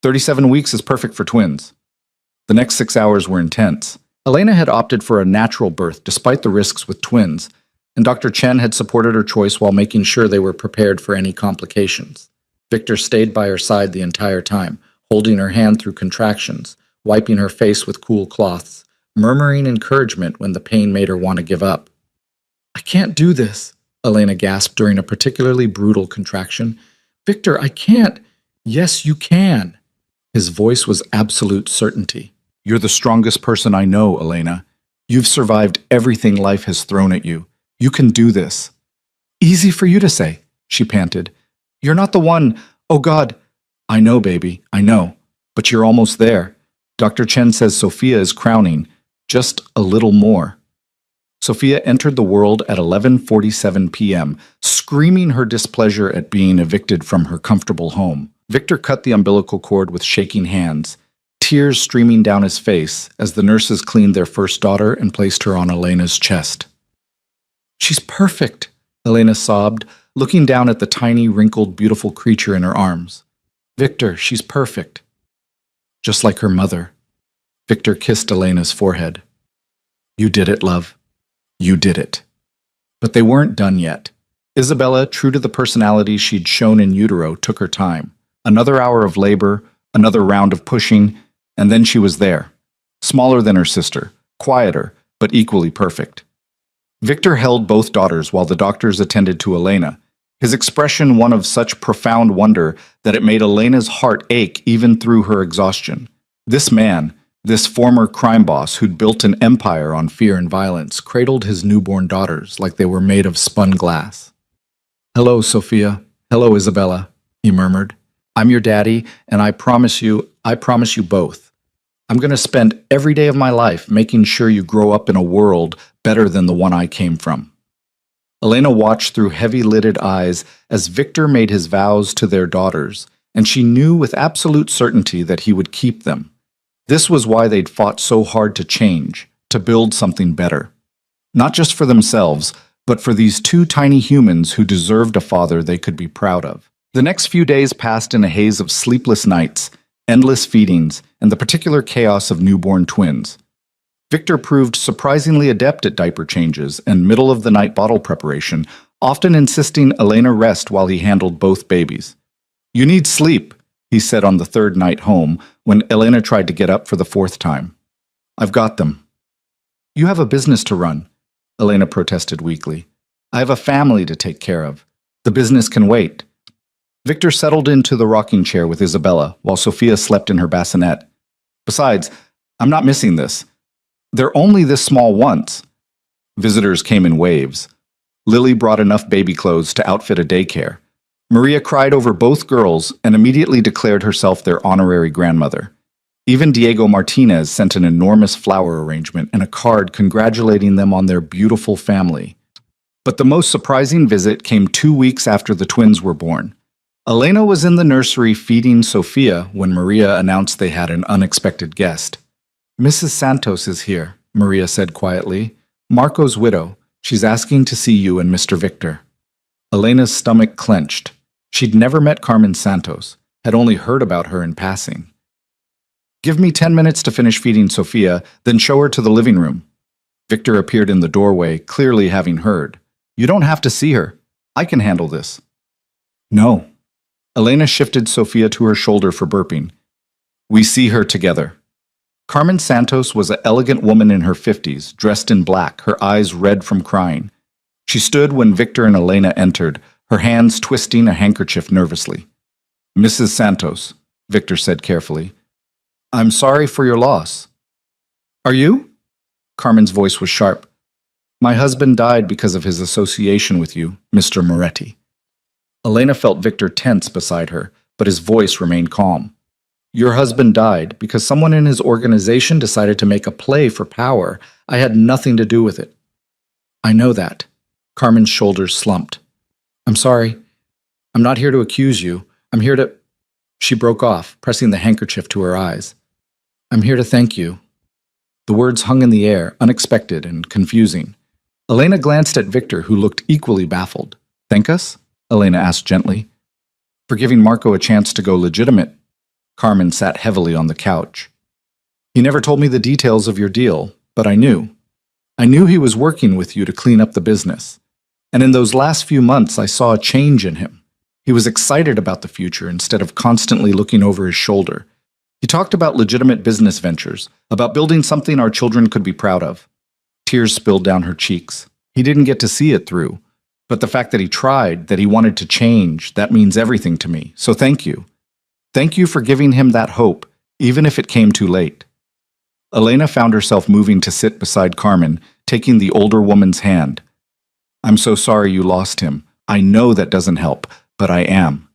37 weeks is perfect for twins. The next 6 hours were intense. Elena had opted for a natural birth despite the risks with twins, and Dr. Chen had supported her choice while making sure they were prepared for any complications. Victor stayed by her side the entire time, holding her hand through contractions, wiping her face with cool cloths, murmuring encouragement when the pain made her want to give up. I can't do this, Elena gasped during a particularly brutal contraction. Victor, I can't. Yes, you can. His voice was absolute certainty. You're the strongest person I know, Elena. You've survived everything life has thrown at you. You can do this. Easy for you to say, she panted. You're not the one. Oh, God. I know, baby, I know. But you're almost there. Dr. Chen says Sophia is crowning. Just a little more. Sophia entered the world at 11:47 p.m., screaming her displeasure at being evicted from her comfortable home. Victor cut the umbilical cord with shaking hands, tears streaming down his face as the nurses cleaned their first daughter and placed her on Elena's chest. "She's perfect," Elena sobbed, looking down at the tiny, wrinkled, beautiful creature in her arms. "Victor, she's perfect." "Just like her mother." Victor kissed Elena's forehead. "You did it, love. You did it." But they weren't done yet. Isabella, true to the personality she'd shown in utero, took her time. Another hour of labor, another round of pushing, and then she was there. Smaller than her sister, quieter, but equally perfect. Victor held both daughters while the doctors attended to Elena, his expression one of such profound wonder that it made Elena's heart ache even through her exhaustion. This man, this former crime boss who'd built an empire on fear and violence, cradled his newborn daughters like they were made of spun glass. "Hello, Sophia. Hello, Isabella," he murmured. "I'm your daddy, and I promise you both. I'm going to spend every day of my life making sure you grow up in a world better than the one I came from." Elena watched through heavy-lidded eyes as Victor made his vows to their daughters, and she knew with absolute certainty that he would keep them. This was why they'd fought so hard to change, to build something better. Not just for themselves, but for these two tiny humans who deserved a father they could be proud of. The next few days passed in a haze of sleepless nights, endless feedings, and the particular chaos of newborn twins. Victor proved surprisingly adept at diaper changes and middle-of-the-night bottle preparation, often insisting Elena rest while he handled both babies. "You need sleep," he said on the third night home when Elena tried to get up for the fourth time. "I've got them." "You have a business to run," Elena protested weakly. "I have a family to take care of. The business can wait." Victor settled into the rocking chair with Isabella while Sophia slept in her bassinet. "Besides, I'm not missing this. They're only this small once." Visitors came in waves. Lily brought enough baby clothes to outfit a daycare. Maria cried over both girls and immediately declared herself their honorary grandmother. Even Diego Martinez sent an enormous flower arrangement and a card congratulating them on their beautiful family. But the most surprising visit came 2 weeks after the twins were born. Elena was in the nursery feeding Sophia when Maria announced they had an unexpected guest. "Mrs. Santos is here," Maria said quietly. "Marco's widow. She's asking to see you and Mr. Victor." Elena's stomach clenched. She'd never met Carmen Santos, had only heard about her in passing. "Give me 10 minutes to finish feeding Sophia, then show her to the living room." Victor appeared in the doorway, clearly having heard. "You don't have to see her. I can handle this." "No." Elena shifted Sophia to her shoulder for burping. "We see her together." Carmen Santos was an elegant woman in her 50s, dressed in black, her eyes red from crying. She stood when Victor and Elena entered, her hands twisting a handkerchief nervously. "Mrs. Santos," Victor said carefully, "I'm sorry for your loss." "Are you?" Carmen's voice was sharp. "My husband died because of his association with you, Mr. Moretti." Elena felt Victor tense beside her, but his voice remained calm. "Your husband died because someone in his organization decided to make a play for power. I had nothing to do with it." "I know that." Carmen's shoulders slumped. "I'm sorry. I'm not here to accuse you. I'm here to—" She broke off, pressing the handkerchief to her eyes. "I'm here to thank you." The words hung in the air, unexpected and confusing. Elena glanced at Victor, who looked equally baffled. "Thank us?" Elena asked gently. "For giving Marco a chance to go legitimate." Carmen sat heavily on the couch. "He never told me the details of your deal, but I knew. I knew he was working with you to clean up the business. And in those last few months, I saw a change in him. He was excited about the future instead of constantly looking over his shoulder. He talked about legitimate business ventures, about building something our children could be proud of." Tears spilled down her cheeks. He didn't get to see it through. But the fact that he tried, that he wanted to change, that means everything to me. So thank you. Thank you for giving him that hope, even if it came too late. Elena found herself moving to sit beside Carmen, taking the older woman's hand. "I'm so sorry you lost him. I know that doesn't help, but I am."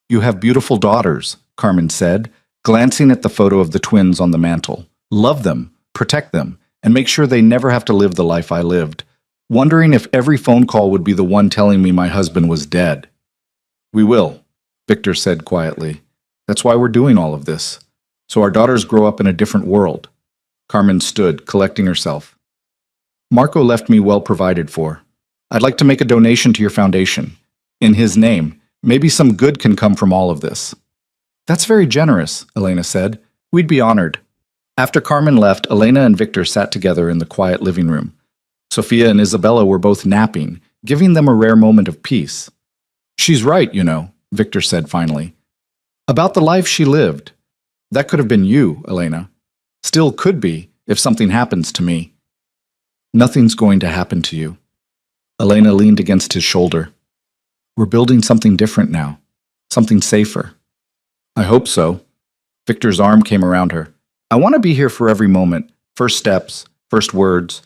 "You have beautiful daughters," Carmen said, glancing at the photo of the twins on the mantel. "Love them, protect them, and make sure they never have to live the life I lived. Wondering if every phone call would be the one telling me my husband was dead." "We will," Victor said quietly. That's why we're doing all of this. So our daughters grow up in a different world. Carmen stood, collecting herself. Marco left me well provided for. I'd like to make a donation to your foundation. In his name, maybe some good can come from all of this. That's very generous, Elena said. We'd be honored. After Carmen left, Elena and Victor sat together in the quiet living room. Sophia and Isabella were both napping, giving them a rare moment of peace. She's right, Victor said finally. About the life she lived. That could have been you, Elena. Still could be, if something happens to me. Nothing's going to happen to you. Elena leaned against his shoulder. We're building something different now. Something safer. I hope so. Victor's arm came around her. I want to be here for every moment. First steps, first words,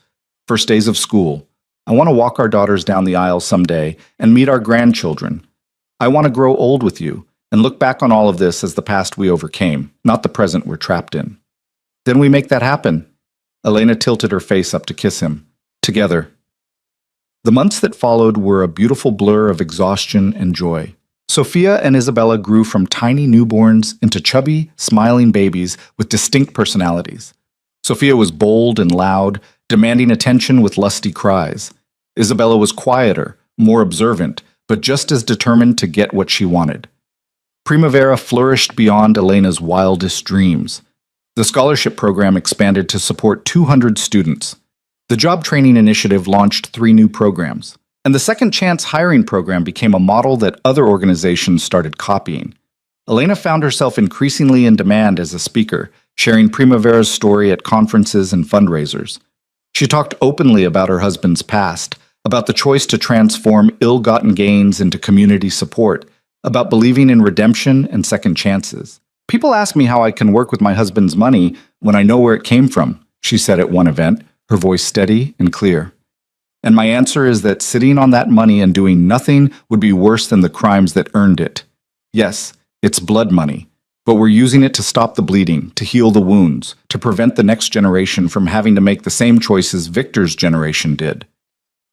first days of school. I want to walk our daughters down the aisle someday and meet our grandchildren. I want to grow old with you and look back on all of this as the past we overcame, not the present we're trapped in. Then we make that happen. Elena tilted her face up to kiss him. Together. The months that followed were a beautiful blur of exhaustion and joy. Sophia and Isabella grew from tiny newborns into chubby, smiling babies with distinct personalities. Sophia was bold and loud, demanding attention with lusty cries. Isabella was quieter, more observant, but just as determined to get what she wanted. Primavera flourished beyond Elena's wildest dreams. The scholarship program expanded to support 200 students. The job training initiative launched 3 new programs. And the Second Chance hiring program became a model that other organizations started copying. Elena found herself increasingly in demand as a speaker, sharing Primavera's story at conferences and fundraisers. She talked openly about her husband's past, about the choice to transform ill-gotten gains into community support, about believing in redemption and second chances. People ask me how I can work with my husband's money when I know where it came from, she said at one event, her voice steady and clear. And my answer is that sitting on that money and doing nothing would be worse than the crimes that earned it. Yes, it's blood money, but we're using it to stop the bleeding, to heal the wounds, to prevent the next generation from having to make the same choices Victor's generation did.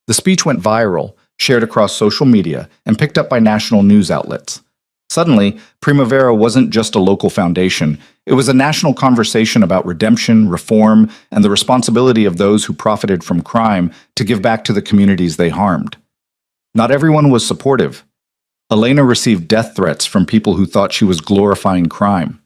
The speech went viral, shared across social media, and picked up by national news outlets. Suddenly, Primavera wasn't just a local foundation. It was a national conversation about redemption, reform, and the responsibility of those who profited from crime to give back to the communities they harmed. Not everyone was supportive. Elena received death threats from people who thought she was glorifying crime.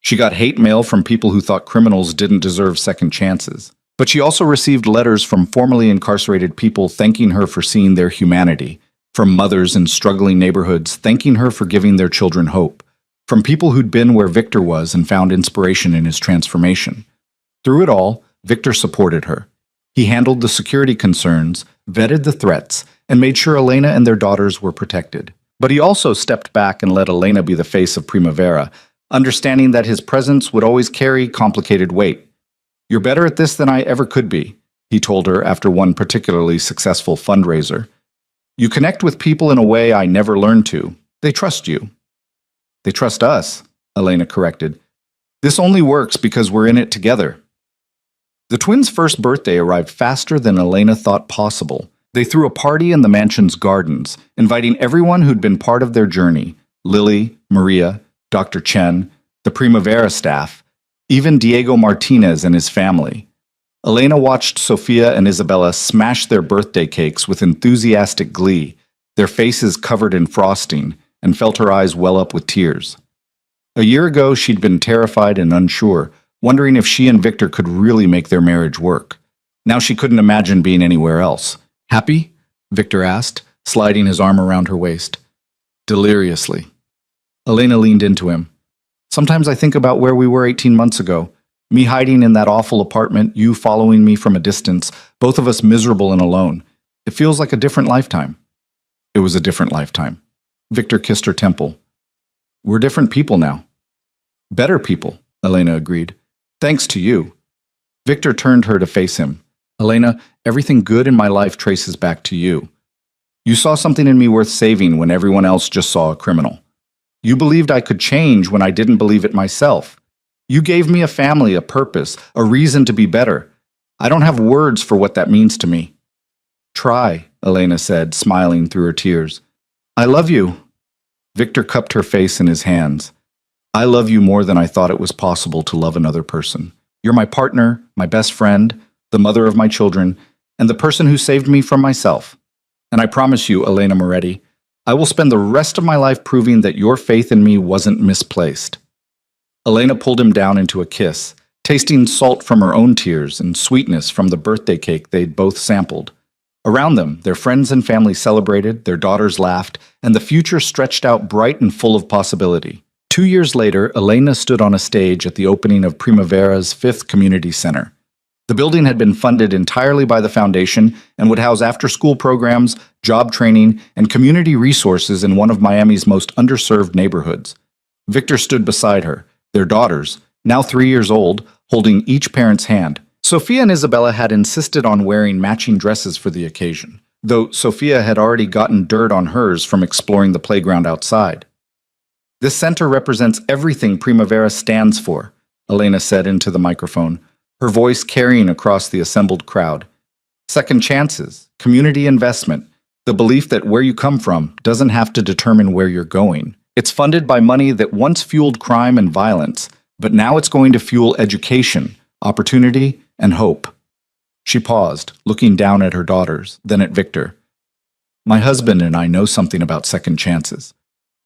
She got hate mail from people who thought criminals didn't deserve second chances. But she also received letters from formerly incarcerated people thanking her for seeing their humanity, from mothers in struggling neighborhoods thanking her for giving their children hope, from people who'd been where Victor was and found inspiration in his transformation. Through it all, Victor supported her. He handled the security concerns, vetted the threats, and made sure Elena and their daughters were protected. But he also stepped back and let Elena be the face of Primavera, understanding that his presence would always carry complicated weight. You're better at this than I ever could be, he told her after one particularly successful fundraiser. You connect with people in a way I never learned to. They trust you. They trust us, Elena corrected. This only works because we're in it together. The twins' first birthday arrived faster than Elena thought possible. They threw a party in the mansion's gardens, inviting everyone who'd been part of their journey, Lily, Maria, Dr. Chen, the Primavera staff, even Diego Martinez and his family. Elena watched Sophia and Isabella smash their birthday cakes with enthusiastic glee, their faces covered in frosting, and felt her eyes well up with tears. A year ago, she'd been terrified and unsure, wondering if she and Victor could really make their marriage work. Now she couldn't imagine being anywhere else. Happy? Victor asked, sliding his arm around her waist. Deliriously. Elena leaned into him. Sometimes I think about where we were 18 months ago. Me hiding in that awful apartment, you following me from a distance, both of us miserable and alone. It feels like a different lifetime. It was a different lifetime. Victor kissed her temple. We're different people now. Better people, Elena agreed. Thanks to you. Victor turned her to face him. Elena, everything good in my life traces back to you. You saw something in me worth saving when everyone else just saw a criminal. You believed I could change when I didn't believe it myself. You gave me a family, a purpose, a reason to be better. I don't have words for what that means to me. Try, Elena said, smiling through her tears. I love you. Victor cupped her face in his hands. I love you more than I thought it was possible to love another person. You're my partner, my best friend, the mother of my children, and the person who saved me from myself. And I promise you, Elena Moretti, I will spend the rest of my life proving that your faith in me wasn't misplaced. Elena pulled him down into a kiss, tasting salt from her own tears and sweetness from the birthday cake they'd both sampled. Around them, their friends and family celebrated, their daughters laughed, and the future stretched out bright and full of possibility. 2 years later, Elena stood on a stage at the opening of Primavera's 5th community center. The building had been funded entirely by the foundation and would house after-school programs, job training, and community resources in one of Miami's most underserved neighborhoods. Victor stood beside her, their daughters, now 3 years old, holding each parent's hand. Sophia and Isabella had insisted on wearing matching dresses for the occasion, though Sophia had already gotten dirt on hers from exploring the playground outside. This center represents everything Primavera stands for, Elena said into the microphone, her voice carrying across the assembled crowd. Second chances, community investment, the belief that where you come from doesn't have to determine where you're going. It's funded by money that once fueled crime and violence, but now it's going to fuel education, opportunity, and hope. She paused, looking down at her daughters, then at Victor. My husband and I know something about second chances.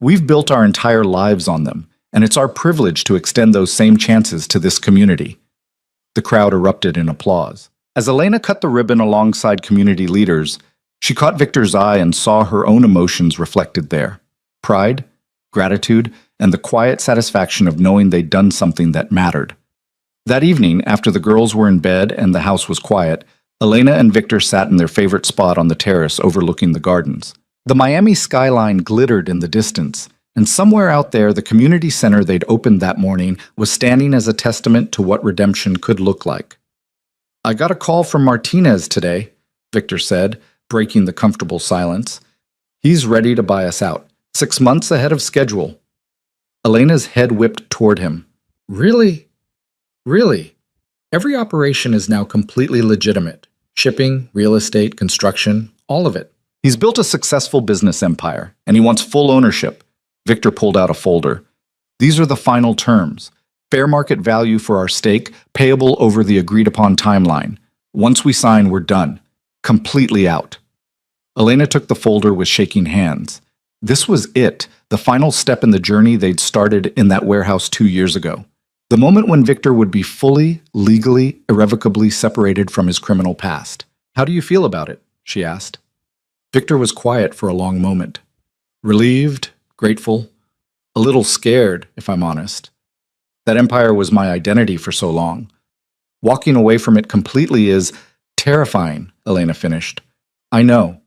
We've built our entire lives on them, and it's our privilege to extend those same chances to this community. The crowd erupted in applause. As Elena cut the ribbon alongside community leaders, she caught Victor's eye and saw her own emotions reflected there. Pride, gratitude, and the quiet satisfaction of knowing they'd done something that mattered. That evening, after the girls were in bed and the house was quiet, Elena and Victor sat in their favorite spot on the terrace overlooking the gardens. The Miami skyline glittered in the distance, and somewhere out there the community center they'd opened that morning was standing as a testament to what redemption could look like. I got a call from Martinez today, Victor said, breaking the comfortable silence. He's ready to buy us out, 6 months ahead of schedule. Elena's head whipped toward him. Really? Really? Every operation is now completely legitimate. Shipping, real estate, construction, all of it. He's built a successful business empire, and he wants full ownership. Victor pulled out a folder. These are the final terms. Fair market value for our stake, payable over the agreed-upon timeline. Once we sign, we're done. Completely out. Elena took the folder with shaking hands. This was it, the final step in the journey they'd started in that warehouse 2 years ago. The moment when Victor would be fully, legally, irrevocably separated from his criminal past. How do you feel about it? She asked. Victor was quiet for a long moment. Relieved, grateful, a little scared, if I'm honest. That empire was my identity for so long. Walking away from it completely is terrifying, Elena finished. I know.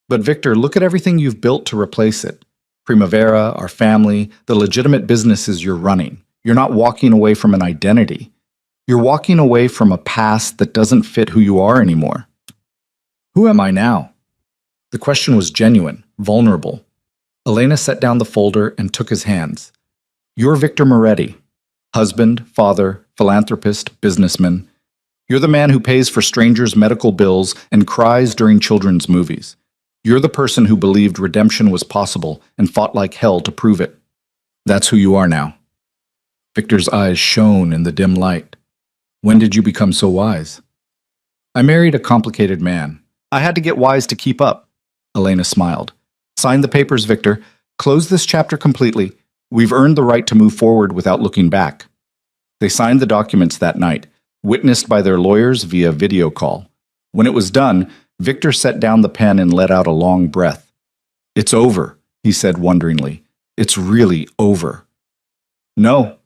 But Victor, look at everything you've built to replace it. Primavera, our family, the legitimate businesses you're running. You're not walking away from an identity. You're walking away from a past that doesn't fit who you are anymore. Who am I now? The question was genuine, vulnerable. Elena set down the folder and took his hands. You're Victor Moretti. Husband, father, philanthropist, businessman. You're the man who pays for strangers' medical bills and cries during children's movies. You're the person who believed redemption was possible and fought like hell to prove it. That's who you are now. Victor's eyes shone in the dim light. When did you become so wise? I married a complicated man. I had to get wise to keep up. Elena smiled. Sign the papers, Victor. Close this chapter completely. We've earned the right to move forward without looking back. They signed the documents that night, witnessed by their lawyers via video call. When it was done, Victor set down the pen and let out a long breath. It's over, he said wonderingly. It's really over. No.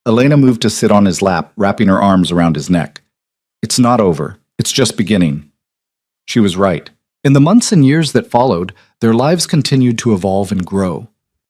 Elena moved to sit on his lap, wrapping her arms around his neck. It's not over. It's just beginning. She was right. In the months and years that followed, their lives continued to evolve and grow.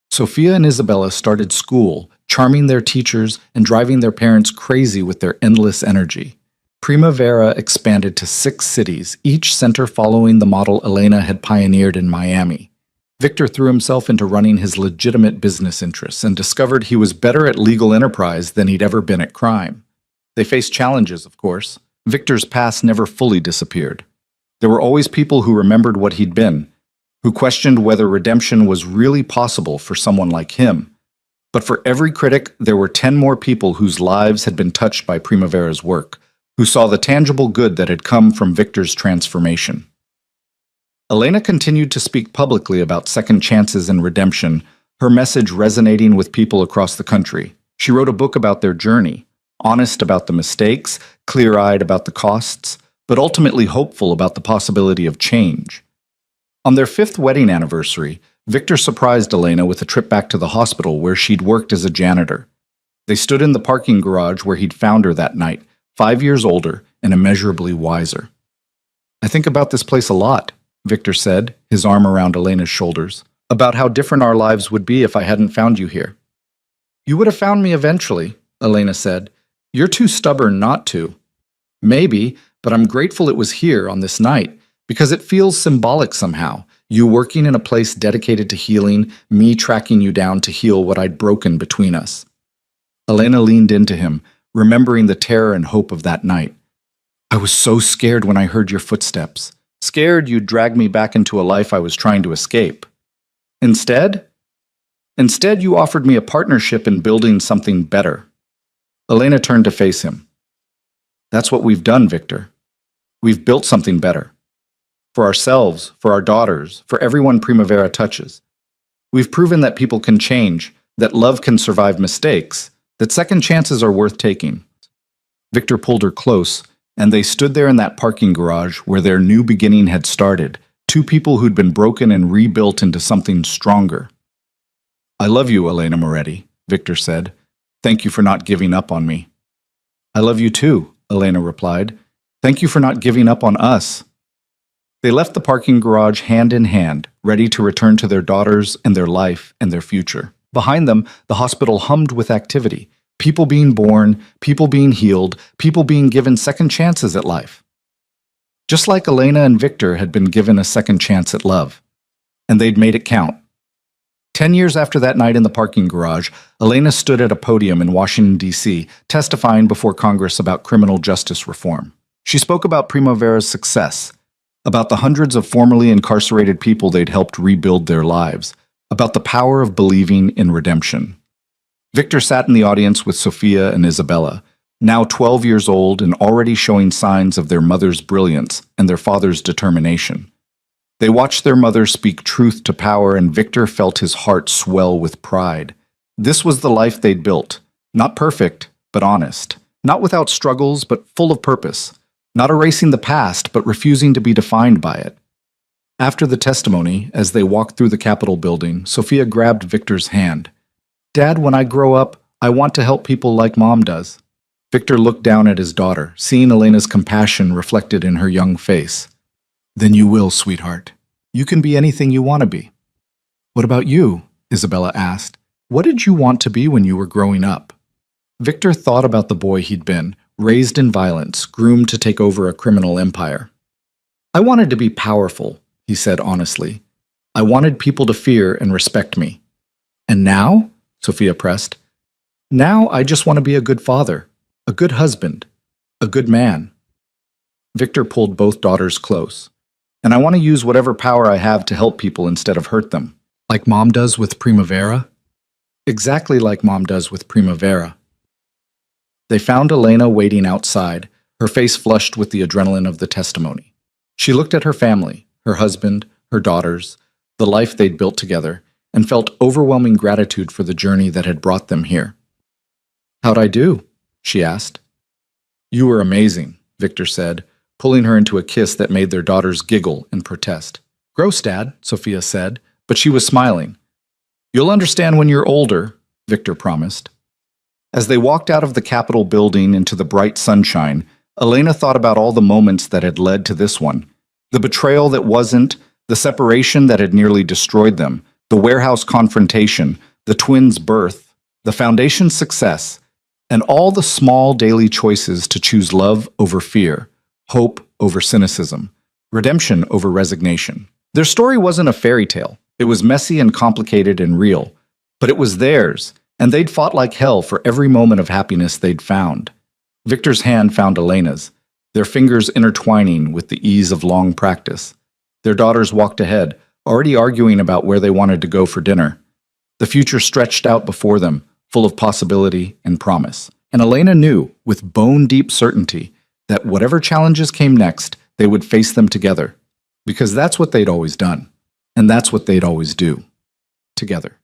Sophia and Isabella started school, charming their teachers and driving their parents crazy with their endless energy. Primavera expanded to 6 cities, each center following the model Elena had pioneered in Miami. Victor threw himself into running his legitimate business interests and discovered he was better at legal enterprise than he'd ever been at crime. They faced challenges, of course. Victor's past never fully disappeared. There were always people who remembered what he'd been, who questioned whether redemption was really possible for someone like him. But for every critic, there were 10 more people whose lives had been touched by Primavera's work, who saw the tangible good that had come from Victor's transformation. Elena continued to speak publicly about second chances and redemption, her message resonating with people across the country. She wrote a book about their journey, honest about the mistakes, clear-eyed about the costs, but ultimately hopeful about the possibility of change. On their 5th wedding anniversary, Victor surprised Elena with a trip back to the hospital where she'd worked as a janitor. They stood in the parking garage where he'd found her that night, 5 years older and immeasurably wiser. "I think about this place a lot," Victor said, his arm around Elena's shoulders, "about how different our lives would be if I hadn't found you here." "You would have found me eventually," Elena said. "You're too stubborn not to." "Maybe, but I'm grateful it was here on this night, because it feels symbolic somehow. You working in a place dedicated to healing, me tracking you down to heal what I'd broken between us." Elena leaned into him, remembering the terror and hope of that night. "I was so scared when I heard your footsteps. Scared you'd drag me back into a life I was trying to escape. Instead you offered me a partnership in building something better." Elena turned to face him. "That's what we've done, Victor. We've built something better. For ourselves, for our daughters, for everyone Primavera touches. We've proven that people can change, that love can survive mistakes, that second chances are worth taking." Victor pulled her close, and they stood there in that parking garage where their new beginning had started, 2 people who'd been broken and rebuilt into something stronger. "I love you, Elena Moretti," Victor said. "Thank you for not giving up on me." "I love you too," Elena replied. "Thank you for not giving up on us." They left the parking garage hand in hand, ready to return to their daughters and their life and their future. Behind them, the hospital hummed with activity. People being born, people being healed, people being given second chances at life. Just like Elena and Victor had been given a second chance at love. And they'd made it count. 10 years after that night in the parking garage, Elena stood at a podium in Washington, D.C., testifying before Congress about criminal justice reform. She spoke about Primavera's success, about the hundreds of formerly incarcerated people they'd helped rebuild their lives, about the power of believing in redemption. Victor sat in the audience with Sophia and Isabella, now 12 years old and already showing signs of their mother's brilliance and their father's determination. They watched their mother speak truth to power, and Victor felt his heart swell with pride. This was the life they'd built, not perfect, but honest, not without struggles, but full of purpose. Not erasing the past, but refusing to be defined by it. After the testimony, as they walked through the Capitol building, Sophia grabbed Victor's hand. "Dad, when I grow up, I want to help people like Mom does." Victor looked down at his daughter, seeing Elena's compassion reflected in her young face. "Then you will, sweetheart. You can be anything you want to be." "What about you?" Isabella asked. "What did you want to be when you were growing up?" Victor thought about the boy he'd been, raised in violence, groomed to take over a criminal empire. "I wanted to be powerful," he said honestly. "I wanted people to fear and respect me." "And now?" Sophia pressed. "Now I just want to be a good father, a good husband, a good man." Victor pulled both daughters close. "And I want to use whatever power I have to help people instead of hurt them." "Like Mom does with Primavera?" "Exactly like Mom does with Primavera." They found Elena waiting outside, her face flushed with the adrenaline of the testimony. She looked at her family, her husband, her daughters, the life they'd built together, and felt overwhelming gratitude for the journey that had brought them here. "How'd I do?" she asked. "You were amazing," Victor said, pulling her into a kiss that made their daughters giggle and protest. "Gross, Dad," Sophia said, but she was smiling. "You'll understand when you're older," Victor promised. As they walked out of the Capitol building into the bright sunshine, Elena thought about all the moments that had led to this one. The betrayal that wasn't, the separation that had nearly destroyed them, the warehouse confrontation, the twins' birth, the foundation's success, and all the small daily choices to choose love over fear, hope over cynicism, redemption over resignation. Their story wasn't a fairy tale. It was messy and complicated and real, but it was theirs, and they'd fought like hell for every moment of happiness they'd found. Victor's hand found Elena's, their fingers intertwining with the ease of long practice. Their daughters walked ahead, already arguing about where they wanted to go for dinner. The future stretched out before them, full of possibility and promise. And Elena knew, with bone-deep certainty, that whatever challenges came next, they would face them together. Because that's what they'd always done. And that's what they'd always do. Together.